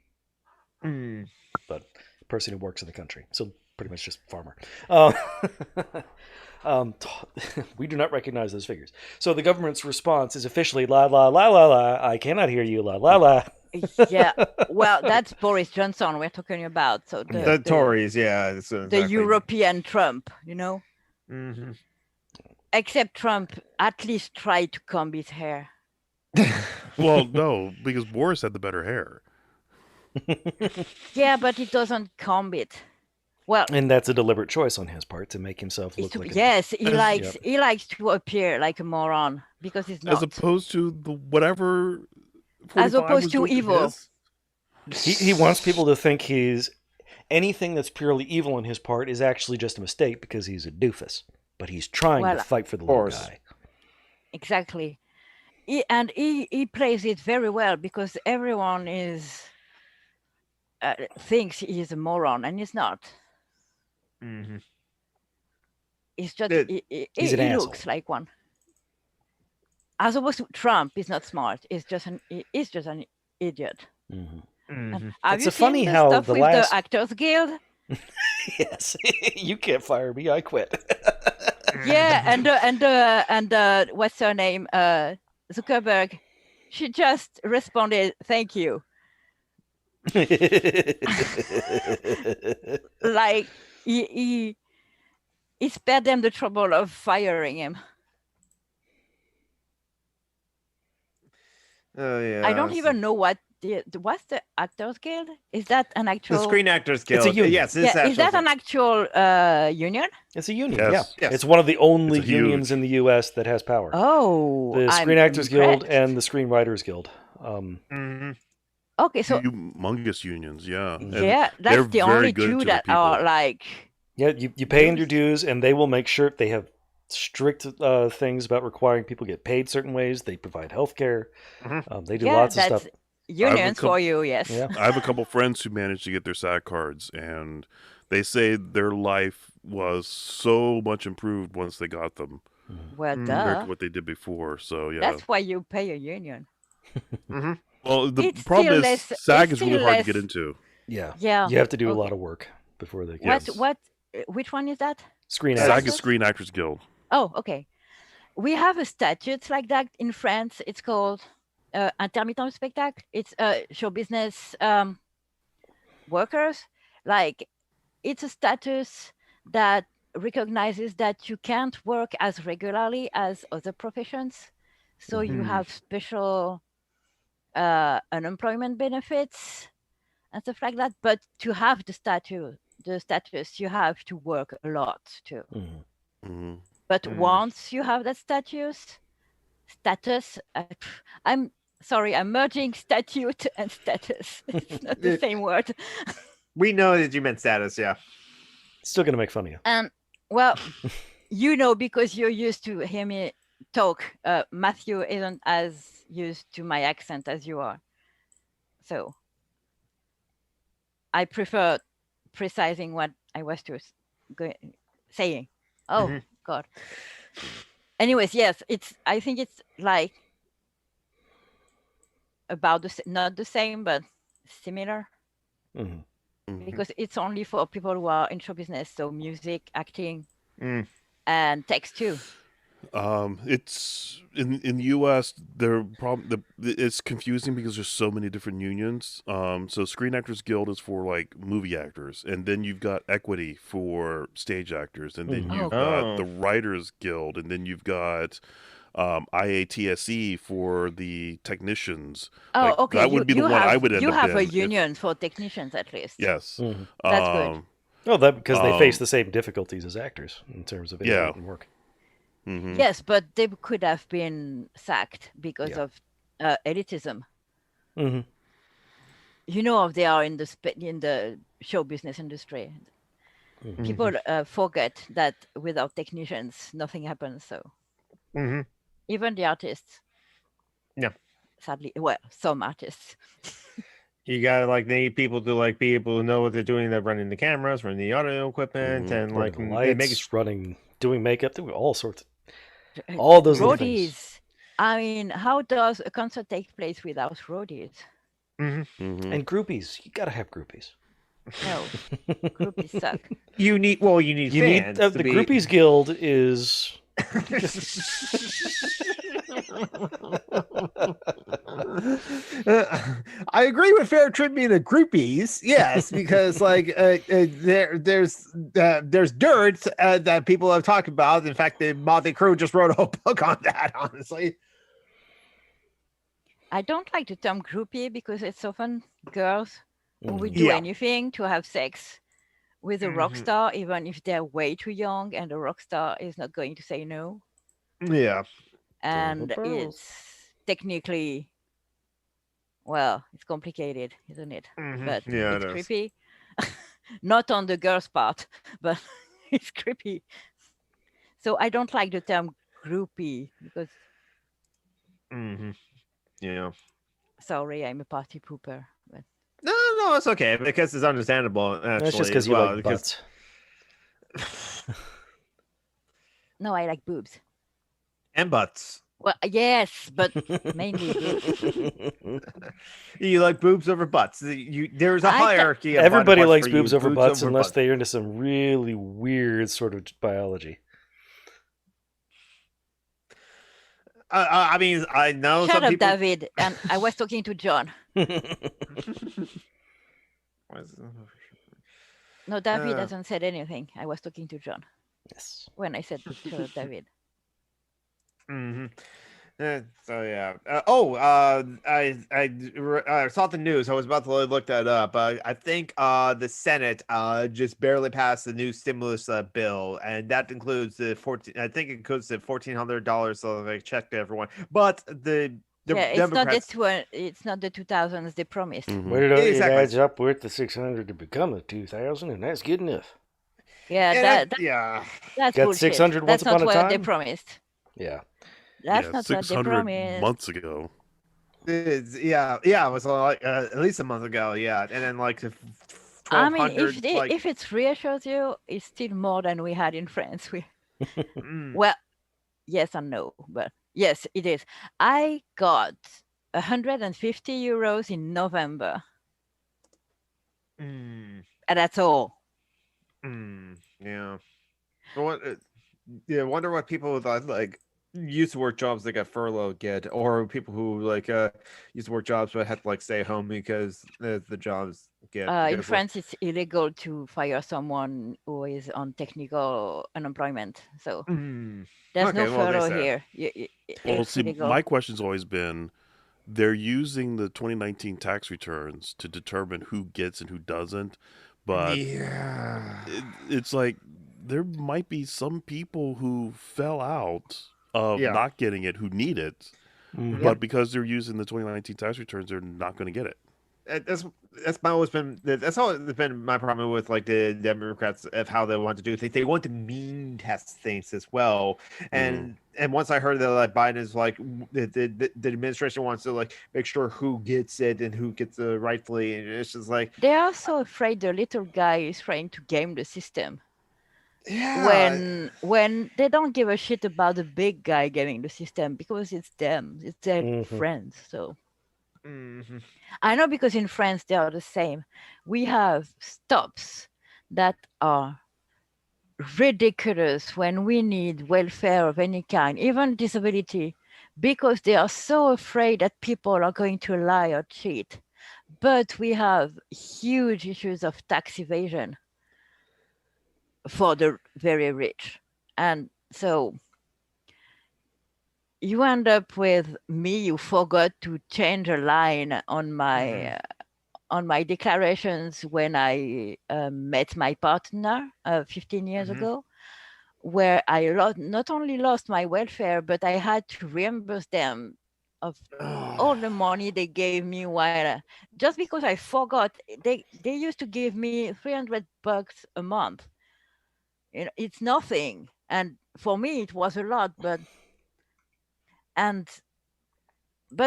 But person who works in the country. So pretty much just farmer. We do not recognize those figures. So the government's response is officially la la la la la. I cannot hear you la la la. Yeah, well, that's Boris Johnson we're talking about. So the Tories, yeah, the European Trump, you know. Except Trump at least tried to comb his hair. Well, no, because Boris had the better hair. Yeah, but he doesn't comb it. Well, and that's a deliberate choice on his part to make himself look like he likes to appear like a moron because he's not. As opposed to the whatever. As opposed to evil. He wants people to think he's anything that's purely evil on his part is actually just a mistake because he's a doofus. But he's trying to fight for the little guy. Exactly. He plays it very well because everyone thinks he's a moron and he's not. He's just he looks like one. As opposed to Trump, he's not smart. He's just an idiot. Have you seen the stuff with the Actors Guild? Yes, you can't fire me. I quit. Yeah, and what's her name? Zuckerberg. She just responded, "Thank you." Like he spared them the trouble of firing him. Oh yeah. I don't even know what's the Actors Guild? Is that an actual? The Screen Actors Guild. It's a union. Yes, is that an actual union? It's a union. Yes. Yeah, it's one of the only unions in the U.S. that has power. Oh, the Screen Actors Guild and the Screenwriters Guild. Okay, so humongous unions, yeah. Yeah, that's the only two that are like. Yeah, you pay in your dues, and they will make sure they have strict things about requiring people get paid certain ways. They provide health care. They do lots of stuff. Unions for you, yes. Yeah. I have a couple friends who managed to get their SAG cards, and they say their life was so much improved once they got them. Well, compared to what they did before. So yeah, that's why you pay a union. Well, the problem is SAG is really hard to get into. Yeah, yeah. You have to do a lot of work before they. Which one is that? SAG is Screen Actors Guild. Oh, okay. We have a statute like that in France. It's called intermittent spectacle. It's show business workers. Like, it's a status that recognizes that you can't work as regularly as other professions. So you have special unemployment benefits and stuff like that. But to have the status, you have to work a lot too. But once you have that status, I'm sorry, I'm merging statute and status. It's not the same word. We know that you meant status, yeah. Still gonna make fun of you. And well, you know, because you're used to hear me talk. Matthew isn't as used to my accent as you are, so I prefer precising what I was saying. Oh God. Anyways, yes, I think it's like about not the same, but similar. Because it's only for people who are in show business, so music, acting, and text too. It's in the U.S. It's confusing because there's so many different unions. So Screen Actors Guild is for like movie actors, and then you've got Equity for stage actors, and then you've got the Writers Guild, and then you've got IATSE for the technicians. Oh, Like, okay. that would be the one I would end you up have a in if- union for technicians at least. yes. Mhm. That's good. Oh, that because they face Um, the same difficulties as actors in terms of Yeah. innovation work. mhm. Yes, but they could have been sacked because Yeah. of elitism. Mm-hmm. You know, they are in the show business industry. Mhm. People forget that without technicians, nothing happens. So Mm-hmm. even the artists. Yeah. Sadly, well, some artists. You gotta like need people to like be able to know what they're doing. They're running the cameras, running the audio equipment, Mhm. and like Running the they make lights, doing makeup, doing all sorts. Uh, All those little things. Roadies. I mean, how does a concert take place without roadies? Mhm. And groupies. You gotta have groupies. No, groupies suck. you need You need fans the to be... Groupies Guild is. I agree with fair treatment of groupies, yes, because like there's dirt that people have talked about. In fact, the Motley Crue just wrote a book on that. Honestly, I don't like the term groupie because it's often girls who would Mhm. do Yeah. anything to have sex with a rock Mhm. star, even if they're way too young, and the rock star is not going to say no. yeah. And Debacles. it's technically, well, it's complicated, isn't it? Mhm. But Yeah, it's it is. creepy. Not on the girl's part, but it's creepy. So I don't like the term groupie because, Yeah. sorry, I'm a party pooper. But No, it's okay because it's understandable. Actually, That's just because as you well, like because butts. no, I like boobs. and butts. Well, yes, but mainly boobs. You like boobs over butts. There's a I th- hierarchy. Of body Everybody parts likes for you, boobs over butts unless butts. they're into some really weird sort of biology. I mean, I know Shut some up, people. David. And I was talking to John. No, David hasn't said anything. I was talking to John Yes. when I said shut up, David. Mm-hmm. So yeah. I saw the news. I was about to look that up. I think the Senate just barely passed the new stimulus bill, and that includes the I think it includes the $1,400 so they check to everyone. But the Yeah, Democrats. it's not the 2000s they promised. Mhm. But it Exactly. adds up worth the 600 to become the 2,000, and that's good enough. Yeah, And yeah. that's Got bullshit. 600 once That's not upon a what they time? promised. Yeah. That's Yeah, not what they 600 promised. months ago. Yeah, it was like at least a month ago. Yeah, and then like the I mean, 1,200. if it reassures you, it's still more than we had in France. Mm. Well, yes and no, but yes, it is. I got 150 euros in November, Mm. and that's all. Yeah. Yeah, wonder what people with like used to work jobs that got furloughed get, or people who like used to work jobs but had to like stay home because the jobs get. In because, France, it's illegal to fire someone who is on technical unemployment. So there's no Okay, well, they furlough said. here. Well, It's see, illegal. my question's always been, they're using the 2019 tax returns to determine who gets and who doesn't, but Yeah. it's like there might be some people who fell out of Yeah. not getting it who need it, Mhm. but because they're using the 2019 tax returns, they're not going to get it. That's always been my problem with like the Democrats of how they want to do things. They want to mean test things as well, and once I heard that like Biden is like the administration wants to like make sure who gets it and who gets it rightfully, and it's just like They are so afraid the little guy is trying to game the system. yeah, When they don't give a shit about the big guy gaming the system because it's them, it's their friends. So I know because in France they are the same. We have stops that are ridiculous when we need welfare of any kind, even disability, because they are so afraid that people are going to lie or cheat. But we have huge issues of tax evasion for the very rich. And so you end up with me. You forgot to change a line on my declarations when I met my partner 15 years ago, where I not only lost my welfare, but I had to reimburse them of all the money they gave me while just because I forgot. They used to give me $300 a month. You know, it's nothing, and for me it was a lot, but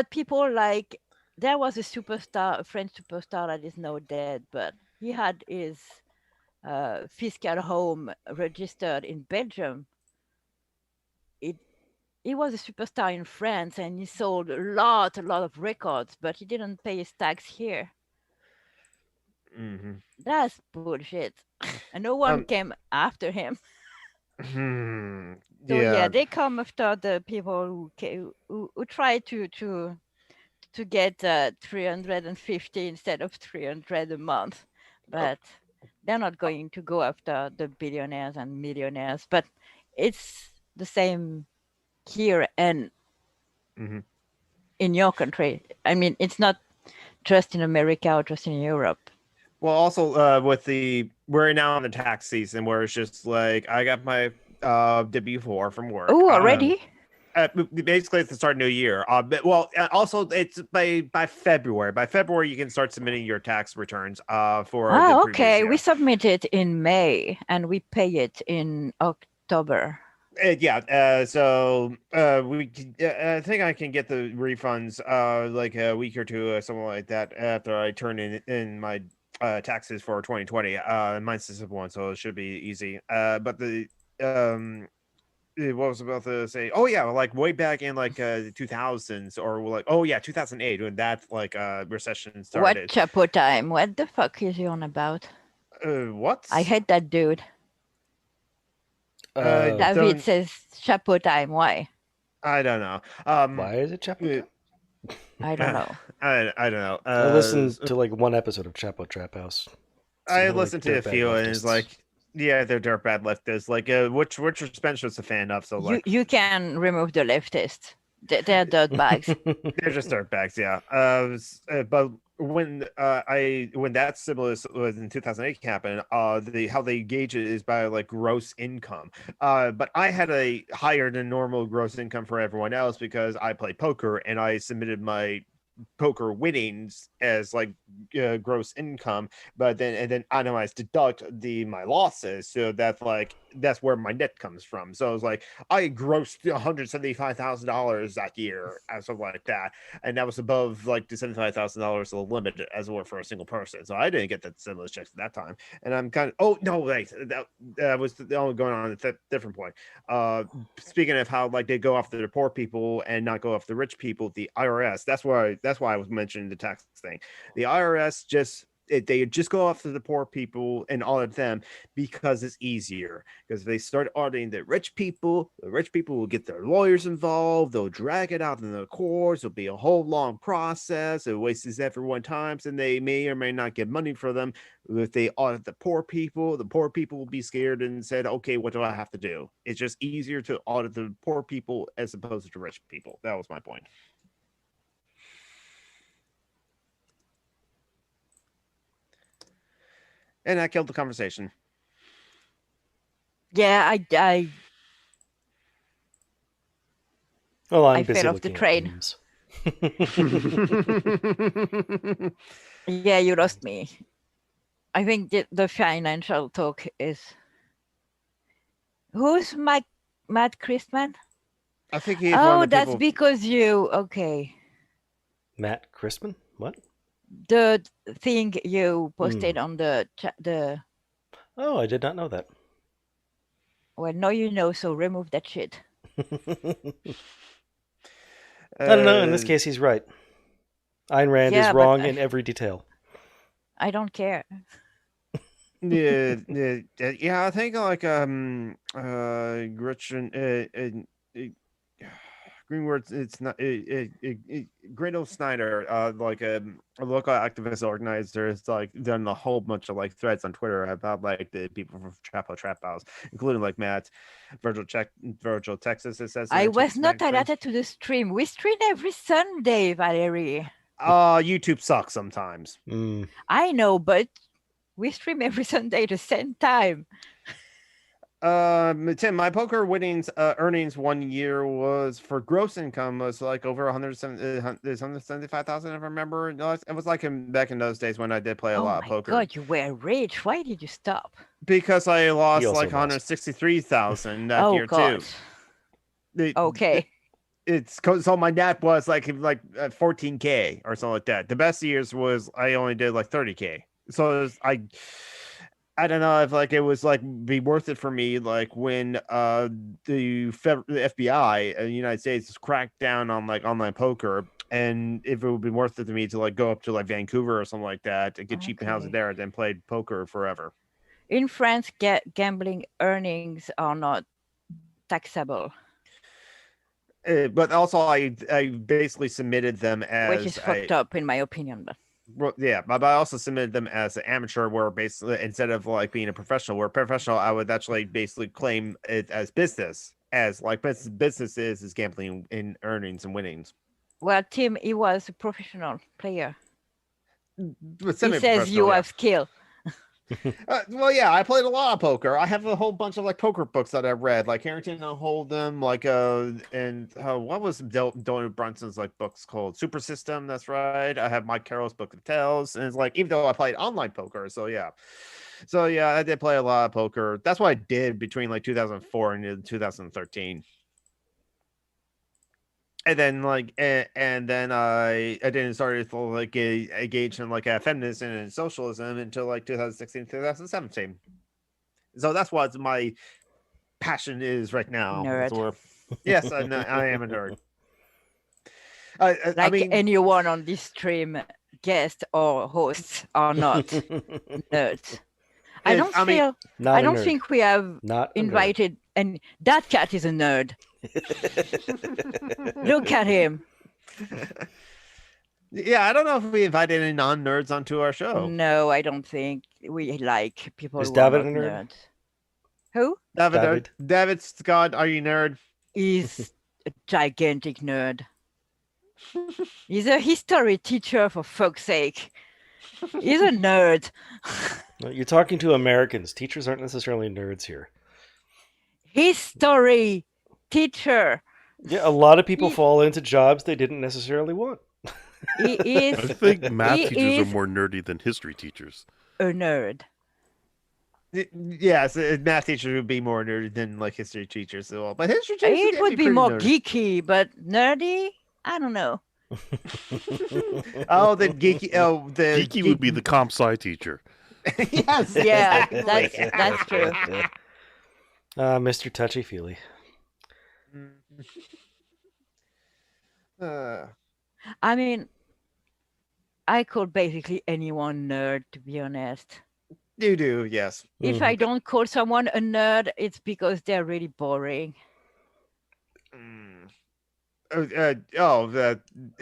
people like, there was a superstar, a French superstar that is now dead, but he had his fiscal home registered in Belgium. He was a superstar in France, and he sold a lot of records, but he didn't pay his tax here. That's bullshit. And no one came after him. So yeah, they come after the people who try to get 350 instead of 300 a month, but they're not going to go after the billionaires and millionaires. But it's the same here and in your country. I mean, it's not just in America or just in Europe. Well, also we're now in the tax season where it's just like I got my W-4 from work. Oh, already? Basically, it's the start of new year. Also, it's by February. By February, you can start submitting your tax returns for the previous year. We submit it in May and we pay it in October. So I think I can get the refunds like a week or two or something like that after I turn in my taxes for 2020. Mine's the simple one, so it should be easy. But the what was I about to say? Oh yeah, like way back in like the 2000s or like 2008 when that like recession started. What Chapo time? What the fuck is he on about? What? I hate that dude. David says Chapo time. Why? I don't know. Why is it Chapo time? I don't know. I don't know. I listened to like one episode of Chapo Trap House. I listened to a few and it's like, yeah, they're dirtbag leftists. Like, which Spencer was a fan of. So like, you can remove the leftists. They're dirtbags. They're just dirtbags, yeah. But when that stimulus was in 2008 happened, how they gauge it is by like gross income. But I had a higher than normal gross income for everyone else because I play poker and I submitted my poker winnings as like gross income, but then itemized deduct my losses, so that's where my net comes from. So it was like I grossed $175,000 that year and something like that, and that was above like the $75,000 the limit as it were for a single person. So I didn't get the stimulus checks at that time, and I'm kind of that was only going on a different point. Speaking of how like they go after the poor people and not go after the rich people, the IRS. That's why I was mentioning the tax thing. The IRS they just go after the poor people and audit them because it's easier. Because if they start auditing the rich people will get their lawyers involved. They'll drag it out in the courts. It'll be a whole long process. It wastes everyone's time, and they may or may not get money for them. If they audit the poor people will be scared and said, okay, what do I have to do? It's just easier to audit the poor people as opposed to rich people. That was my point. And that killed the conversation. Yeah, I well, I'm busy fell off the train. Yeah, you lost me. I think the financial talk is. Who's Matt Christman? I think he's one of the that's people... because you. Okay. Matt Christman? What? The thing you posted on the. Oh, I did not know that. Well, now you know, so remove that shit. I don't know. In this case, he's right. Ayn Rand is wrong in every detail. I don't care. Yeah. I think like Gretchen. Greenwood, it's not Grindle Snyder, like a local activist organizer, has like done a whole bunch of like threads on Twitter about like the people from Trap House, including like Matt, Virgil Texas. It says I was not alerted to the stream. We stream every Sunday, Valerie. YouTube sucks sometimes. I know, but we stream every Sunday at the same time. Tim, my poker winnings earnings 1 year was for gross income was like over 175,000 if I remember. No, it was like back in those days when I did play a lot of poker. Oh my God, you were rich. Why did you stop? Because I lost also like 163,000 that year God. too. Okay. It's so my net was like 14K or something like that. The best years was I only did like 30K. So I don't know if like it was like be worth it for me like when the FBI in the United States cracked down on like online poker, and if it would be worth it to me to like go up to like Vancouver or something like that and get cheap houses there and then play poker forever. In France, gambling earnings are not taxable. But also I basically submitted them as which is fucked up in my opinion, but. Well, yeah, but I also submitted them as an amateur, where basically instead of like being a professional, where professional, I would actually basically claim it as business, as like business is gambling in earnings and winnings. Well, Tim, he was a professional player. But he says you have skill. Well, yeah, I played a lot of poker. I have a whole bunch of like poker books that I've read, like Harrington and Hold'em, like and what was Donald Brunson's like books called? Super System. That's right. I have Mike Carroll's Book of Tales, and it's like even though I played online poker, so yeah, I did play a lot of poker. That's what I did between like 2004 and 2013. And then like and then I didn't start to like engage in like feminism and socialism until like 2016 2017. So that's what my passion is right now. Nerd. Yes, I am a nerd. Like I mean, anyone on this stream, guest or hosts are not nerds. I don't think we have invited, and that cat is a nerd. Look at him. Yeah, I don't know if we invited any non-nerds onto our show. No, I don't think we like people is who David are not a nerd? nerds. Who? David Scott, are you nerd? He's a gigantic nerd. He's a history teacher, for fuck's sake. He's a nerd. You're talking to Americans. Teachers aren't necessarily nerds here. History teacher. Yeah, a lot of people fall into jobs they didn't necessarily want. I think math teachers are more nerdy than history teachers. A nerd. Yes, math teachers would be more nerdy than like history teachers at all. But history teachers it would be more nerdy. Geeky, but nerdy, I don't know. Oh, the geeky. Oh, the geeky would be the comp sci teacher. Yes. Yeah, that's true. Mr. Touchy Feely. I mean, I call basically anyone nerd, to be honest. You do, yes. If I don't call someone a nerd, it's because they're really boring. I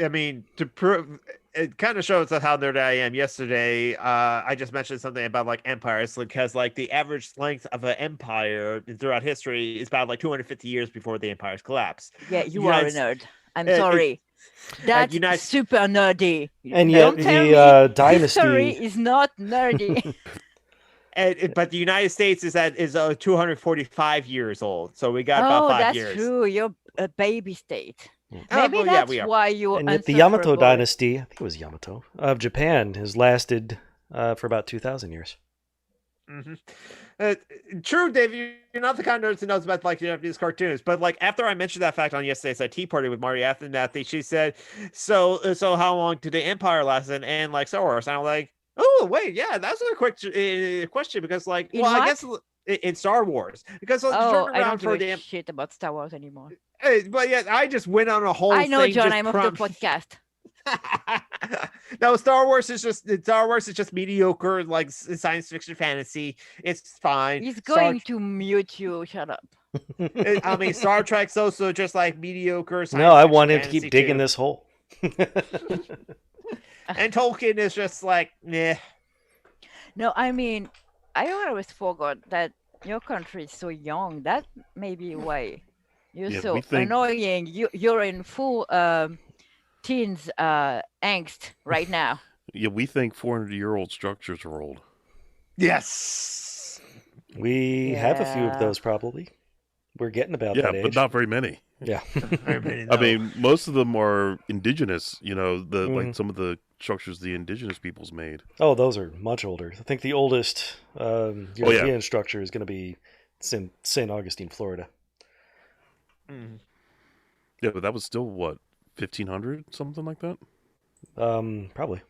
mean, to prove it kind of shows how nerd I am. Yesterday, I just mentioned something about like empires, because like the average length of an empire throughout history is about like 250 years before the empires collapse. Yeah, you are a nerd. I'm sorry. That's super nerdy. And yet the dynasty history is not nerdy. But the United States is 245 years old, so we got about 5 years. Oh, that's true. You're a baby state. Maybe that's why you. And yet the Yamato dynasty, I think it was Yamato, of Japan has lasted for about 2,000 years. True, Dave. You're not the kind of nerd who knows about like Japanese cartoons, but like after I mentioned that fact on yesterday's tea party with Marty Athenathy, she said, "So how long did the Empire last?" And like Star Wars, and I'm like, "Oh wait, yeah, that's a quick question because like, I guess in Star Wars because I don't give a shit about Star Wars anymore." But yeah, I just went on a whole. I know, thing John. I'm off the podcast. No, Star Wars is just mediocre, like science fiction fantasy. It's fine. He's going to mute you. Shut up. I mean, Star Trek's also just like mediocre. No, I science want him to fiction keep digging fantasy this hole. too. And Tolkien is just like, meh. No, I mean, I always forgot that your country is so young. That may be why you're Yeah, so we think- annoying. You're in full teens angst right now. Yeah, we think 400-year-old structures are old. Yes. We have a few of Yeah. those probably. We're getting about Yeah, that age. but not very many. Yeah. I mean, most of them are indigenous. You know, Mhm. like some of the structures the indigenous peoples made. Oh, those are much older. I think the oldest European structure is going to be in St. Augustine, Florida. Yeah, but that was still what, 1500, something like that. Probably.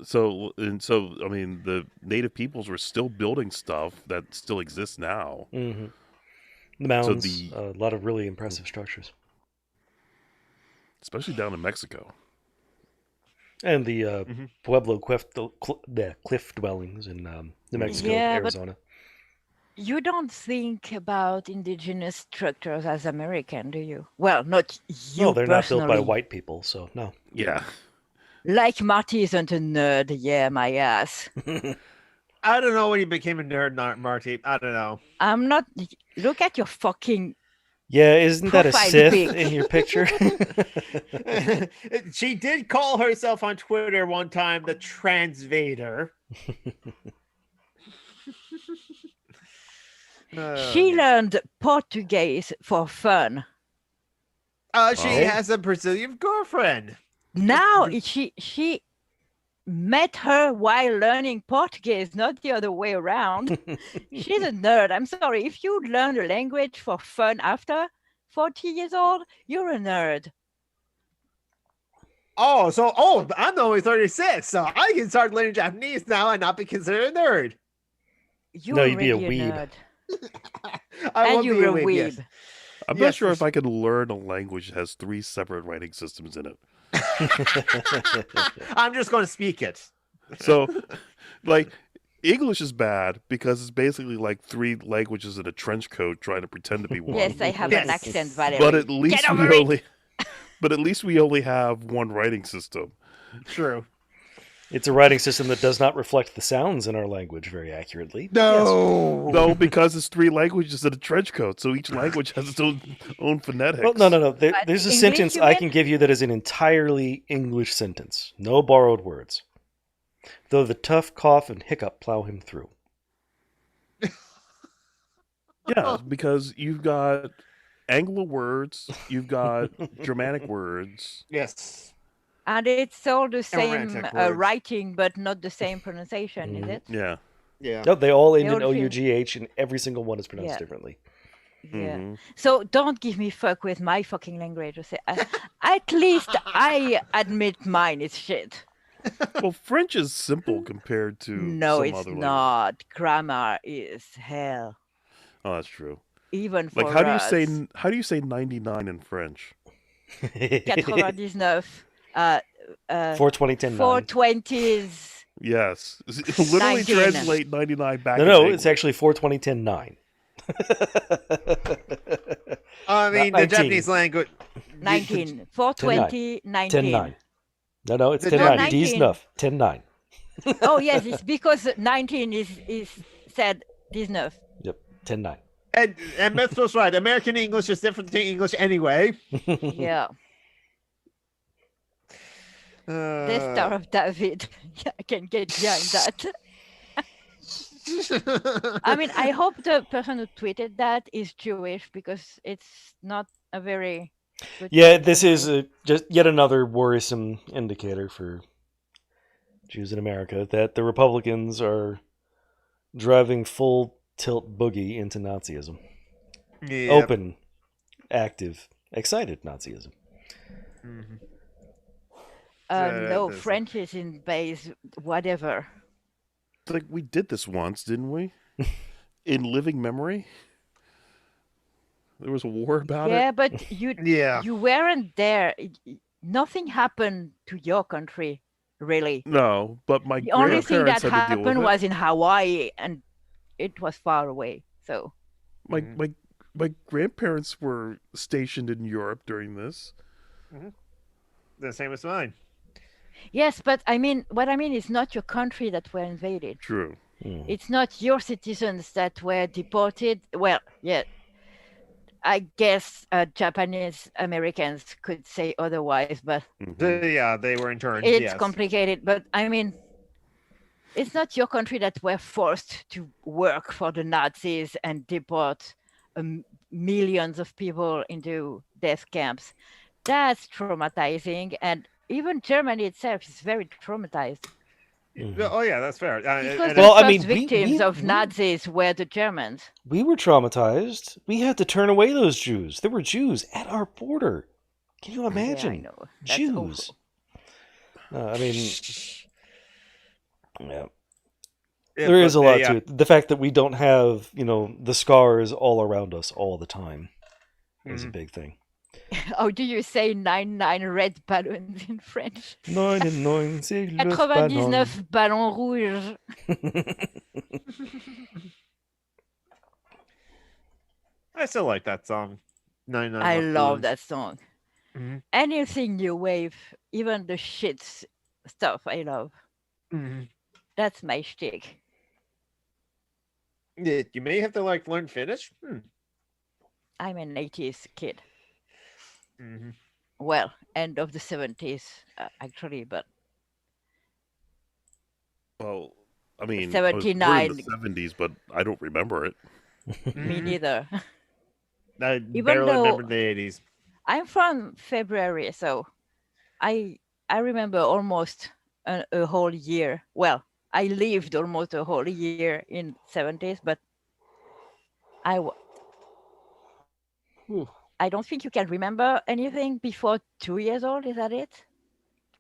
So I mean, the native peoples were still building stuff that still exists now. Mm-hmm. The mounds, the- a lot of really impressive structures. Especially down in Mexico. And the Pueblo cliff dwellings in New Mexico, Yeah, but- Arizona. You don't think about indigenous structures as American, do you? Well, not you No, they're not built by personally. white people, so no. Yeah. Like Marty isn't a nerd, yeah, my ass. I don't know when he became a nerd, Marty. I don't know. I'm not. Look at your fucking. Yeah, isn't that a Profile Sith pic. in your picture? She did call herself on Twitter one time the Transvader. She learned Portuguese for fun. She Oh. has a Brazilian girlfriend. Now she met her while learning Portuguese, not the other way around. She's a nerd. I'm sorry. If you learn a language for fun after 40 years old, you're a nerd. I'm only 36, so I can start learning Japanese now and not be considered a nerd. You're No, you'd be a already weeb. nerd. I And won't be you're a weeb, weeb. yes. I'm Yes, not sure for if I could learn a language that has 3 separate writing systems in it. I'm just going to speak it. So, like, English is bad because it's basically like 3 languages in a trench coat trying to pretend to be one. Yes, I have Yes. an accent, Valerie. But at least Get over we it! only, but at least we only have one writing system. True. It's a writing system that does not reflect the sounds in our language very accurately. No. No, because it's 3 languages in a trench coat, so each language has its own phonetics. Well, no. There's a English, sentence you I meant? can give you that is an entirely English sentence. No borrowed words. Though the tough cough and hiccup plow him through. Yeah, because you've got Anglo words, you've got Germanic words. Yes. And it's all the same Romantic words. writing, but not the same pronunciation, is it? Yeah. Yeah. No, they all end They in all feel- OUGH, and every single one is pronounced Yeah. differently. Yeah. Mhm. So don't give me fuck with my fucking language. At least I admit mine is shit. Well, French is simple compared to No, some it's other language. not. Grammar is hell. Oh, that's true. Even for Like, how do you say 99 in French? 99. 420, 10, 9. 420s. Yes, literally 19. translate 99 back. No, into it's English. actually 420, 10, 9. I mean, the 19. Japanese language. 19. 420, 19. 10, 9. No, it's The 10, 9. 19. D's enough. 10, 9. Oh, yes, it's because 19 is said 19. Yep, 10, 9. And Myth was right. American English is different than English anyway. Yeah. The Star of David. Yeah, I can get behind that. I mean, I hope the person who tweeted that is Jewish because it's not a very good Yeah, thing this to is do. just yet another worrisome indicator for Jews in America that the Republicans are driving full tilt boogie into Nazism. Yep. Open, active, excited Nazism. Mhm. No, that's- French is in base, whatever. It's like we did this once, didn't we? In living memory, there was a war about Yeah, it. but you Yeah. you weren't there. Nothing happened to your country, really. No, but my The only thing grandparents that had to deal with happened it. was in Hawaii, and it was far away. So my grandparents were stationed in Europe during this. The same as mine. Yes, but I mean, what I mean is not your country that were invaded. True. It's not your citizens that were deported. Well, yeah, I guess Japanese Americans could say otherwise, but Yeah, they were interned. it's Yes. complicated. But I mean, it's not your country that were forced to work for the Nazis and deport millions of people into death camps. That's traumatizing, and even Germany itself is very traumatized. Oh yeah, that's fair. Because and- the Well, I first mean, victims of Nazis were the Germans. We were traumatized. We had to turn away those Jews. There were Jews at our border. Can you imagine? Yeah, I know. That's Jews. awful. I mean, yeah. There is a lot to it. The fact that we don't have, the scars all around us all the time is a big thing. How do you say 99 red balloons in French? 99, c'est le 99 ballons rouges. I still like that song. 99 I Left love Balloons. that song. Mhm. Anything new wave, even the shit stuff, I love. That's my shtick. Yeah, you may have to learn Finnish. I'm an 80s kid. Mm-hmm. Well, end of the 70s, actually, but Well, I mean, 79. I was born in the 70s, but I don't remember it. Me neither. I Even barely though- remember the 80s. I'm from February, so I remember almost a whole year. Well, I lived almost a whole year in 70s, but I don't think you can remember anything before 2 years old. Is that it?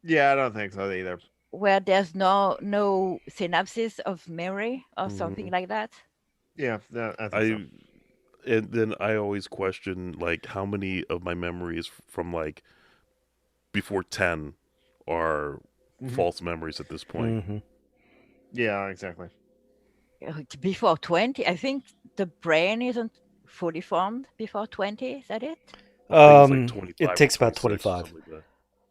Yeah, I don't think so either. Where there's no synapses of memory or something like that. Yeah, I think so. And then I always question how many of my memories from before 10 are false memories at this point. Yeah, exactly. Before 20, I think the brain isn't fully formed before 20. Is that it? I think it's 25 it or takes about 26, 25. something like that.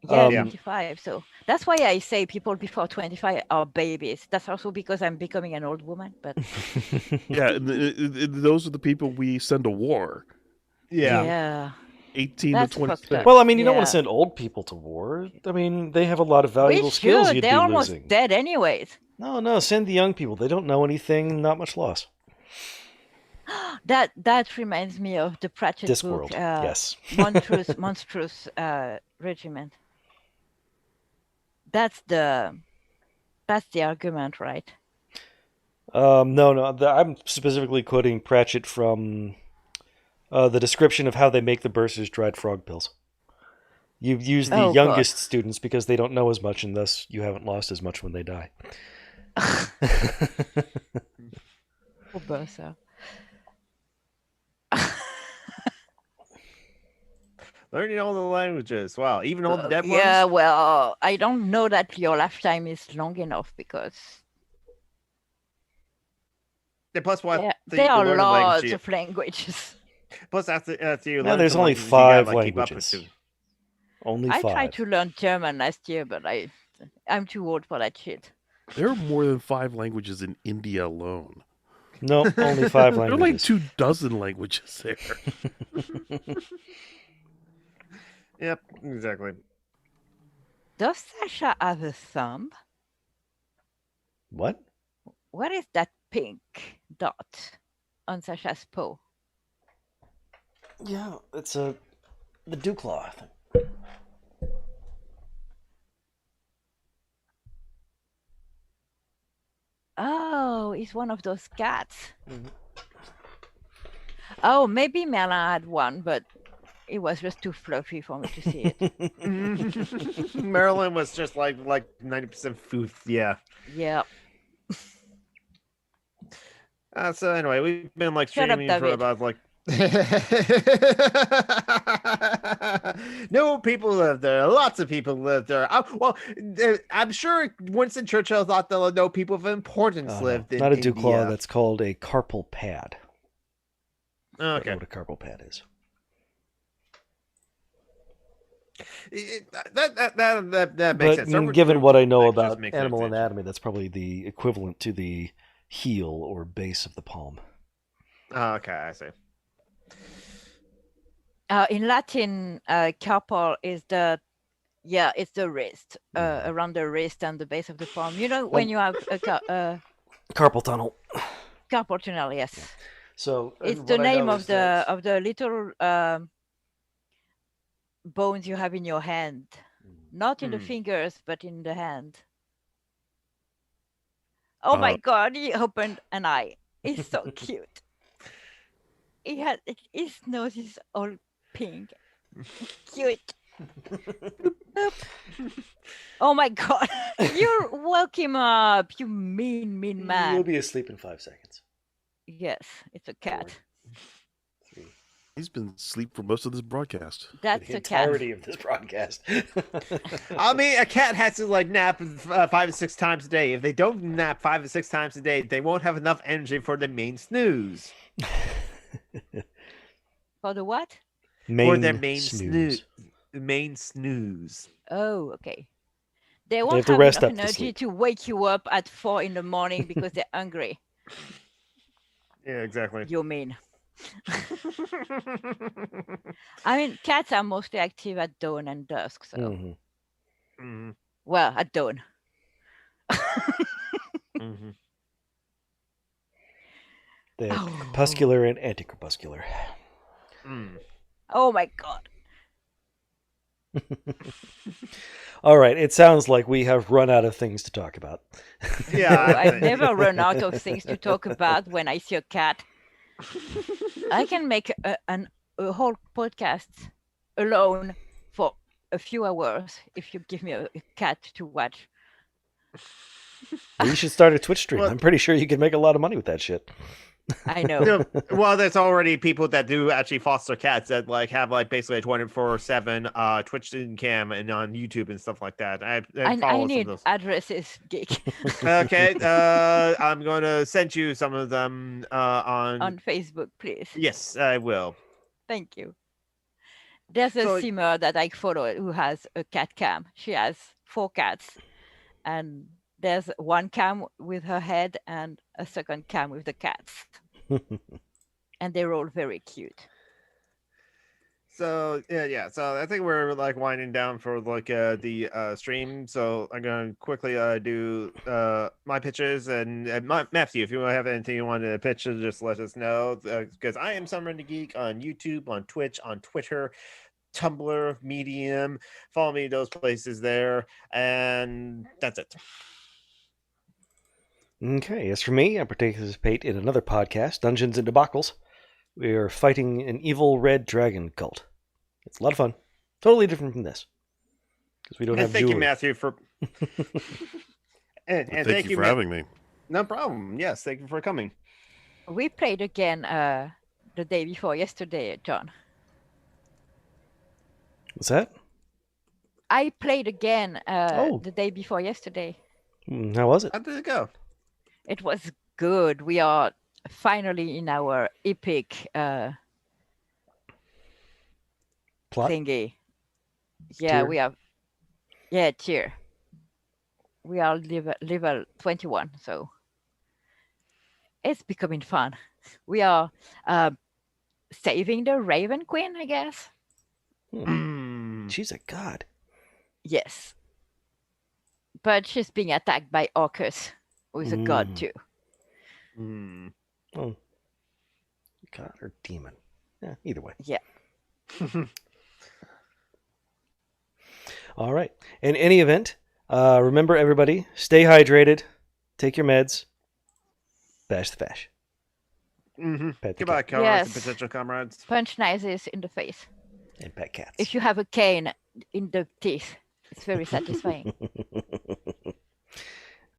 Yeah, Yeah. 25. So that's why I say people before 25 are babies. That's also because I'm becoming an old woman. But Yeah, and those are the people we send to war. Yeah. 18 That's to fucked 26. up. Well, I mean, you don't want Yeah. to send old people to war. I mean, they have a lot of we valuable skills should. you'd They're be almost losing. dead anyways. No, send the young people. They don't know anything. Not much loss. That reminds me of the Pratchett Discworld. book, Yes. monstrous regiment. That's the argument, right? No. I'm specifically quoting Pratchett from the description of how they make the bursars dried frog pills. You use the Oh, youngest students because they don't know as much, and thus you haven't lost as much when they die. Poor bursar. Learning all the languages. Wow, even all the dead Yeah, ones? well, I don't know that your lifetime is long enough because Yeah, plus what? there are lots of languages. Plus, after you No, learn there's some only languages, you 5 gotta, keep up with languages. too. Only I 5. tried to learn German last year, but I'm too old for that shit. There are more than 5 languages in India alone. No, only 5 There are languages. 24 languages there. Yep, exactly. Does Sasha have a thumb? What? What is that pink dot on Sasha's paw? Yeah, it's the dew claw. Oh, it's one of those cats. Oh, maybe Merlin had one, but it was just too fluffy for me to see it. Marilyn was just like 90% food. Yeah. Yeah. So anyway, we've been Shut up, streaming for David. about no, people live there. Lots of people live there. I'm sure Winston Churchill thought that no people of importance lived in not a India. dew claw. That's called a carpal pad. I don't know Okay. what a carpal pad is. That makes But sense. So given what I know that just about makes animal sense. anatomy, that's probably the equivalent to the heel or base of the palm. Oh, okay, I see. In Latin, carpal is it's the wrist, around the wrist and the base of the palm. You know, when you have a Carpal tunnel. carpal tunnel, yes. Yeah. So It's the name of the little bones you have in your hand, not in the fingers, but in the hand. Oh my God! He opened an eye. He's so cute. His nose is all pink. Cute. Oh my God! You woke him up. You mean man. You'll be asleep in 5 seconds. Yes, it's a cat. 4, 3. He's been asleep for most of this broadcast. That's The a cat. entirety of this broadcast. I mean, a cat has to like nap 5 to 6 times a day. If they don't nap 5 to 6 times a day, they won't have enough energy for the main snooze. For the what? For their main snooze. Main snooze. Oh, okay. They won't have to have rest enough up to energy sleep. to wake you up at 4 in the morning because they're hungry. Yeah, exactly. You mean? I mean, cats are mostly active at dawn and dusk. So, well, at dawn. They're crepuscular and anti-crepuscular. Oh my God. All right, it sounds like we have run out of things to talk about. Yeah, I've never run out of things to talk about when I see a cat. I can make a whole podcast alone for a few hours if you give me a cat to watch. Well, you should start a Twitch stream. I'm pretty sure you could make a lot of money with that shit. I know. Well, there's already people that do actually foster cats that like have like basically a 24/7 Twitch cam and on YouTube and stuff like that. I need addresses, Geek. Okay, I'm going to send you some of them on Facebook, please. Yes, I will. Thank you. There's a simmer that I follow who has a cat cam. She has 4 cats, and there's one cam with her head and a second cam with the cats. And they're all very cute. So yeah. So I think we're like winding down for like the stream. So I'm gonna quickly do my pitches and Matthew, if you have anything you want to pitch, just let us know because I am Summer the Geek on YouTube, on Twitch, on Twitter, Tumblr, Medium. Follow me those places there, and that's it. Okay, as for me, I participate in another podcast, Dungeons and Debacles. We are fighting an evil red dragon cult. It's a lot of fun. Totally different from this. Because we don't have thank jewelry. you, Matthew, for and thank you for having me. No problem. Yes, thank you for coming. We played again the day before yesterday, John. What's that? I played again the day before yesterday. How was it? How did it go? It was good. We are finally in our epic plot thingy. Yeah, tier? we have. Yeah, tier. We are level 21, so it's becoming fun. We are saving the Raven Queen, I guess. She's a god. Yes, but she's being attacked by Orcus, who is a god too. Oh, god or demon? Yeah, either way. Yeah. All right. In any event, remember everybody, stay hydrated, take your meds, bash the fash. Goodbye, comrades and potential comrades. Punch Nazis in the face. And pet cats. If you have a cane in the teeth, it's very satisfying.